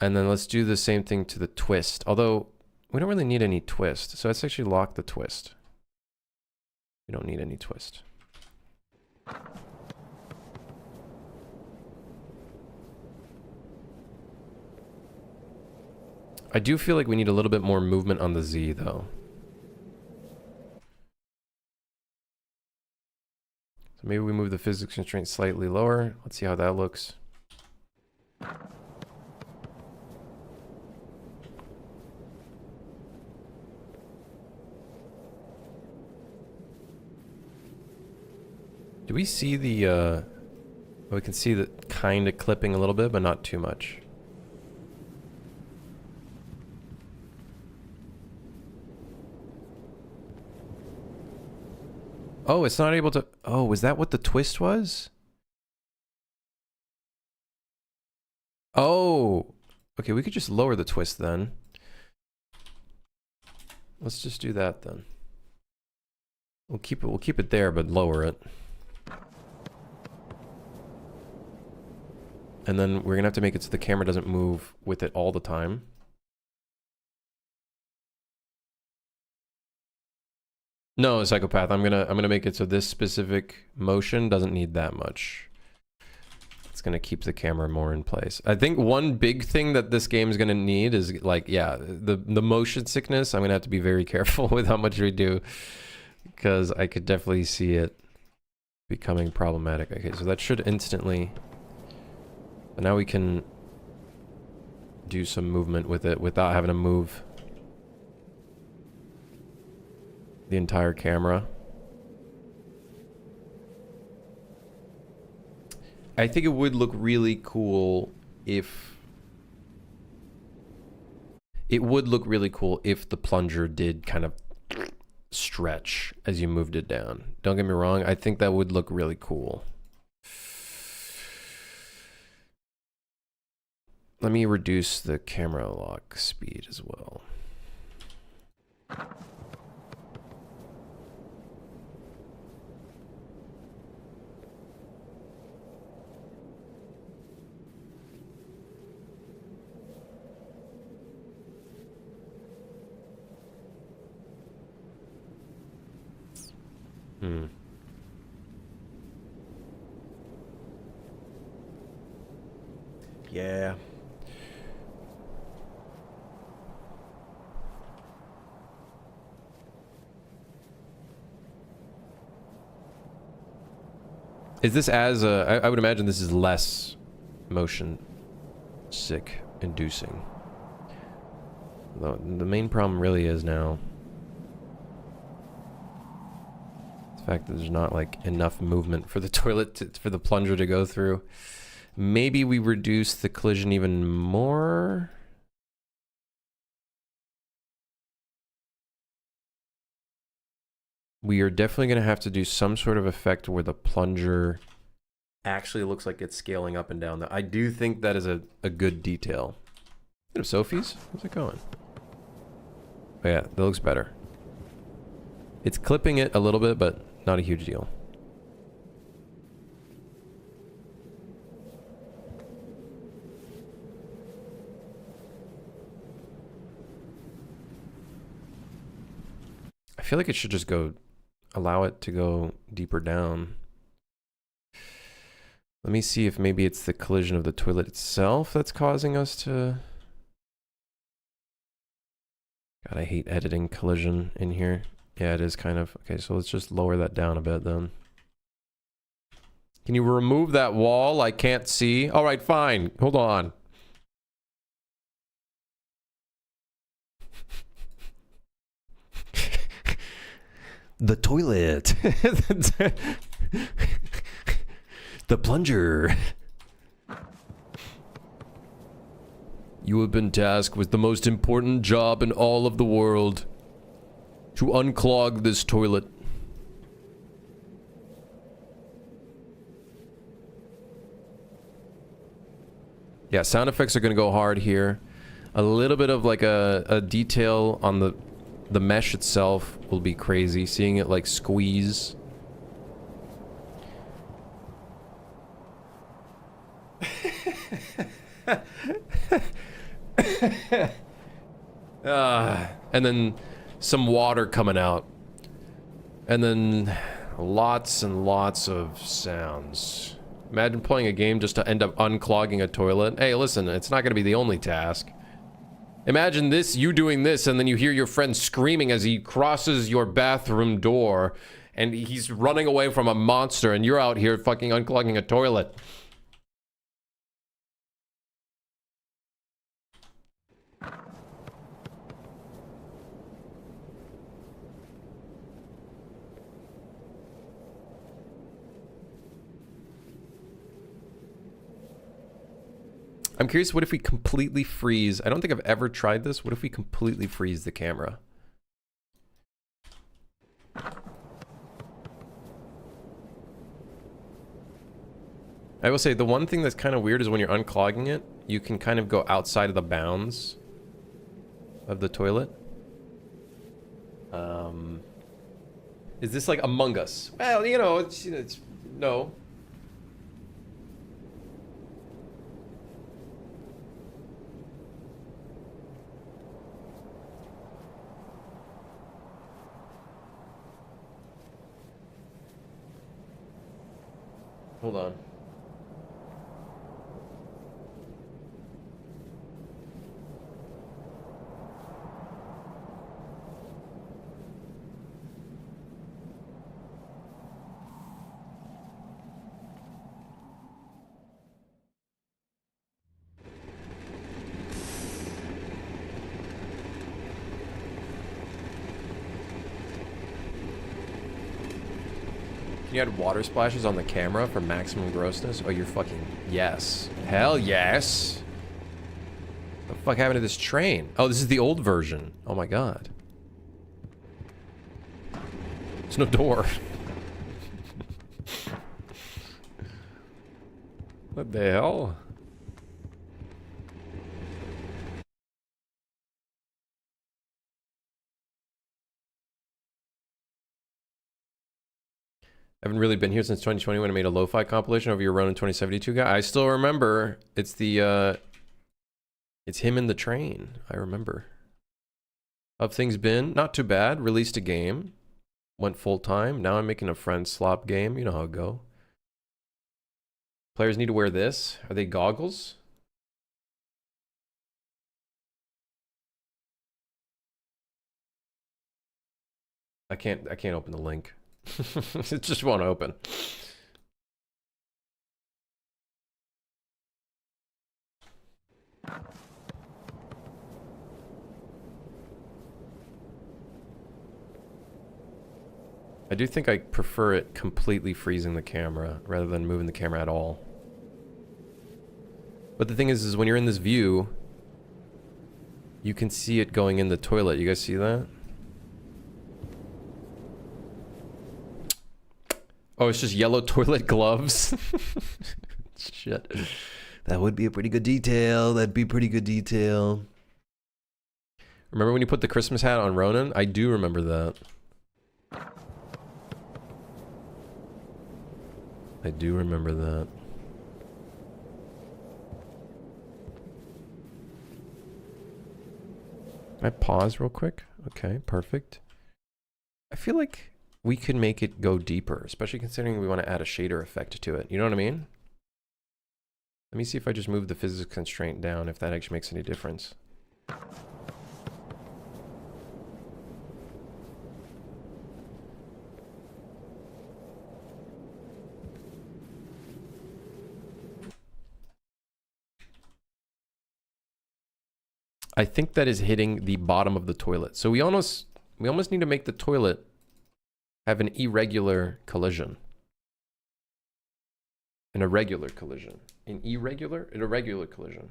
And then let's do the same thing to the twist. Although we don't really need any twist. So let's actually lock the twist. We don't need any twist. I do feel like we need a little bit more movement on the Z though. So maybe we move the physics constraint slightly lower. Let's see how that looks. Do we see the, we can see the kind of clipping a little bit, but not too much. Oh, it's not able to, oh, was that what the twist was? Oh, okay, we could just lower the twist then. Let's just do that then. We'll keep it there, but lower it. And then we're gonna have to make it so the camera doesn't move with it all the time. No, psychopath. I'm gonna make it so this specific motion doesn't need that much. It's gonna keep the camera more in place. I think one big thing that this game is gonna need is like, yeah, the motion sickness. I'm gonna have to be very careful with how much we do, because I could definitely see it becoming problematic. Okay, so that should instantly. But now we can do some movement with it without having to move the entire camera. I think it would look really cool if... It would look really cool if the plunger did kind of stretch as you moved it down. Don't get me wrong, I think that would look really cool. Let me reduce the camera lock speed as well. Yeah. Is this as I would imagine this is less motion sick inducing. The main problem really is now the fact that there's not like enough movement for the toilet for the plunger to go through. Maybe we reduce the collision even more. We are definitely going to have to do some sort of effect where the plunger actually looks like it's scaling up and down. I do think that is a good detail. Hello, Sophie's. How's it going? Oh, yeah, that looks better. It's clipping it a little bit, but not a huge deal. I feel like it should just go... allow it to go deeper down. Let me see if maybe it's the collision of the toilet itself that's causing us to... God, I hate editing collision in here. Yeah, it is kind of. Okay, so let's just lower that down a bit then. Can you remove that wall? I can't see. All right, fine. Hold on. The toilet. The plunger. You have been tasked with the most important job in all of the world. To unclog this toilet. Yeah, sound effects are going to go hard here. A little bit of like a detail on the mesh itself will be crazy. Seeing it like squeeze. And then some water coming out. And then lots and lots of sounds. Imagine playing a game just to end up unclogging a toilet. Hey, listen, it's not going to be the only task. Imagine this, you doing this, and then you hear your friend screaming as he crosses your bathroom door, and he's running away from a monster, and you're out here fucking unclogging a toilet. I'm curious, what if we completely freeze? I don't think I've ever tried this. What if we completely freeze the camera? I will say, the one thing that's kind of weird is when you're unclogging it, you can kind of go outside of the bounds of the toilet. Is this like Among Us? Well, you know, it's no. Hold on. Can you add water splashes on the camera for maximum grossness? Oh, you're fucking... Yes. Hell yes. What the fuck happened to this train? Oh, this is the old version. Oh my god. There's no door. What the hell? I haven't really been here since 2020 when I made a lo-fi compilation of your Ronin 2072 guy. I still remember. It's the, it's him in the train. I remember. How have things been? Not too bad. Released a game. Went full-time. Now I'm making a friendslop game. You know how it go. Players need to wear this. Are they goggles? I can't open the link. It just won't open. I do think I prefer it completely freezing the camera rather than moving the camera at all. But the thing is when you're in this view, you can see it going in the toilet. You guys see that? Oh, it's just yellow toilet gloves. Shit. That would be a pretty good detail. That'd be pretty good detail. Remember when you put the Christmas hat on Ronin? I do remember that. I do remember that. Can I pause real quick? Okay, perfect. I feel like we could make it go deeper, especially considering we want to add a shader effect to it. You know what I mean? Let me see if I just move the physics constraint down, if that actually makes any difference. I think that is hitting the bottom of the toilet. So we almost need to make the toilet have an irregular collision. An irregular collision. An irregular? An irregular collision.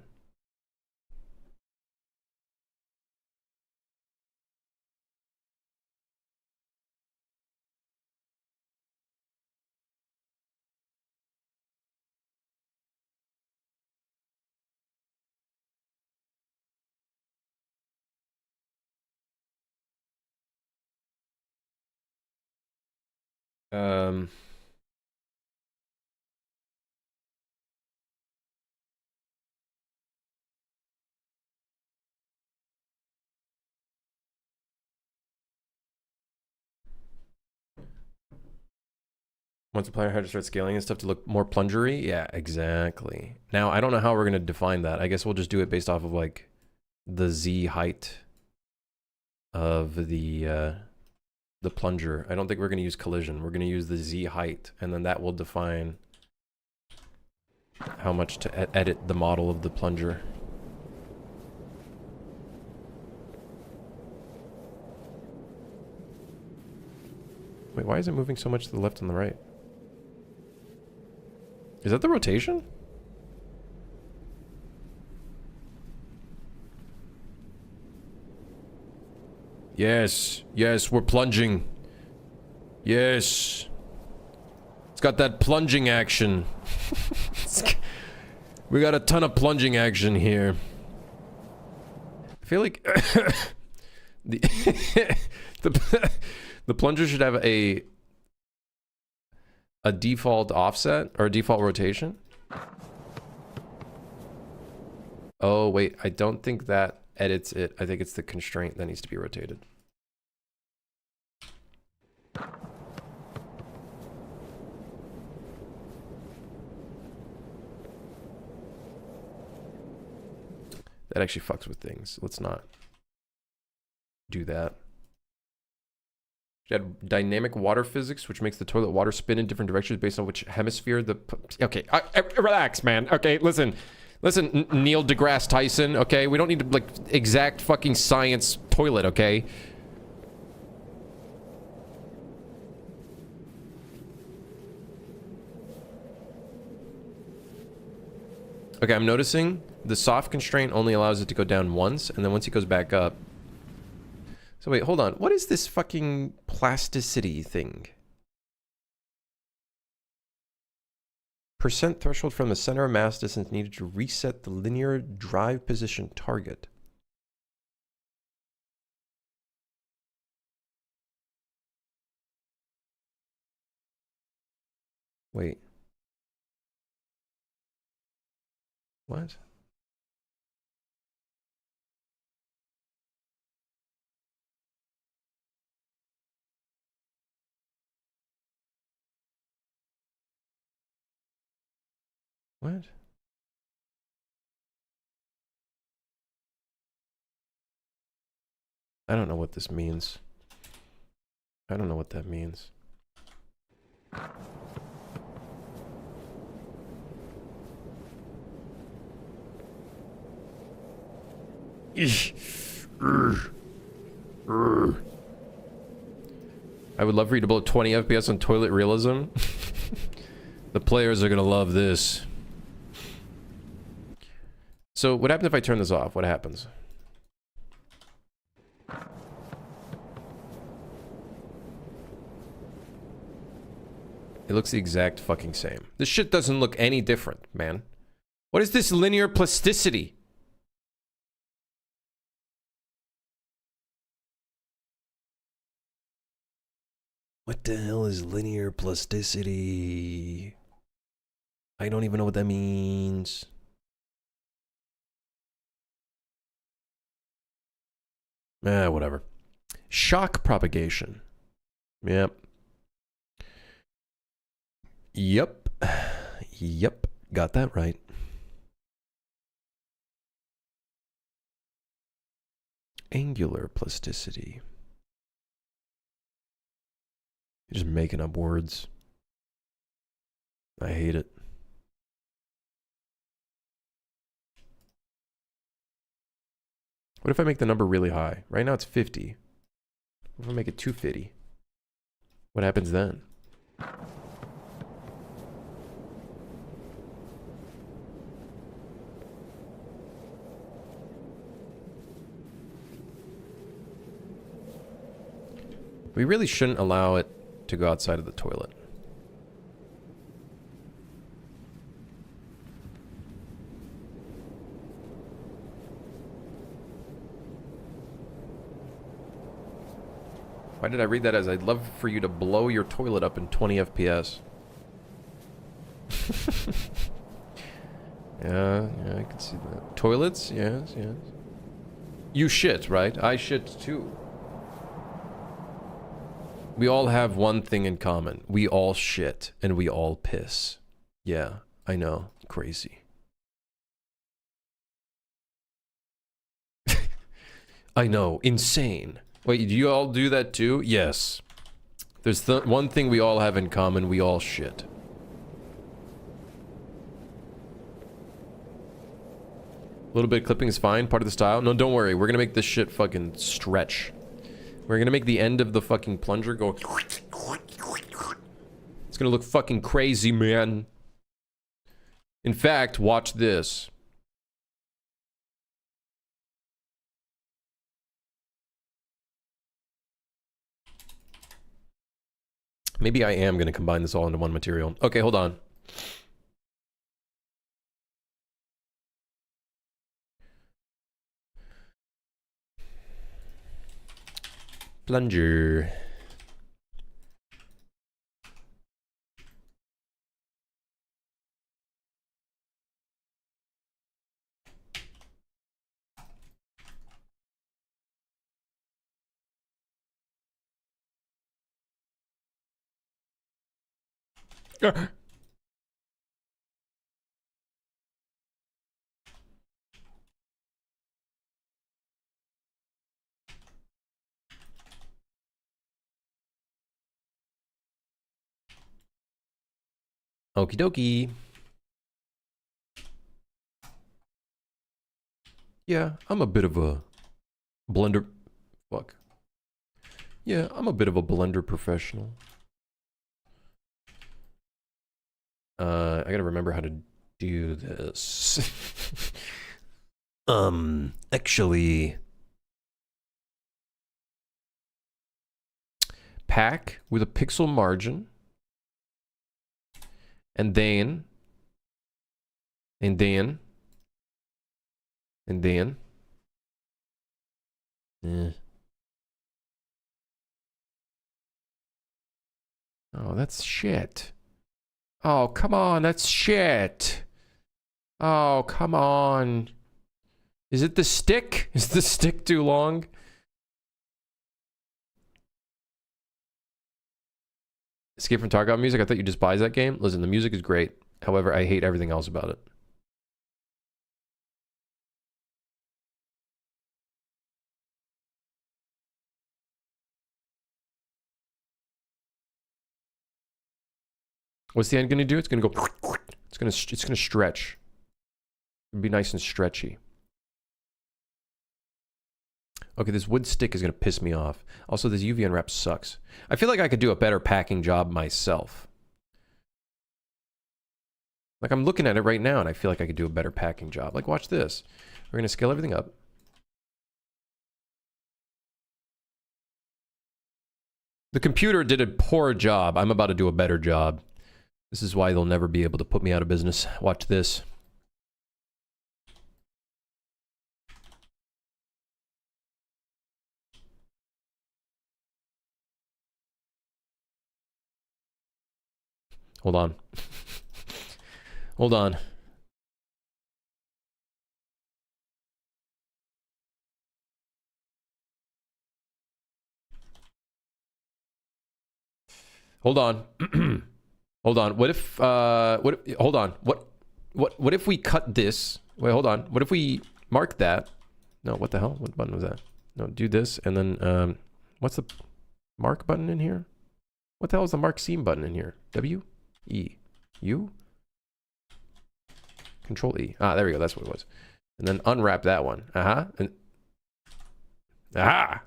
Once the player had to start scaling and stuff to look more plungery? Yeah, exactly. Now, I don't know how we're going to define that. I guess we'll just do it based off of, like, the Z height of the plunger. I don't think we're going to use collision. We're going to use the Z height, and then that will define how much to edit the model of the plunger. Wait, why is it moving so much to the left and the right? Is that the rotation? Yes, yes, we're plunging. Yes. It's got that plunging action. We got a ton of plunging action here. I feel like the The plunger should have a default offset or a default rotation. Oh, wait. I don't think that edits it. I think it's the constraint that needs to be rotated. That actually fucks with things. Let's not do that. You had dynamic water physics, which makes the toilet water spin in different directions based on which hemisphere the... Okay, relax, man. Okay, listen, Neil deGrasse Tyson, okay? We don't need to, like, exact fucking science toilet, okay? Okay, I'm noticing the soft constraint only allows it to go down once, and then once it goes back up... So wait, hold on. What is this fucking plasticity thing? Percent threshold from the center of mass distance needed to reset the linear drive position target. Wait. What? What? I don't know what this means. I don't know what that means. I would love for you to blow 20 FPS on toilet realism. The players are gonna love this. So what happens if I turn this off? What happens? It looks the exact fucking same. This shit doesn't look any different, man. What is this linear plasticity? What the hell is linear plasticity? I don't even know what that means. Whatever. Shock propagation. Yep. Yep. Yep. Got that right. Angular plasticity. You're just making up words. I hate it. What if I make the number really high? Right now it's 50. What if I make it 250? What happens then? We really shouldn't allow it to go outside of the toilet. Why did I read that as I'd love for you to blow your toilet up in 20 FPS? Yeah, I can see that. Toilets? Yes, yes. You shit, right? I shit too. We all have one thing in common. We all shit and we all piss. Yeah, I know. Crazy. I know. Insane. Wait, do you all do that too? Yes. There's one thing we all have in common. We all shit. A little bit of clipping is fine. Part of the style. No, don't worry. We're gonna make this shit fucking stretch. We're gonna make the end of the fucking plunger go... It's gonna look fucking crazy, man. In fact, watch this. Maybe I am gonna combine this all into one material. Okay, hold on. Plunger. Okie dokie. Yeah, I'm a bit of a blender. Fuck. Yeah, I'm a bit of a blender professional. I gotta remember how to do this. Actually. Pack with a pixel margin. And then. Eh. Oh, that's shit. Oh, come on, that's shit. Oh, come on. Is it the stick? Is the stick too long? Escape from Tarkov music? I thought you despised that game. Listen, the music is great. However, I hate everything else about it. What's the end gonna do? It's gonna go. It's gonna stretch. It'll be nice and stretchy. Okay, this wood stick is gonna piss me off. Also, this UV unwrap sucks. I feel like I could do a better packing job myself. Like, I'm looking at it right now, and I feel like I could do a better packing job. Like, watch this. We're gonna scale everything up. The computer did a poor job. I'm about to do a better job. This is why they'll never be able to put me out of business. Watch this. Hold on. Hold on. Hold on. Hold on. What if hold on. What if we cut this? Wait, hold on. What if we mark that? No, what the hell? What button was that? No, do this and then what's the mark button in here? What the hell is the mark seam button in here? W? E. U? Control E. Ah, there we go. That's what it was. And then unwrap that one. And aha!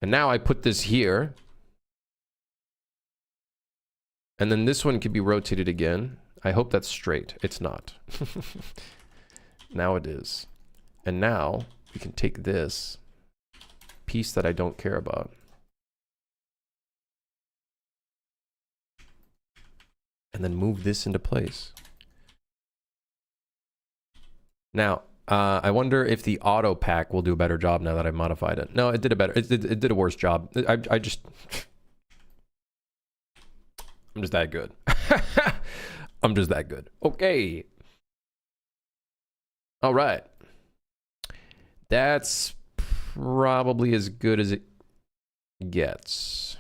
And now I put this here. And then this one could be rotated again. I hope that's straight. It's not. Now it is. And now we can take this piece that I don't care about. And then move this into place. Now, I wonder if the auto pack will do a better job now that I've modified it. No, it did a better. It did a worse job. I'm just that good. I'm just that good. Okay. All right. That's probably as good as it gets.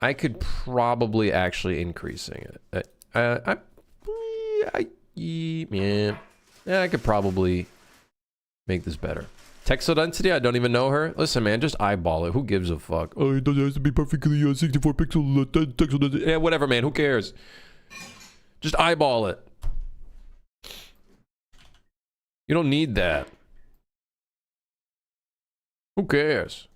I could probably actually increasing it. Yeah, I could probably make this better. Texel density, I don't even know her. Listen, man, just eyeball it. Who gives a fuck? Oh, it has to be perfectly 64 pixel texel density. Yeah, whatever, man. Who cares? Just eyeball it. You don't need that. Who cares?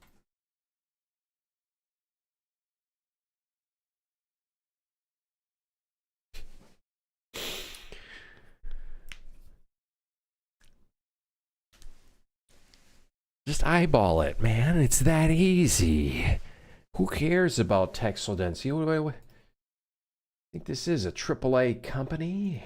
Just eyeball it, man. It's that easy. Who cares about textile density? What do I think this is a AAA company?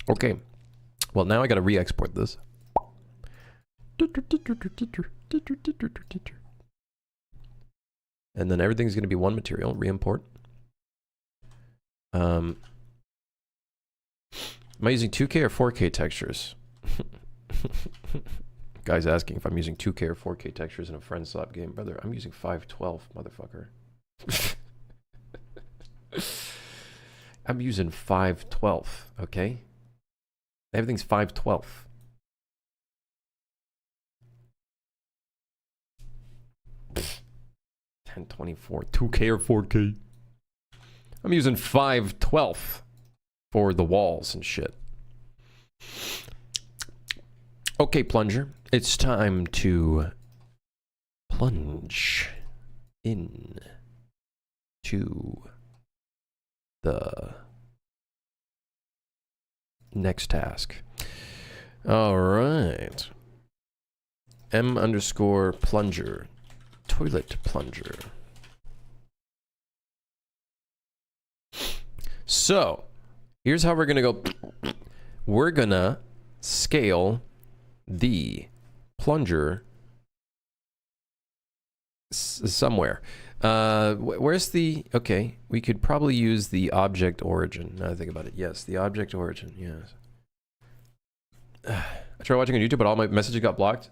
Okay. Well, now I got to re-export this. And then everything's going to be one material, re-import. Am I using 2K or 4K textures? Guy's asking if I'm using 2K or 4K textures in a friendslop game. Brother, I'm using 512, motherfucker. I'm using 512, okay? Everything's 512. Pfft. 1024, 2K or 4K. I'm using 512 for the walls and shit. Okay, plunger. It's time to plunge in to the next task. All right. M_plunger. Toilet plunger. So, here's how we're gonna go. We're gonna scale the plunger somewhere. Where's the... Okay, we could probably use the object origin. Now that I think about it. Yes, the object origin. Yes. I tried watching on YouTube, but all my messages got blocked.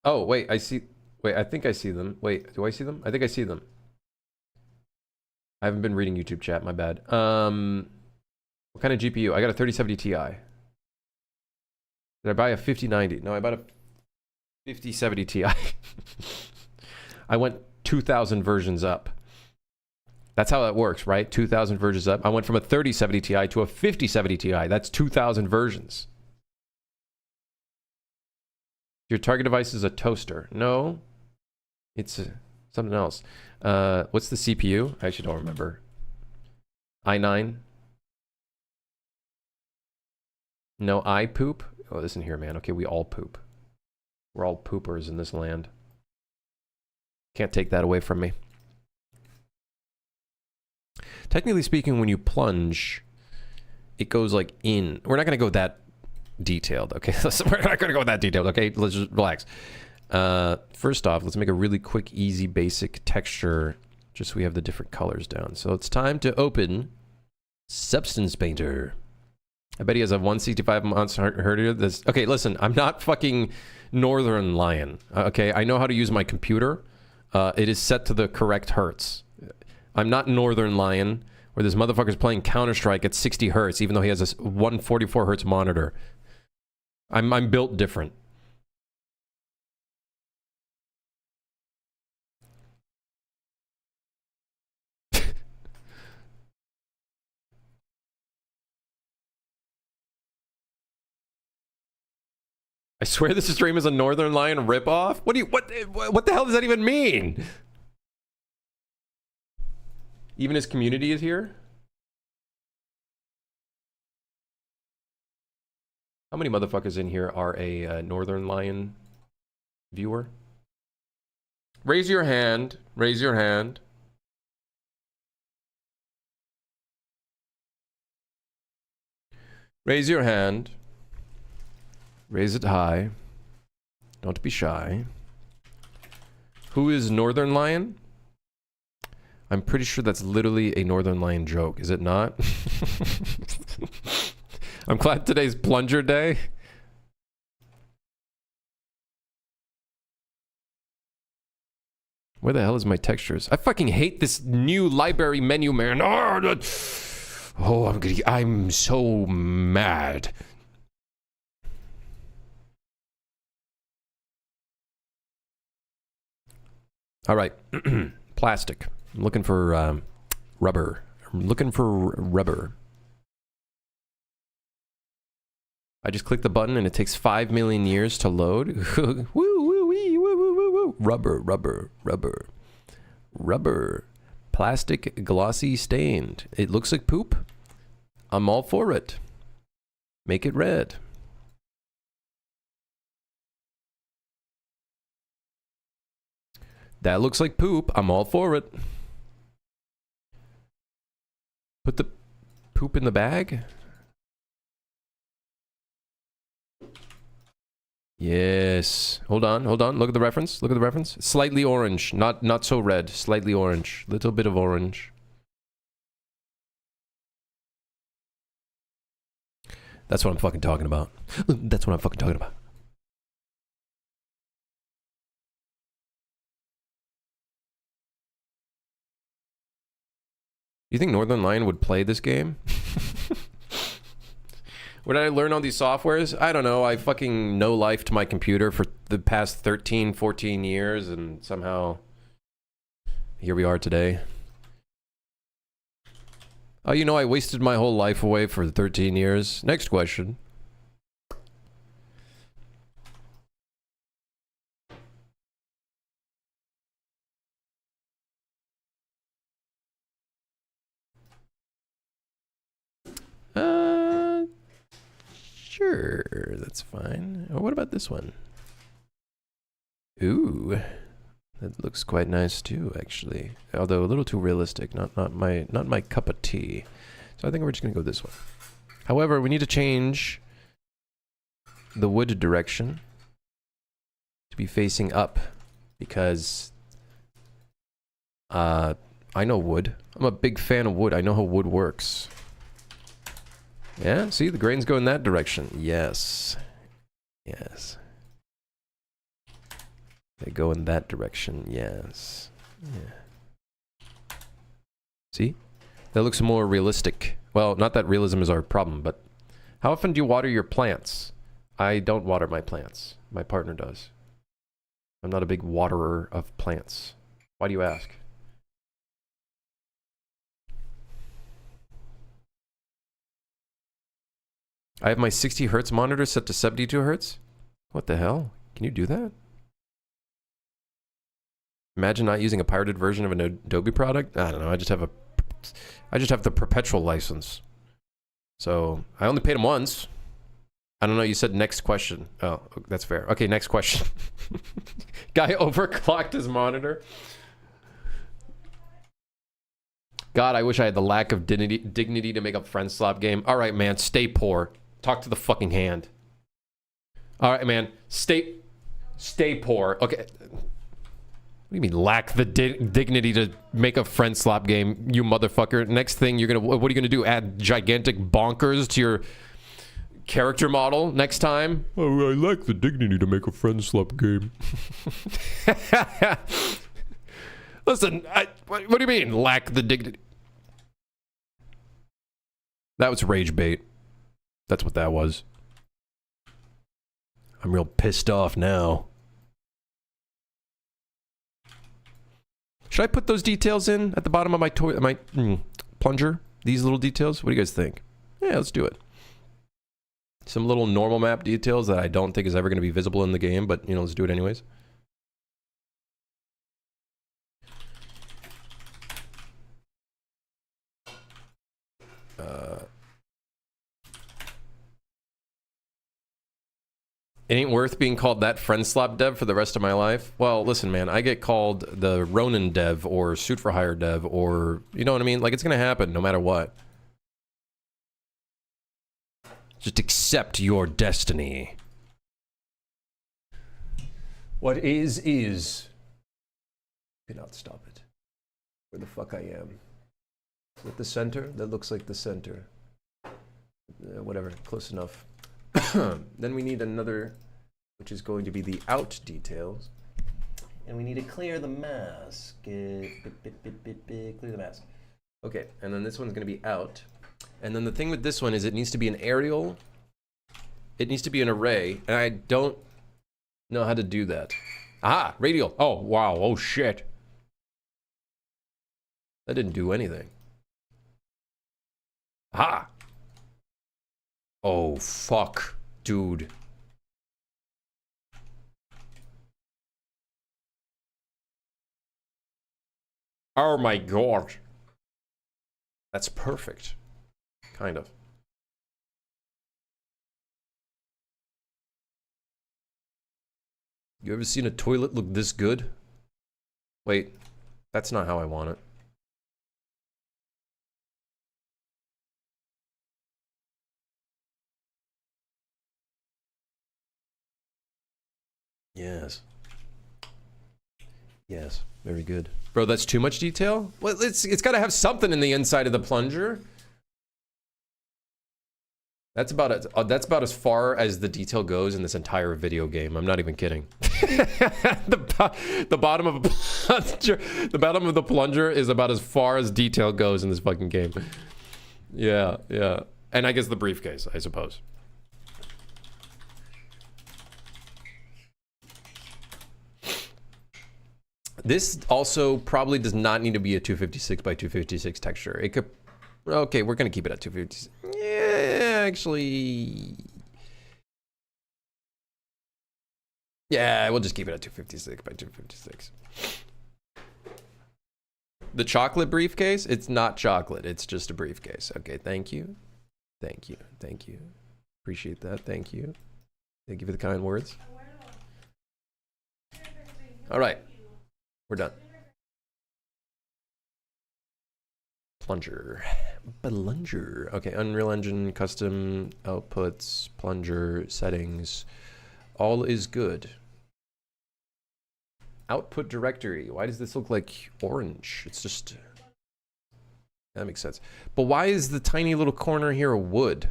Oh, wait, I see... Wait, I think I see them. Wait, do I see them? I think I see them. I haven't been reading YouTube chat, my bad. What kind of GPU? I got a 3070 Ti. Did I buy a 5090? No, I bought a 5070 Ti. I went 2,000 versions up. That's how that works, right? 2,000 versions up. I went from a 3070 Ti to a 5070 Ti. That's 2,000 versions. Your target device is a toaster. No, it's something else. What's the CPU? I actually don't remember. i9. No, I poop. Oh, listen here, man. Okay, we all poop. We're all poopers in this land. Can't take that away from me. Technically speaking, when you plunge, it goes like in. We're not going to go that detailed, okay? We're not going to go that detailed, okay? Let's just relax. First off, let's make a really quick, easy, basic texture, just so we have the different colors down. So it's time to open Substance Painter. I bet he has a 165 months hertz. This. Okay, listen, I'm not fucking Northern Lion, okay? I know how to use my computer. It is set to the correct hertz. I'm not Northern Lion, where this motherfucker's playing Counter-Strike at 60 hertz, even though he has a 144 hertz monitor. I'm built different. I swear this stream is a Northern Lion ripoff? What the hell does that even mean? Even his community is here? How many motherfuckers in here are a Northern Lion viewer? Raise your hand. Raise your hand. Raise your hand. Raise it high. Don't be shy. Who is Northern Lion? I'm pretty sure that's literally a Northern Lion joke, is it not? I'm glad today's plunger day. Where the hell is my textures? I fucking hate this new library menu, man. Oh, I'm so mad. All right, plastic. I'm looking for rubber. I'm looking for rubber. I just click the button and it takes 5 million years to load. Woo, woo, wee, woo, woo, woo, woo. Rubber, rubber, rubber. Rubber. Plastic, glossy, stained. It looks like poop. I'm all for it. Make it red. That looks like poop. I'm all for it. Put the poop in the bag. Yes. Hold on, hold on. Look at the reference. Look at the reference. Slightly orange. Not so red. Slightly orange. Little bit of orange. That's what I'm fucking talking about. That's what I'm fucking talking about. You think Northern Lion would play this game? Where did I learn all these softwares? I don't know. I fucking no life to my computer for the past 13, 14 years, and somehow here we are today. Oh, you know, I wasted my whole life away for 13 years. Next question. Sure, that's fine. Oh, what about this one? Ooh, that looks quite nice too, actually. Although a little too realistic, not my cup of tea. So I think we're just gonna go this one. However, we need to change the wood direction to be facing up because I know wood. I'm a big fan of wood. I know how wood works. Yeah, see, the grains go in that direction. Yes. Yes. They go in that direction. Yes. Yeah. See? That looks more realistic. Well, not that realism is our problem, but how often do you water your plants? I don't water my plants. My partner does. I'm not a big waterer of plants. Why do you ask? I have my 60 hertz monitor set to 72 hertz? What the hell? Can you do that? Imagine not using a pirated version of an Adobe product? I don't know, I just have the perpetual license. So, I only paid him once. I don't know, you said next question. Oh, that's fair. Okay, next question. Guy overclocked his monitor. God, I wish I had the lack of dignity to make a friendslop game. Alright, man, stay poor. Talk to the fucking hand. Alright, man. Stay poor. Okay. What do you mean, lack the dignity to make a friendslop game, you motherfucker? Next thing you're gonna... What are you gonna do? Add gigantic bonkers to your character model next time? Oh, I lack the dignity to make a friendslop game. Listen, what do you mean, lack the dignity? That was rage bait. That's what that was. I'm real pissed off now. Should I put those details in at the bottom of my plunger? These little details? What do you guys think? Yeah, let's do it. Some little normal map details that I don't think is ever going to be visible in the game, but, you know, let's do it anyways. It ain't worth being called that friendslop dev for the rest of my life. Well, listen, man, I get called the Ronin dev or Suit for Hire dev or, you know what I mean? Like, it's gonna happen no matter what. Just accept your destiny. What is. Cannot stop it. Where the fuck I am. With the center? That looks like the center. Whatever, close enough. Then we need another, which is going to be the out details. And we need to clear the mask. Clear the mask. Okay, and then this one's going to be out. And then the thing with this one is it needs to be an aerial. It needs to be an array, and I don't know how to do that. Aha, radial. Oh, wow. Oh, shit. That didn't do anything. Aha. Oh, fuck, dude. Oh my god. That's perfect. Kind of. You ever seen a toilet look this good? Wait, that's not how I want it. Yes. Yes. Very good. Bro, that's too much detail? Well, it's got to have something in the inside of the plunger. That's about it. That's about as far as the detail goes in this entire video game. I'm not even kidding. the bottom of a plunger, the bottom of the plunger is about as far as detail goes in this fucking game. Yeah, yeah. And I guess the briefcase, I suppose. This also probably does not need to be a 256 by 256 texture. It could. Okay, we're gonna keep it at 256. Yeah, actually. Yeah, we'll just keep it at 256 by 256. The chocolate briefcase? It's not chocolate. It's just a briefcase. Okay, thank you. Thank you. Thank you. Appreciate that. Thank you. Thank you for the kind words. All right. We're done. Plunger. Plunger. Okay, Unreal Engine, custom outputs, plunger, settings. All is good. Output directory. Why does this look like orange? It's just... That makes sense. But why is the tiny little corner here a wood?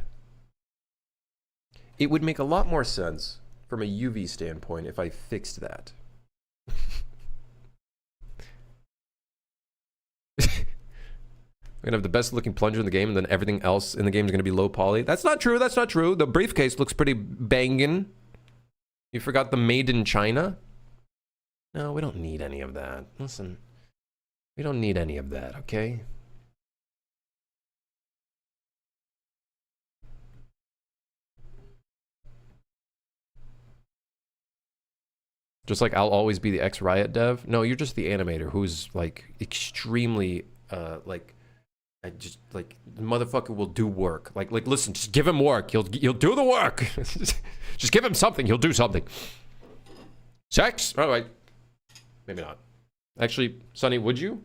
It would make a lot more sense from a UV standpoint if I fixed that. We're gonna have the best looking plunger in the game, and then everything else in the game is gonna be low poly. That's not true. That's not true. The briefcase looks pretty banging. You forgot the made in China? No, we don't need any of that. Listen, we don't need any of that, okay? Just like I'll always be the X-Riot dev. No, you're just the animator who's like extremely, like, I just like the motherfucker will do work. Like listen, just give him work. He'll do the work. Just give him something. He'll do something. Sex? All right. Maybe not. Actually, Sonny, would you?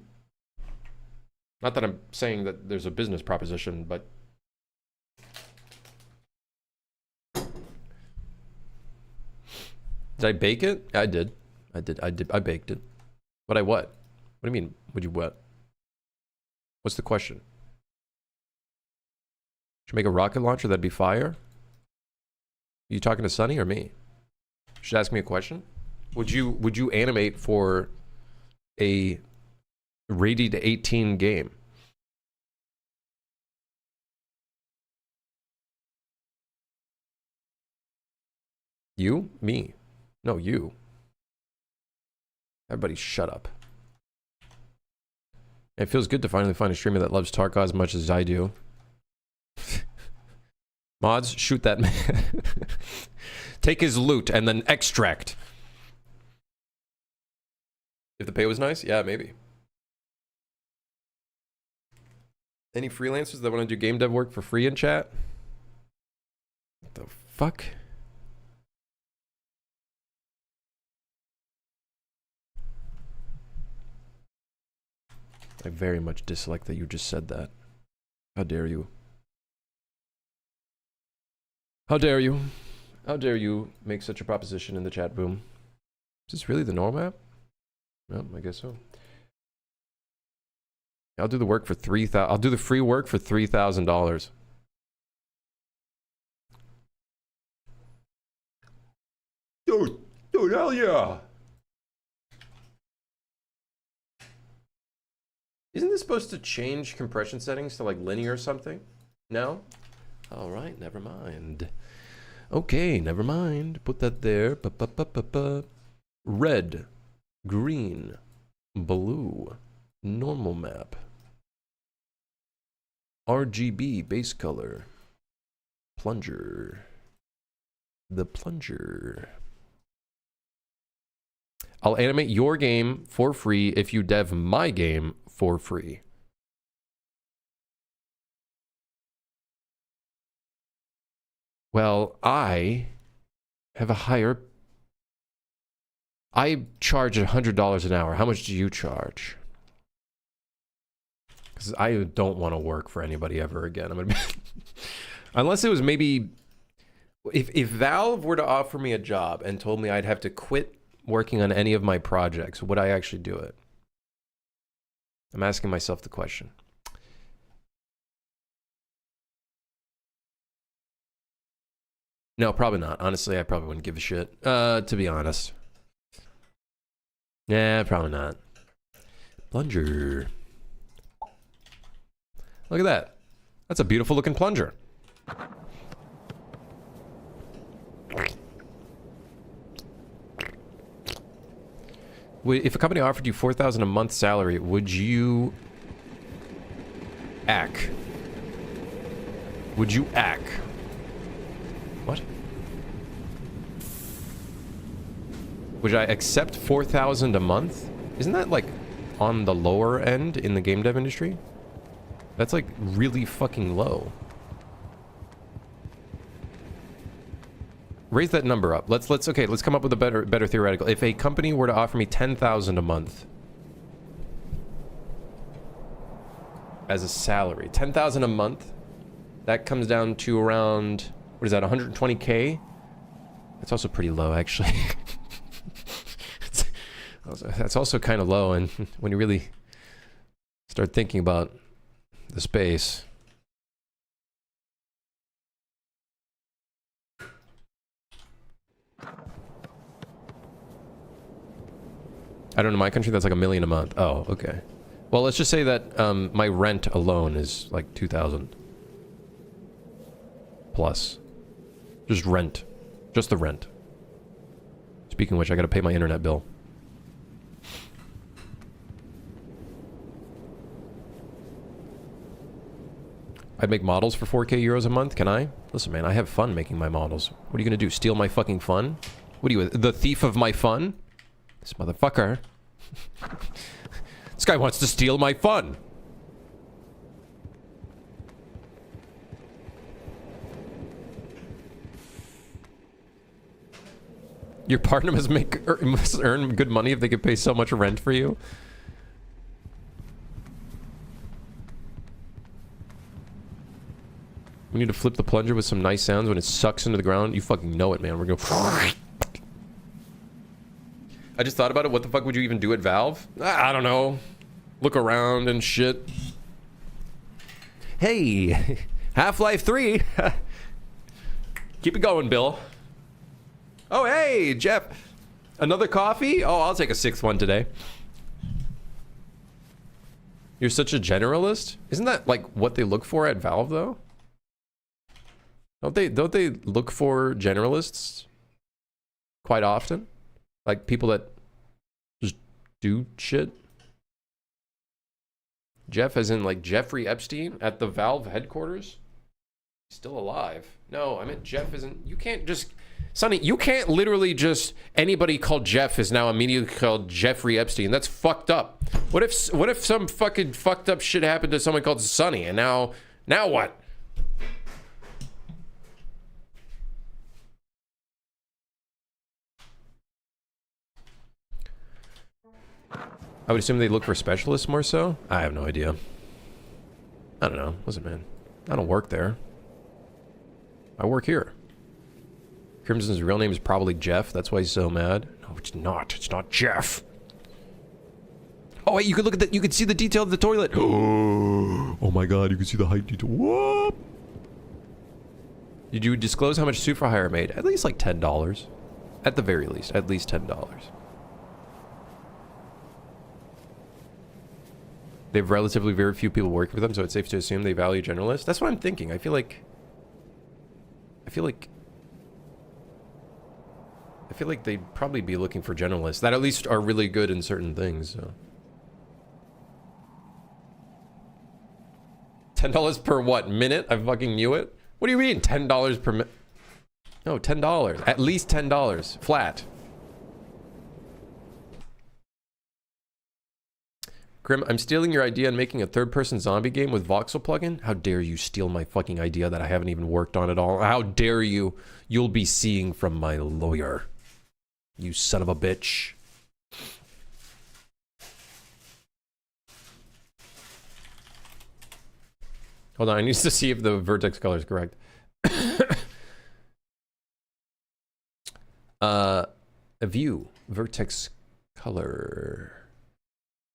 Not that I'm saying that there's a business proposition, but did I bake it? I did. I baked it. But I what? What do you mean? Would you what? What's the question? Should make a rocket launcher that'd be fire? Are you talking to Sonny or me? Should ask me a question. Would you animate for a rated 18 game? You? Me? No, you. Everybody shut up. It feels good to finally find a streamer that loves Tarkov as much as I do. Mods, shoot that man. Take his loot and then extract. If the pay was nice? Yeah, maybe. Any freelancers that want to do game dev work for free in chat? What the fuck? I very much dislike that you just said that. How dare you? How dare you? How dare you make such a proposition in the chat room? Is this really the norm map? No, I guess so. I'll do the work for $3,000. I'll do the free work for $3,000. Dude, hell yeah! Isn't this supposed to change compression settings to like linear or something? No? All right, never mind. Okay, never mind. Put that there. Red, green, blue, normal map. RGB base color. Plunger. The plunger. I'll animate your game for free if you dev my game for free. Well, I have a higher... I charge $100 an hour. How much do you charge? Because I don't want to work for anybody ever again. I'm gonna be... Unless it was maybe If Valve were to offer me a job and told me I'd have to quit working on any of my projects, would I actually do it? I'm asking myself the question. No, probably not. Honestly, I probably wouldn't give a shit. To be honest. Yeah, probably not. Plunger. Look at that. That's a beautiful looking plunger. If a company offered you $4,000 a month salary, would you ack? Would you ack? What? Would I accept $4,000 a month? Isn't that like on the lower end in the game dev industry? That's like really fucking low. Raise that number up. Let's come up with a better theoretical. If a company were to offer me $10,000 a month as a salary, $10,000 a month, that comes down to around, what is that, 120K? That's also pretty low, actually. That's also kind of low, and when you really start thinking about the space. I don't know, my country, that's like $1 million a month. Oh, okay. Well, let's just say that my rent alone is like 2,000 plus. Just rent. Just the rent. Speaking of which, I gotta pay my internet bill. I'd make models for 4K euros a month, can I? Listen, man, I have fun making my models. What are you gonna do, steal my fucking fun? What are you, the thief of my fun? This motherfucker. This guy wants to steal my fun. Your partner must earn good money if they could pay so much rent for you. We need to flip the plunger with some nice sounds when it sucks into the ground. You fucking know it, man. We're gonna... I just thought about it. What the fuck would you even do at Valve? I don't know. Look around and shit. Hey, Half-Life 3. Keep it going, Bill. Oh, hey, Jeff. Another coffee? Oh, I'll take a 6th one today. You're such a generalist? Isn't that like what they look for at Valve, though? Don't they look for generalists quite often? Like people that just do shit? Jeff as in like Jeffrey Epstein at the Valve headquarters? He's still alive. No, I meant Jeff isn't. You can't just... Sonny, you can't literally just... Anybody called Jeff is now immediately called Jeffrey Epstein. That's fucked up. What if some fucking fucked up shit happened to someone called Sonny and now what? I would assume they look for specialists more so? I have no idea. I don't know. Listen, man. I don't work there. I work here. Crimson's real name is probably Jeff. That's why he's so mad. No, it's not. It's not Jeff. Oh, wait. You could look at that. You could see the detail of the toilet. Oh my god. You can see the height detail. Whoop. Did you disclose how much suit for hire made? At least like $10. At the very least. At least $10. They have relatively very few people working for them, so it's safe to assume they value generalists. That's what I'm thinking. I feel like they'd probably be looking for generalists that at least are really good in certain things. So. $10 per what? Minute? I fucking knew it. What do you mean $10 per minute? No, $10. At least $10 flat. Grim, I'm stealing your idea and making a third-person zombie game with voxel plugin? How dare you steal my fucking idea that I haven't even worked on at all? How dare you? You'll be seeing from my lawyer. You son of a bitch. Hold on, I need to see if the vertex color is correct. A view. Vertex color.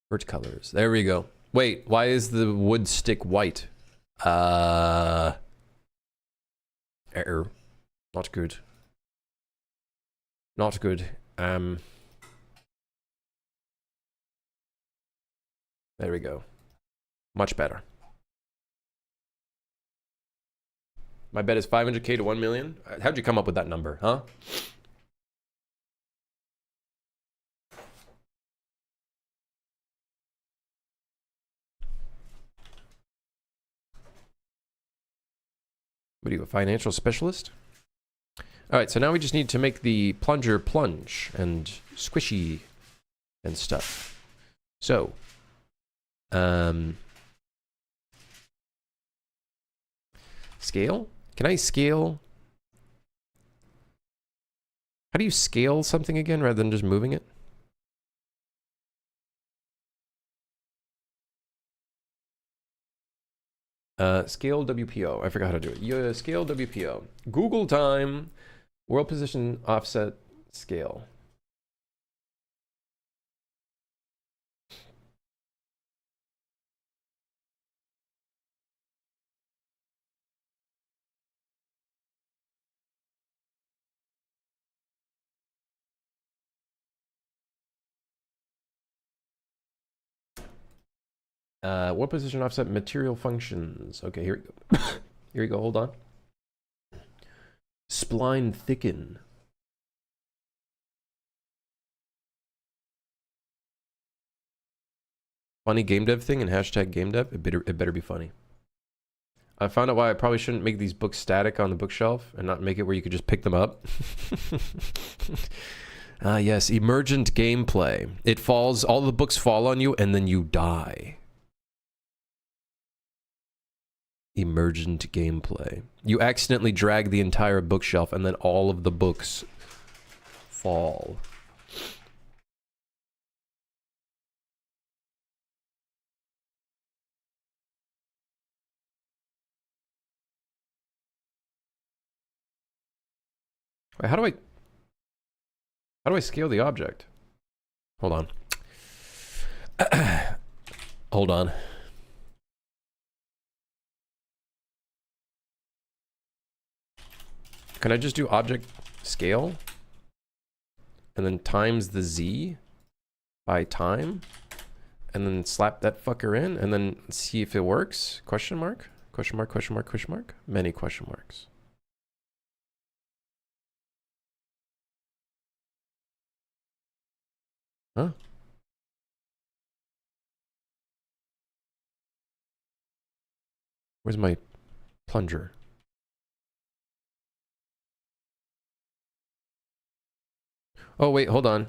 Vert colors. There we go. Wait, why is the wood stick white? Error. Not good. Not good. There we go. Much better. My bet is 500K to 1 million. How'd you come up with that number, huh? What are you, a financial specialist? All right, so now we just need to make the plunger plunge and squishy and stuff. So, scale? Can I scale? How do you scale something again rather than just moving it? Scale WPO. I forgot how to do it. Yeah, scale WPO. Google time. World position offset scale. World position offset material functions. Okay, here we go. Here we go. Hold on. Spline thicken. Funny game dev thing and hashtag game dev. It better be funny. I found out why I probably shouldn't make these books static on the bookshelf and not make it where you could just pick them up. Ah, yes, emergent gameplay. It falls, all the books fall on you and then you die. Emergent gameplay. You accidentally drag the entire bookshelf and then all of the books fall. Wait, how do I scale the object? Hold on. Hold on. Can I just do object scale and then times the Z by time and then slap that fucker in and then see if it works? Question mark? Question mark, question mark, question mark? Many question marks. Huh? Where's my plunger? Oh, wait, hold on.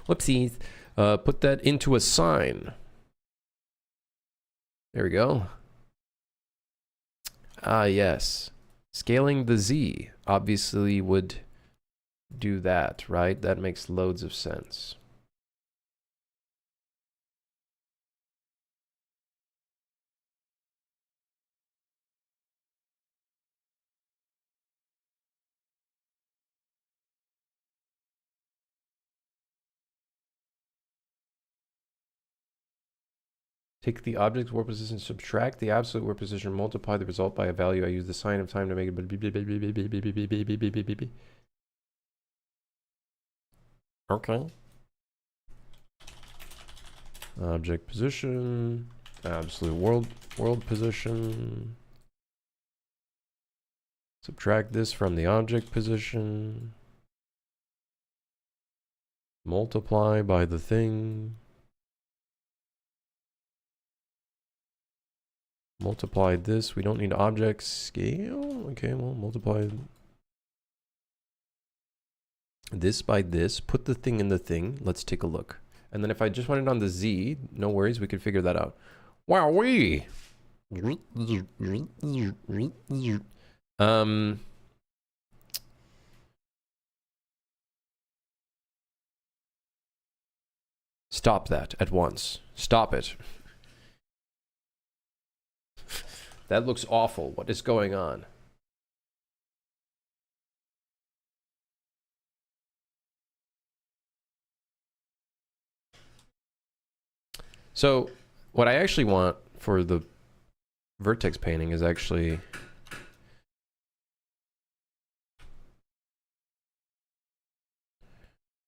Whoopsies. Put that into a sign. There we go. Ah, yes. Scaling the Z obviously would do that, right? That makes loads of sense. Take the object's warp position, subtract the absolute warp position, multiply the result by a value. I use the sign of time to make it. Okay. Object position, absolute world position. Subtract this from the object position. Multiply by the thing. Multiply this. We don't need object scale. Okay, well, multiply this by this. Put the thing in the thing. Let's take a look. And then if I just want it on the Z, no worries, we could figure that out. Wowee! Stop that at once. Stop it. That looks awful. What is going on? So what I actually want for the vertex painting is actually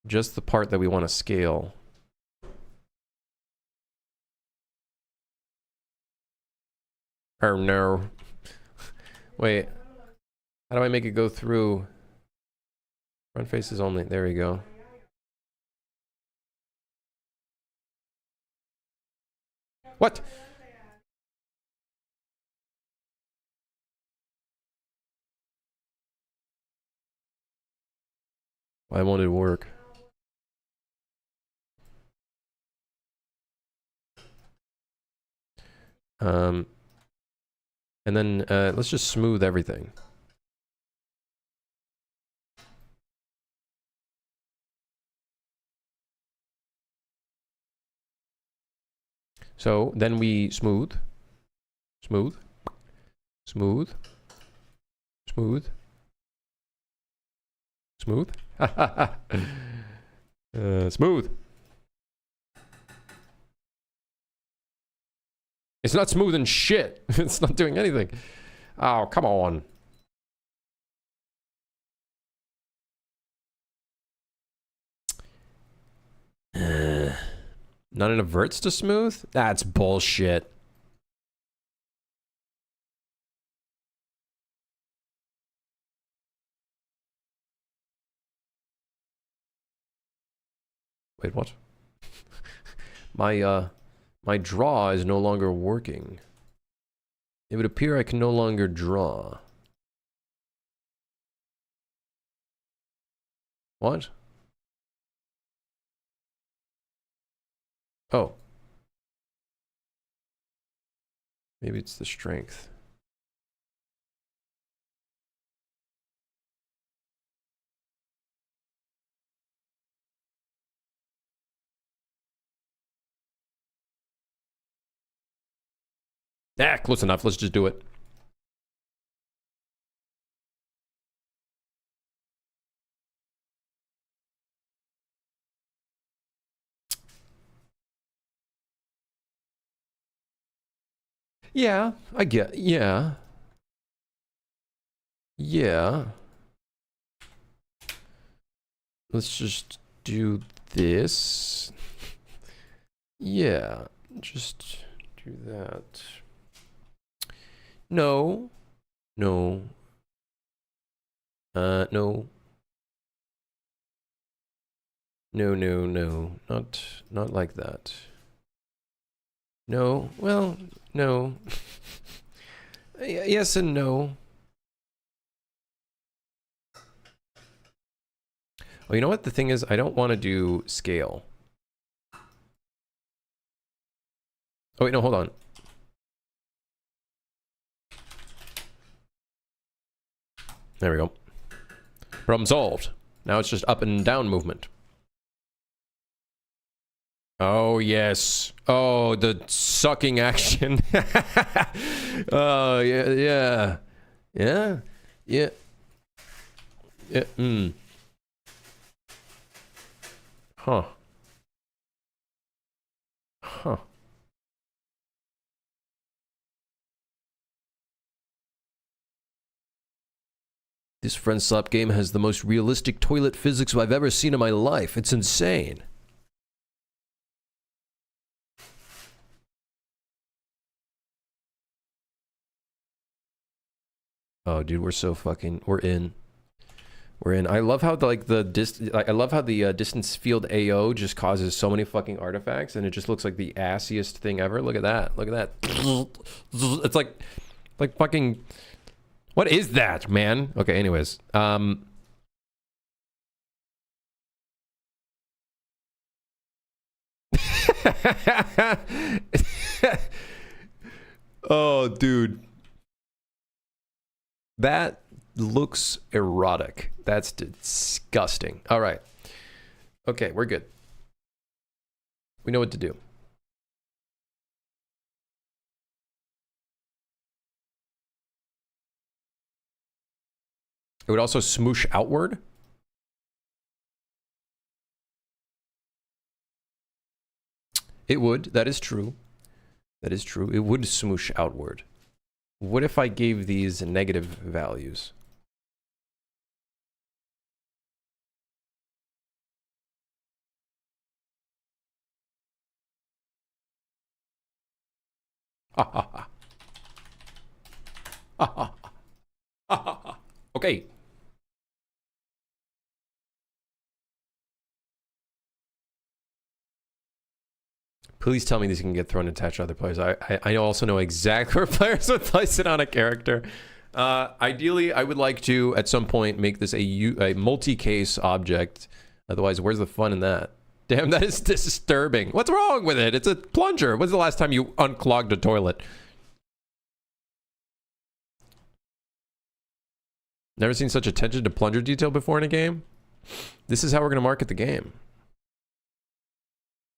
just the part that we want to scale. Oh no. Wait. How do I make it go through? Front face is only, there we go. What? Why won't it work? And then let's just smooth everything. So then we smooth, smooth, smooth, smooth, smooth, smooth. It's not smoothing shit. It's not doing anything. Oh, come on. Not enough verts to smooth? That's bullshit. Wait, what? My draw is no longer working. It would appear I can no longer draw. What? Oh. Maybe it's the strength. Ah, close enough. Let's just do it. Yeah, I get, yeah. Yeah. Let's just do this. Yeah, just do that. No. No. No. No, no, no. Not like that. No. Well, no. Yes and no. Oh, you know what? The thing is, I don't want to do scale. Oh, wait, no, hold on. There we go. Problem solved. Now it's just up and down movement. Oh, yes. Oh, the sucking action. Oh, yeah, yeah. Yeah? Yeah. Yeah, Huh. Huh. This friendslop game has the most realistic toilet physics I've ever seen in my life. It's insane. Oh, dude, we're so fucking... We're in. We're in. I love how the distance field AO just causes so many fucking artifacts, and it just looks like the assiest thing ever. Look at that. Look at that. It's like fucking... What is that, man? Okay, anyways. Oh, dude. That looks erotic. That's disgusting. All right. Okay, we're good. We know what to do. It would also smoosh outward. It would. That is true. That is true. It would smoosh outward. What if I gave these negative values? Ha ha ha. Ha ha ha. Ha ha ha. Okay. Please tell me these can get thrown and attached to other players. I also know exactly where players would place it on a character. Ideally, I would like to, at some point, make this a multi-case object. Otherwise, where's the fun in that? Damn, that is disturbing. What's wrong with it? It's a plunger. When's the last time you unclogged a toilet? Never seen such attention to plunger detail before in a game? This is how we're going to market the game.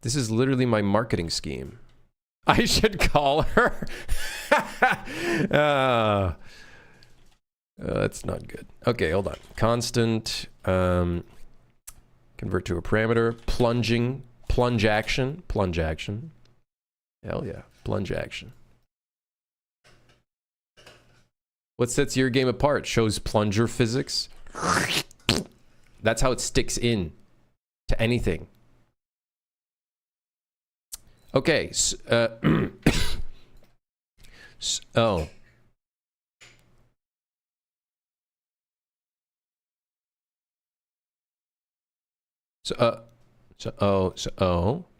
This is literally my marketing scheme. I should call her. That's not good. Okay, hold on. Constant, convert to a parameter. Plunging, plunge action. Hell yeah, plunge action. What sets your game apart? Shows plunger physics. That's how it sticks in to anything. Okay, oh.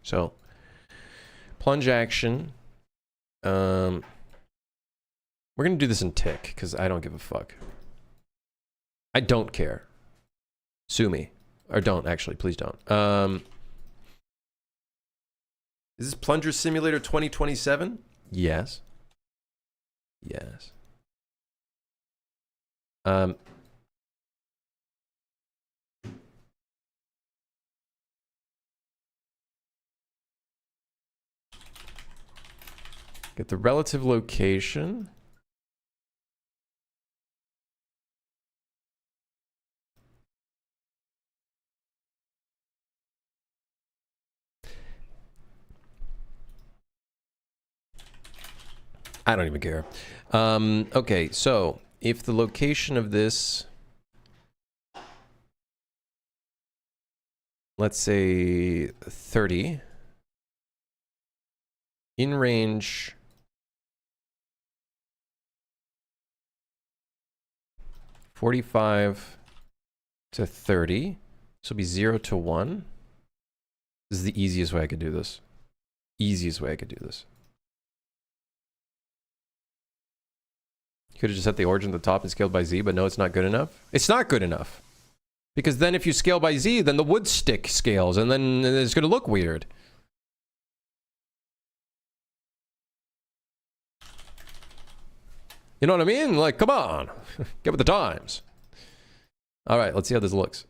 So plunge action. We're gonna do this in tick because I don't give a fuck. I don't care. Sue me, or don't actually. Please don't. Is this Plunger Simulator 2027? Yes. Yes. Get the relative location. I don't even care. Okay, so if the location of this, let's say 30, in range 45 to 30, this will be 0 to 1. This is the easiest way I could do this. Easiest way I could do this. You could have just set the origin at the top and scaled by Z, but no, it's not good enough. It's not good enough. Because then if you scale by Z, then the wood stick scales, and then it's going to look weird. You know what I mean? Like, come on. Get with the times. All right, let's see how this looks.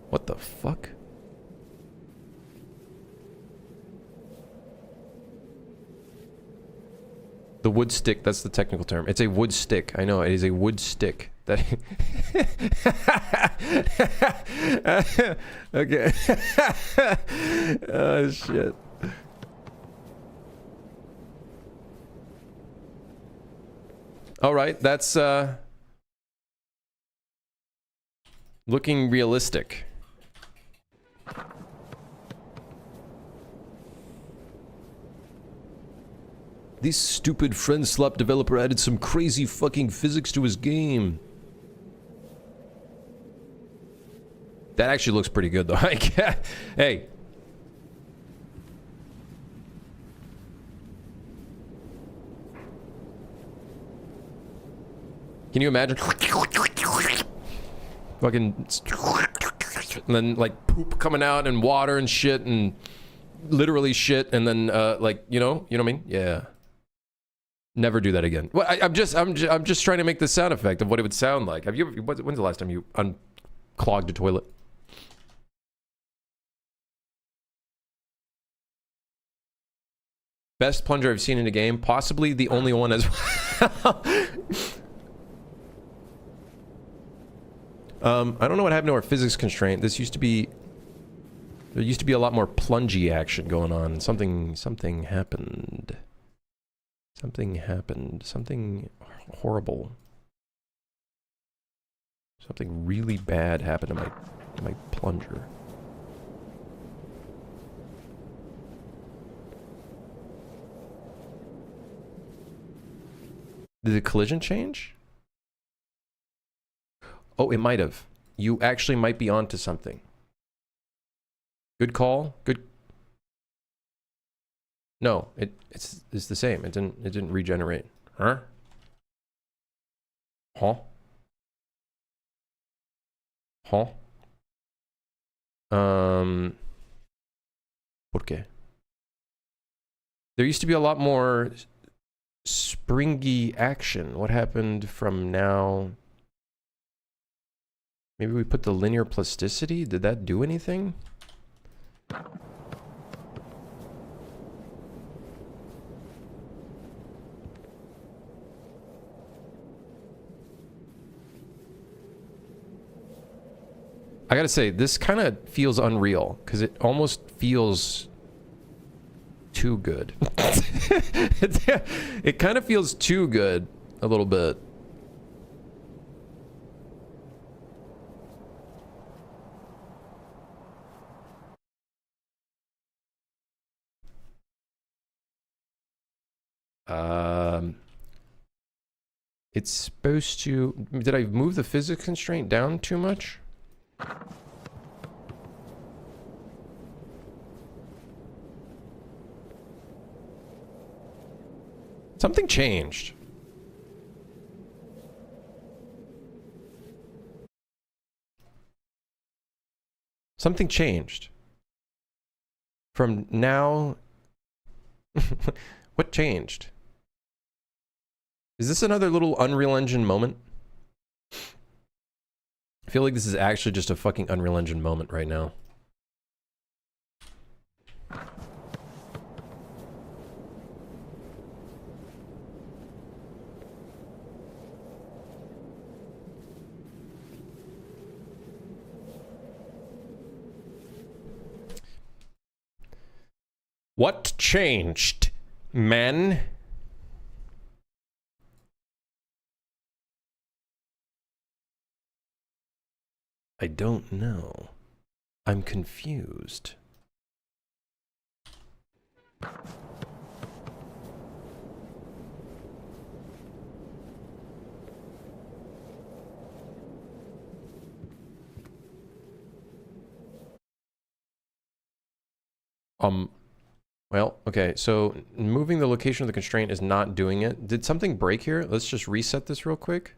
What the fuck? The wood stick, that's the technical term. It's a wood stick. I know, it is a wood stick. That okay. Oh shit. All right, that's looking realistic. This stupid friendslop developer added some crazy fucking physics to his game. That actually looks pretty good though. Hey. Can you imagine? Fucking... And then like poop coming out and water and shit and literally shit and then like, you know what I mean? Yeah. Never do that again. Well, I'm just trying to make the sound effect of what it would sound like. Have you ever, when's the last time you unclogged a toilet? Best plunger I've seen in a game, possibly the only one as well. I don't know what happened to our physics constraint. This used to be... There used to be a lot more plungy action going on. Something happened. Something happened. Something horrible. Something really bad happened to my plunger. Did the collision change? Oh, it might have. You actually might be onto something. Good call. Good. No, it's the same. It didn't regenerate. Huh? Huh? Huh? ¿Por qué? There used to be a lot more springy action. What happened from now? Maybe we put the linear plasticity? Did that do anything? I gotta say, this kind of feels unreal, because it almost feels too good. It kind of feels too good, a little bit. It's supposed to... Did I move the physics constraint down too much? Something changed. Something changed. From now... What changed? Is this another little Unreal Engine moment? I feel like this is actually just a fucking Unreal Engine moment right now. What changed, man? I don't know. I'm confused. Well, okay, so moving the location of the constraint is not doing it. Did something break here? Let's just reset this real quick.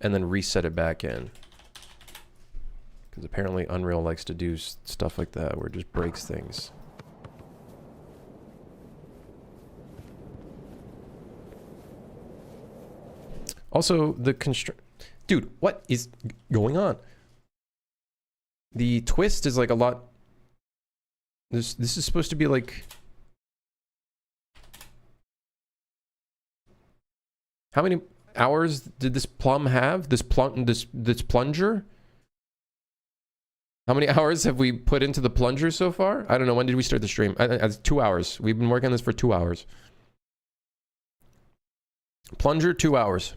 And then reset it back in. Because apparently Unreal likes to do stuff like that, where it just breaks things. Also, the constraint... Dude, what is going on? The twist is like a lot... This is supposed to be like... How many hours did this plum have? This plunger? How many hours have we put into the plunger so far? I don't know. When did we start the stream? 2 hours. We've been working on this for 2 hours. Plunger, 2 hours.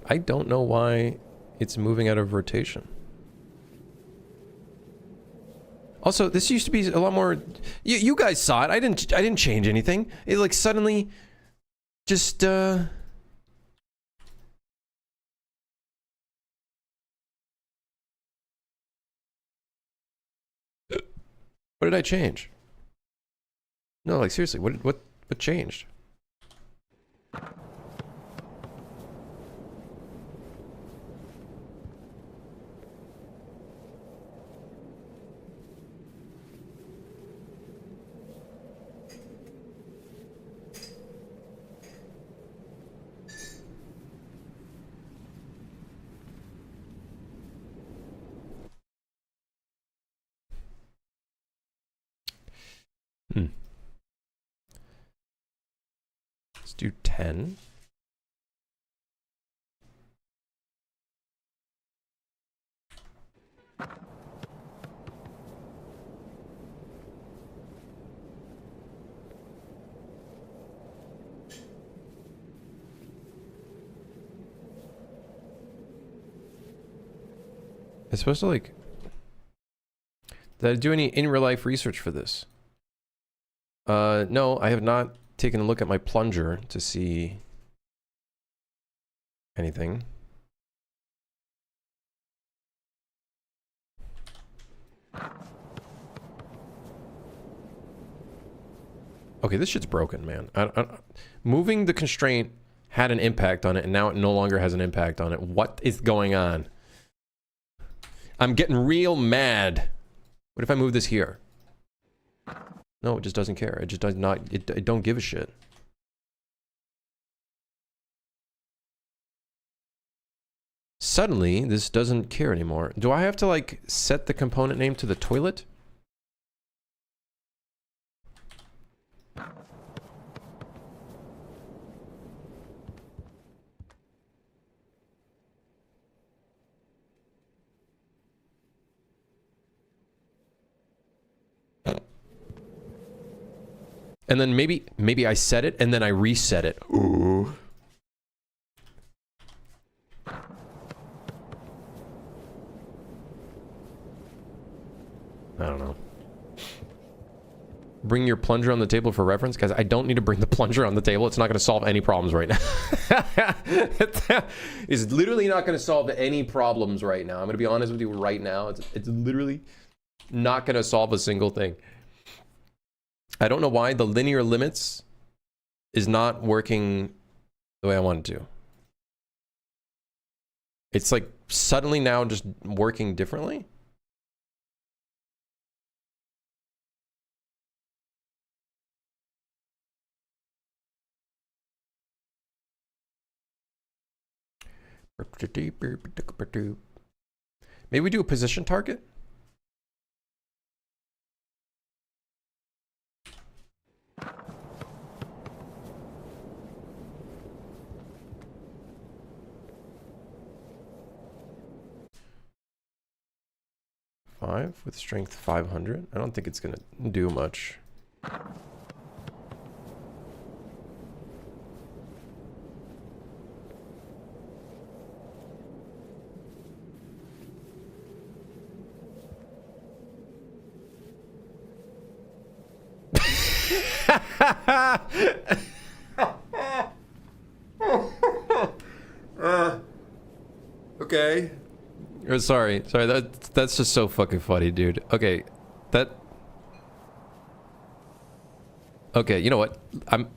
I don't know why it's moving out of rotation. Also, this used to be a lot more... You guys saw it. I didn't change anything. It like suddenly just What did I change? No, like seriously, what changed? Let's do 10. It's supposed to like... Did I do any in real life research for this? No, I have not taken a look at my plunger to see anything. Okay, this shit's broken, man. Moving the constraint had an impact on it, and now it no longer has an impact on it. What is going on? I'm getting real mad. What if I move this here? No, it just doesn't care. It just does not... It don't give a shit. Suddenly, this doesn't care anymore. Do I have to, like, set the component name to the toilet? And then maybe I set it and then I reset it. Ooh. I don't know. Bring your plunger on the table for reference, guys. I don't need to bring the plunger on the table. It's not going to solve any problems right now. It's literally not going to solve any problems right now. I'm going to be honest with you right now. It's literally not going to solve a single thing. I don't know why the linear limits is not working the way I want it to. It's like suddenly now just working differently. Maybe we do a position target? Five with strength 500. I don't think it's gonna do much. Okay. Sorry, that's just so fucking funny, dude. Okay, okay, you know what? I'm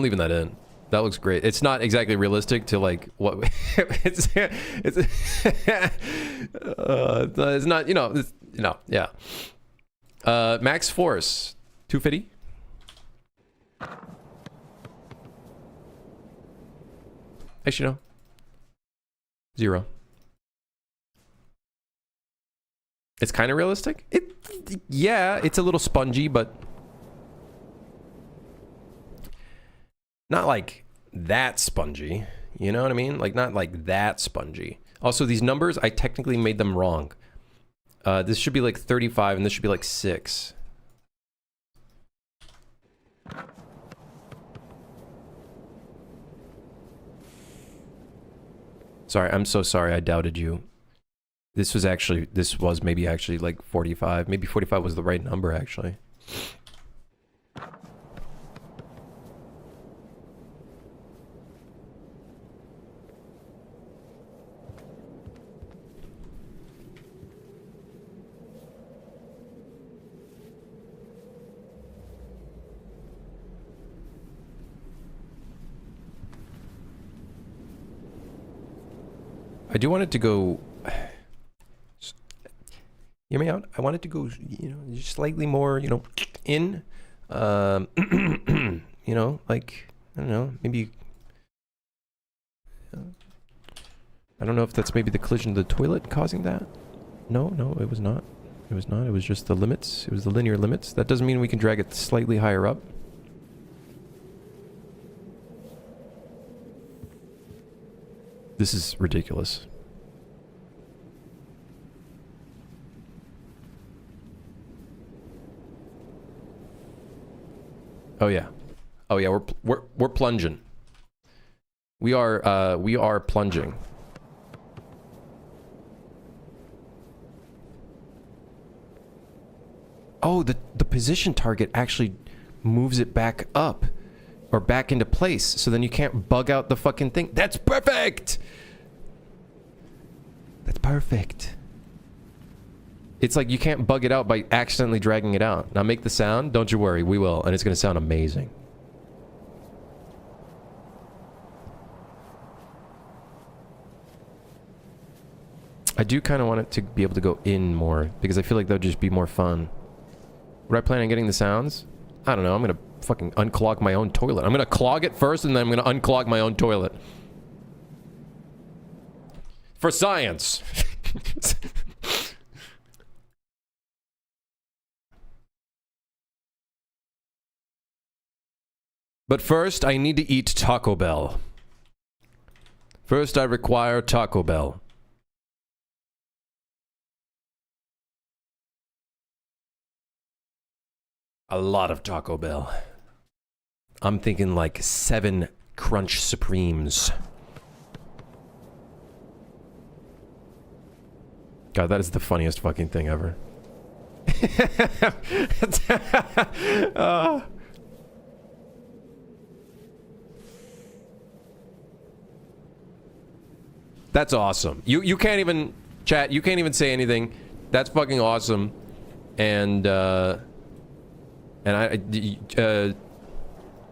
leaving that in. That looks great. It's not exactly realistic to like what it's not, yeah. Max force 250. Actually, no. 0. It's kind of realistic. Yeah, it's a little spongy, but not like that spongy. You know what I mean? Like not like that spongy. Also, these numbers, I technically made them wrong. This should be like 35 and this should be like 6. Sorry, I'm so sorry I doubted you. This was maybe actually like 45. Maybe 45 was the right number, actually. I do want it to go... Hear me out. I want it to go, just slightly more, in. Like, I don't know, maybe... I don't know if that's maybe the collision of the toilet causing that. No, it was not. It was not. It was just the limits. It was the linear limits. That doesn't mean we can drag it slightly higher up. This is ridiculous. Oh yeah. Oh yeah, we're plunging. We are plunging. Oh, the position target actually moves it back up or back into place, so then you can't bug out the fucking thing. That's perfect. That's perfect. It's like you can't bug it out by accidentally dragging it out. Now make the sound. Don't you worry, we will, and it's gonna sound amazing. I do kind of want it to be able to go in more, because I feel like that would just be more fun. Would I plan on getting the sounds? I don't know, I'm gonna fucking unclog my own toilet. I'm gonna clog it first, and then I'm gonna unclog my own toilet. For science! But first, I need to eat Taco Bell. First, I require Taco Bell. A lot of Taco Bell. I'm thinking like 7 Crunch Supremes. God, that is the funniest fucking thing ever. That's awesome. You can't even chat. You can't even say anything. That's fucking awesome. And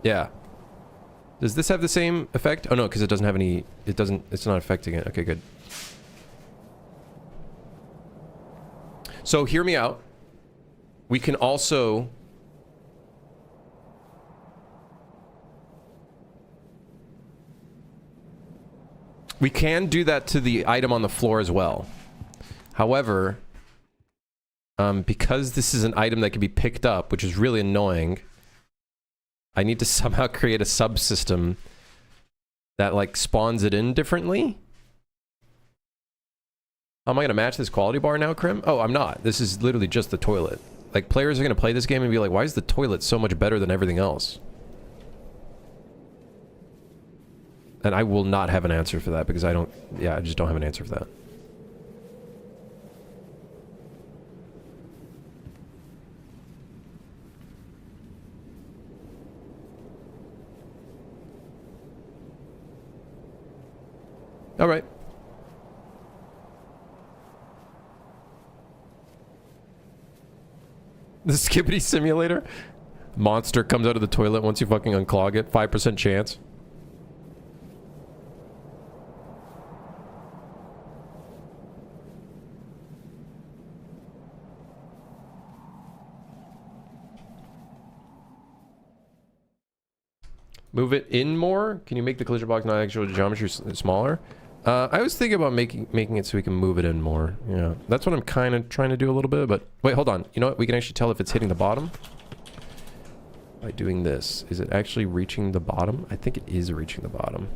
yeah. Does this have the same effect? Oh no, because it doesn't have any. It doesn't. It's not affecting it. Okay, good. So hear me out. We can also. We can do that to the item on the floor as well. However, because this is an item that can be picked up, which is really annoying, I need to somehow create a subsystem that, like, spawns it in differently. Am I gonna match this quality bar now, Krim? Oh, I'm not. This is literally just the toilet. Like, players are gonna play this game and be like, why is the toilet so much better than everything else? And I will not have an answer for that because I don't... Yeah, I just don't have an answer for that. Alright. The Skibbity Simulator? Monster comes out of the toilet once you fucking unclog it. 5% chance. Move it in more? Can you make the collision box not actual geometry smaller? I was thinking about making it so we can move it in more. Yeah, that's what I'm kind of trying to do a little bit, but... Wait, hold on. You know what? We can actually tell if it's hitting the bottom. By doing this. Is it actually reaching the bottom? I think it is reaching the bottom.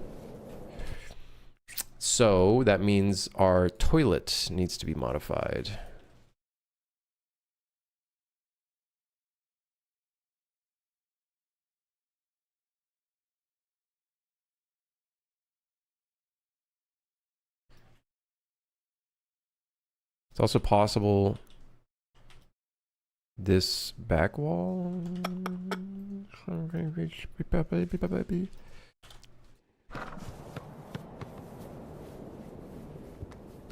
So, that means our toilet needs to be modified. It's also possible this back wall.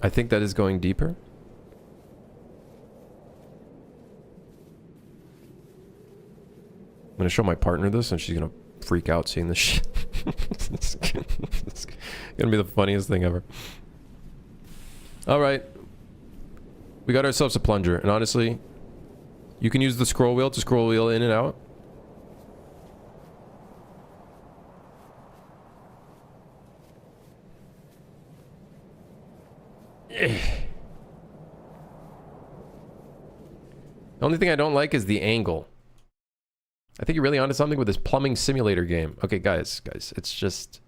I think that is going deeper. I'm gonna show my partner this and she's gonna freak out seeing this shit. It's gonna be the funniest thing ever. Alright. We got ourselves a plunger, and honestly, you can use the scroll wheel to scroll wheel in and out. The only thing I don't like is the angle. I think you're really onto something with this plumbing simulator game. Okay, guys, it's just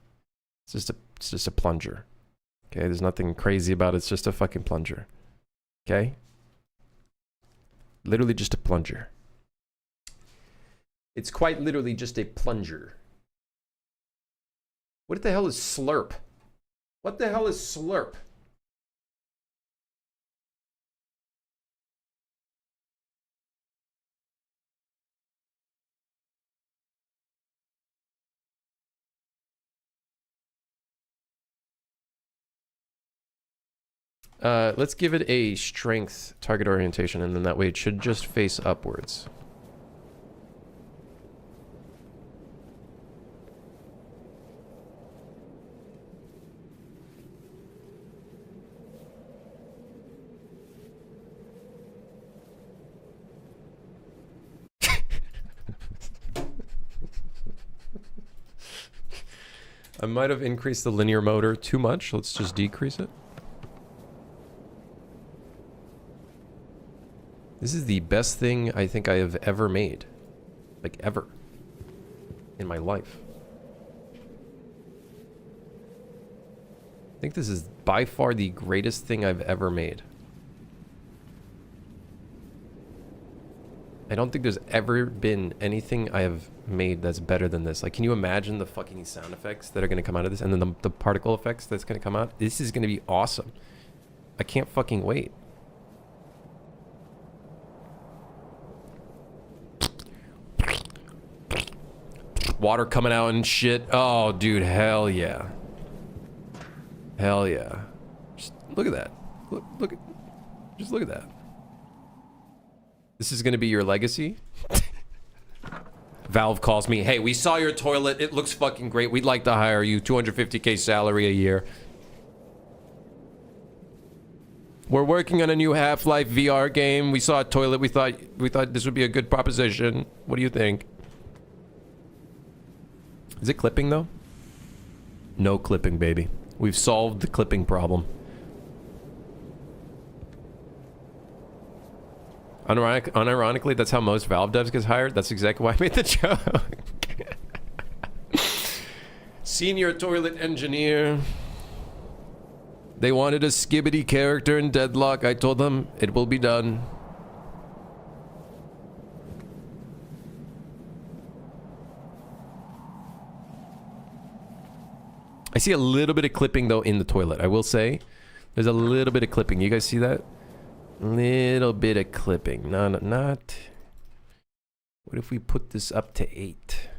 a plunger. Okay, there's nothing crazy about it. It's just a fucking plunger. Okay? Literally just a plunger. It's quite literally just a plunger. What the hell is slurp? What the hell is slurp? Let's give it a strength target orientation, and then that way it should just face upwards. I might have increased the linear motor too much. Let's just decrease it. This is the best thing I think I have ever made. Like, ever. In my life. I think this is by far the greatest thing I've ever made. I don't think there's ever been anything I have made that's better than this. Like, can you imagine the fucking sound effects that are going to come out of this? And then the particle effects that's going to come out? This is going to be awesome. I can't fucking wait. Water coming out and shit. Oh, dude, hell yeah. Hell yeah. Just look at that. Just look at that. This is gonna be your legacy? Valve calls me, hey, we saw your toilet, it looks fucking great, we'd like to hire you, 250k salary a year. We're working on a new Half-Life VR game, we saw a toilet, we thought this would be a good proposition. What do you think? Is it clipping though? No clipping, baby. We've solved the clipping problem. Unironically, that's how most Valve devs get hired. That's exactly why I made the joke. Senior toilet engineer. They wanted a skibbity character in Deadlock. I told them it will be done. I see a little bit of clipping though in the toilet. I will say there's a little bit of clipping. You guys see that? Little bit of clipping. Not. What if we put this up to 8?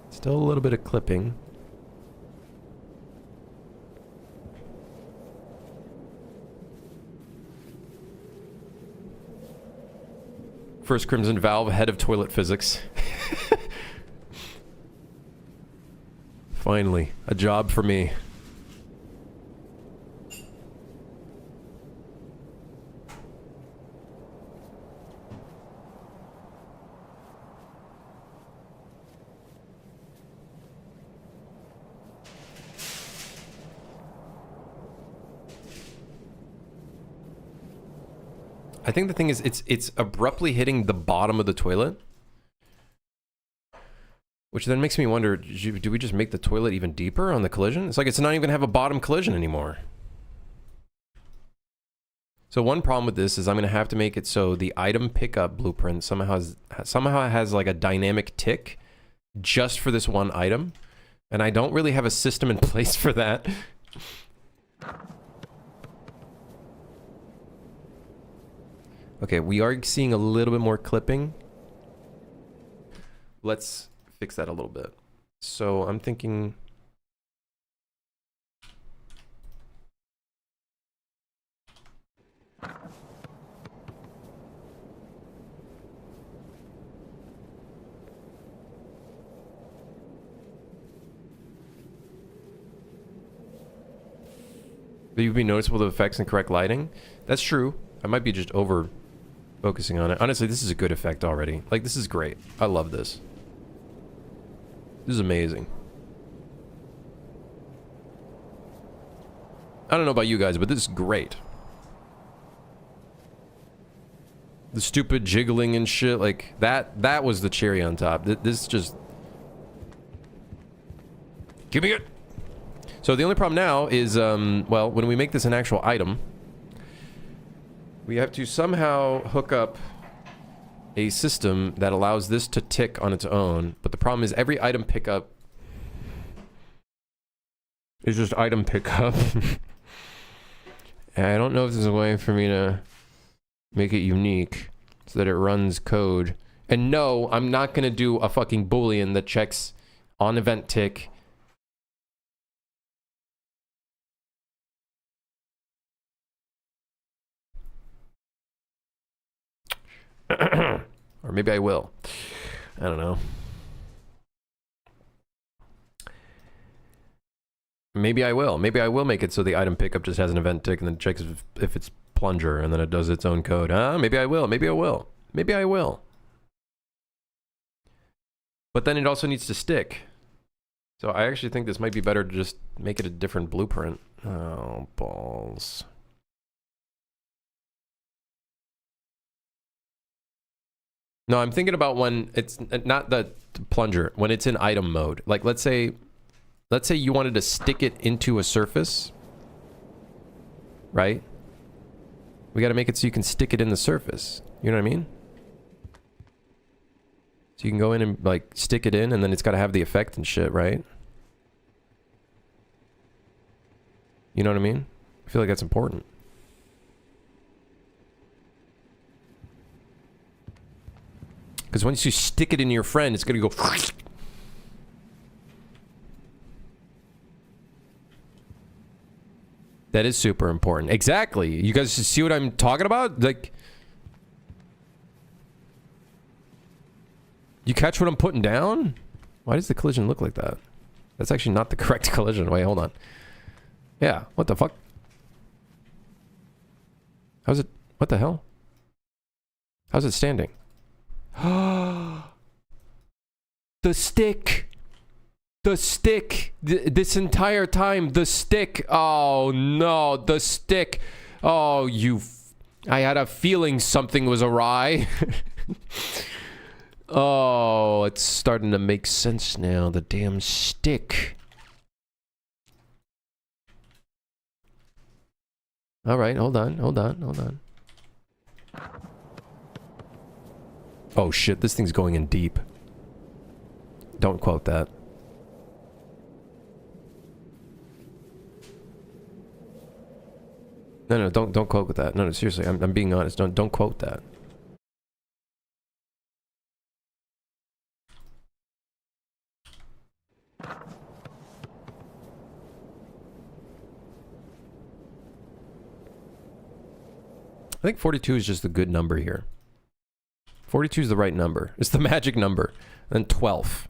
Still a little bit of clipping. First Crimson Valve, head of toilet physics. Finally, a job for me. I think the thing is, it's abruptly hitting the bottom of the toilet. Which then makes me wonder, do we just make the toilet even deeper on the collision? It's like it's not even gonna have a bottom collision anymore. So one problem with this is I'm gonna have to make it so the item pickup blueprint somehow has like a dynamic tick just for this one item. And I don't really have a system in place for that. Okay, we are seeing a little bit more clipping. Let's fix that a little bit. So I'm thinking... You'd be noticeable the effects and correct lighting. That's true. I might be just over focusing on it. Honestly, this is a good effect already. Like, this is great. I love this. This is amazing. I don't know about you guys, but this is great. The stupid jiggling and shit, like, that was the cherry on top. This just... Give me it! So the only problem now is, well, when we make this an actual item, we have to somehow hook up a system that allows this to tick on its own. But the problem is every item pickup is just item pickup. And I don't know if there's a way for me to make it unique so that it runs code. And no, I'm not going to do a fucking boolean that checks on event tick. Or maybe I will. I don't know. Maybe I will. Maybe I will make it so the item pickup just has an event tick and then checks if it's plunger and then it does its own code. Maybe I will. Maybe I will. Maybe I will. But then it also needs to stick. So I actually think this might be better to just make it a different blueprint. Oh, balls. No, I'm thinking about when it's not the plunger, when it's in item mode. Like, let's say you wanted to stick it into a surface, right? We got to make it so you can stick it in the surface. You know what I mean? So you can go in and, like, stick it in, and then it's got to have the effect and shit, right? You know what I mean? I feel like that's important. Because once you stick it in your friend, it's going to go... That is super important. Exactly. You guys see what I'm talking about? Like... You catch what I'm putting down? Why does the collision look like that? That's actually not the correct collision. Wait, hold on. Yeah, what the fuck? How's it... What the hell? How's it standing? The stick! The stick! This entire time, the stick! Oh no, the stick! Oh, you... I had a feeling something was awry. Oh, it's starting to make sense now. The damn stick. Alright, hold on. Oh shit, this thing's going in deep. Don't quote that. No, don't quote with that. No, seriously, I'm being honest. Don't quote that. I think 42 is just a good number here. 42 is the right number. It's the magic number. And then 12.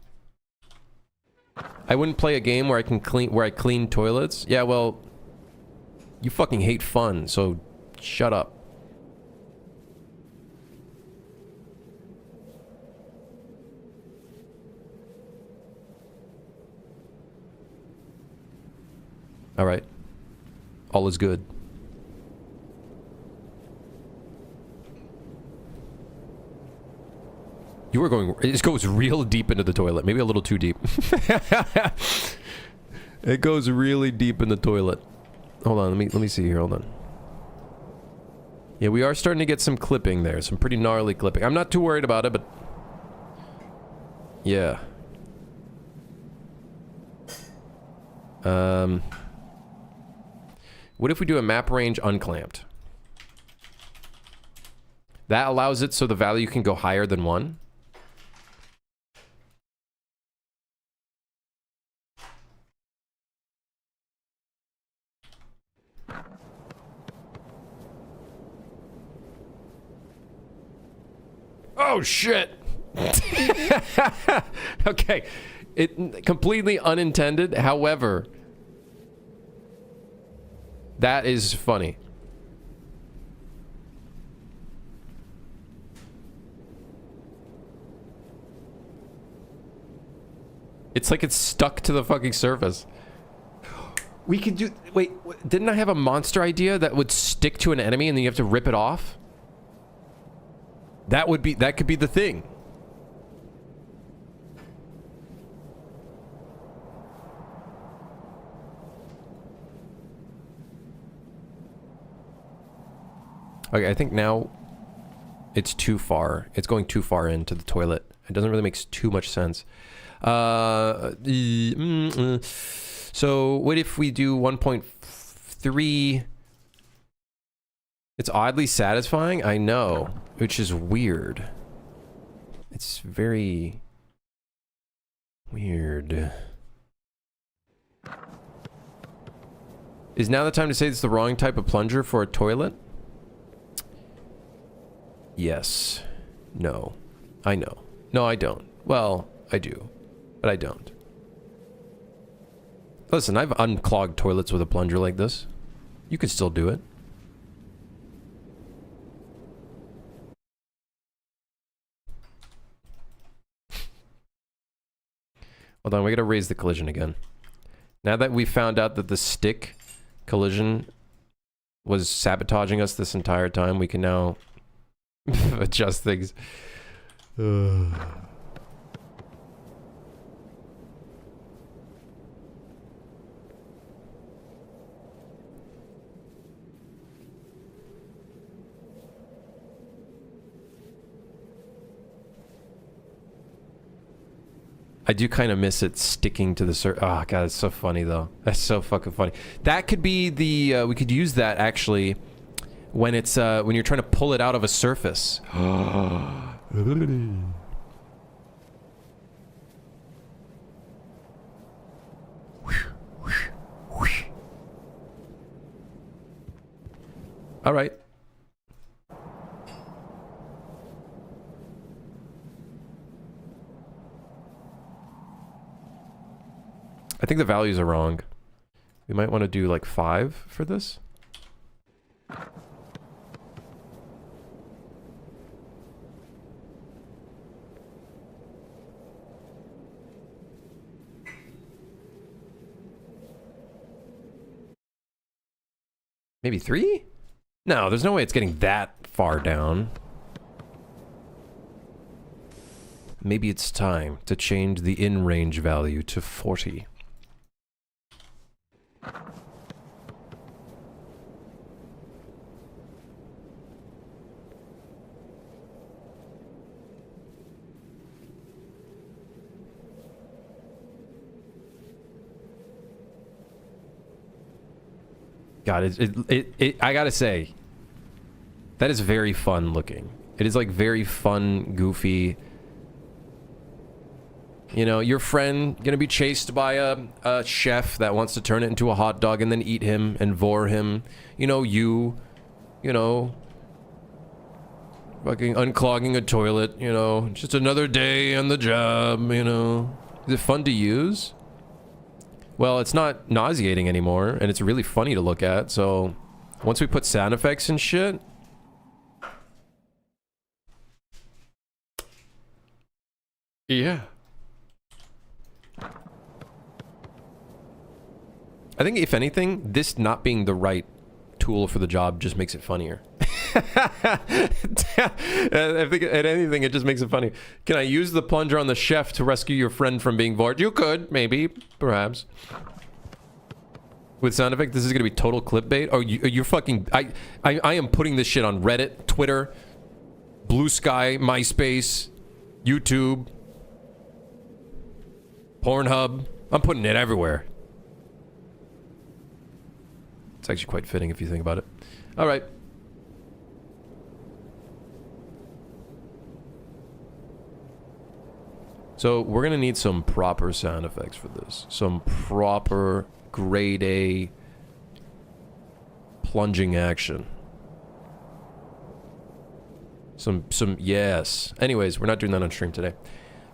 I wouldn't play a game where I clean toilets. Yeah, well, you fucking hate fun, so shut up. All right. All is good. You were going... It goes real deep into the toilet. Maybe a little too deep. It goes really deep in the toilet. Hold on, let me see here. Hold on. Yeah, we are starting to get some clipping there. Some pretty gnarly clipping. I'm not too worried about it, but... Yeah. What if we do a map range unclamped? That allows it so the value can go higher than 1. Oh shit! Okay, it completely unintended. However, that is funny. It's like it's stuck to the fucking surface. We could do... Wait, didn't I have a monster idea that would stick to an enemy and then you have to rip it off? That could be the thing. Okay, I think now it's too far. It's going too far into the toilet. It doesn't really make too much sense. So what if we do 1.3? It's oddly satisfying, I know, which is weird. It's very weird. Is now the time to say it's the wrong type of plunger for a toilet? Yes. No. I know. No, I don't. Well, I do. But I don't. Listen, I've unclogged toilets with a plunger like this. You could still do it. Hold on, we gotta raise the collision again. Now that we found out that the stick collision was sabotaging us this entire time, we can now adjust things. I do kind of miss it sticking to the surface. Oh god, it's so funny though. That's so fucking funny. That could be the we could use that actually when it's when you're trying to pull it out of a surface. All right. I think the values are wrong. We might want to do like 5 for this. Maybe 3? No, there's no way it's getting that far down. Maybe it's time to change the in-range value to 40. God, I gotta say, that is very fun looking. It is like very fun, goofy. You know, your friend gonna be chased by a chef that wants to turn it into a hot dog and then eat him and vor him. You know, fucking unclogging a toilet, you know, just another day on the job, you know. Is it fun to use? Well, it's not nauseating anymore, and it's really funny to look at, so once we put sound effects and shit... Yeah. I think, if anything, this not being the right tool for the job just makes it funnier. I think, at anything, it just makes it funny. Can I use the plunger on the chef to rescue your friend from being bored? You could, maybe, perhaps. With sound effect, this is gonna be total clickbait. Oh, you're fucking... I am putting this shit on Reddit, Twitter, Blue Sky, MySpace, YouTube, Pornhub. I'm putting it everywhere. It's actually quite fitting if you think about it. All right. So we're gonna need some proper sound effects for this. Some proper grade A plunging action. Yes. Anyways, we're not doing that on stream today.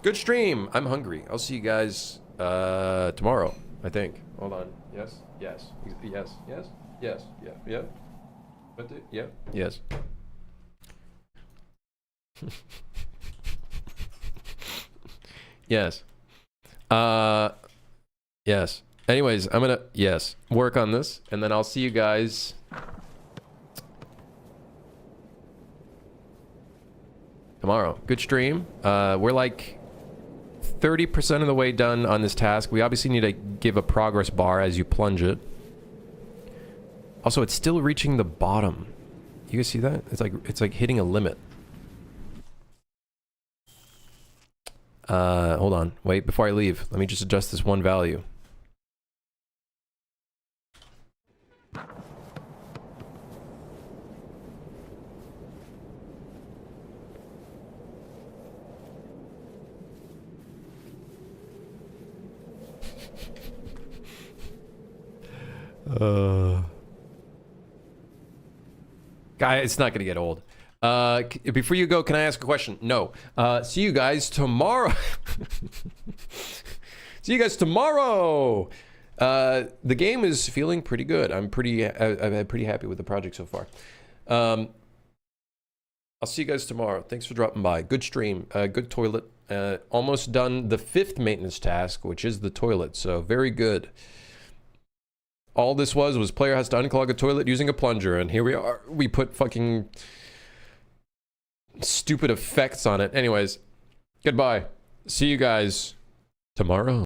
Good stream. I'm hungry. I'll see you guys tomorrow, I think. Hold on. Yes. Yes. Yes. Yes. Yes. Yeah. Yeah. What the? Yeah. Yes. Yes. Yes. Anyways, I'm gonna, yes, work on this, and then I'll see you guys tomorrow. Good stream. We're like 30% of the way done on this task. We obviously need to give a progress bar as you plunge it. Also, it's still reaching the bottom. You guys see that? It's like hitting a limit. Hold on. Wait, before I leave, let me just adjust this one value. Guy, it's not gonna get old. Before you go, can I ask a question? No. See you guys tomorrow. See you guys tomorrow. The game is feeling pretty good. I'm pretty happy with the project so far. I'll see you guys tomorrow. Thanks for dropping by. Good stream. Good toilet. Almost done the 5th maintenance task, which is the toilet. So very good. All this was player has to unclog a toilet using a plunger, and here we are. We put fucking stupid effects on it. Anyways, goodbye. See you guys tomorrow.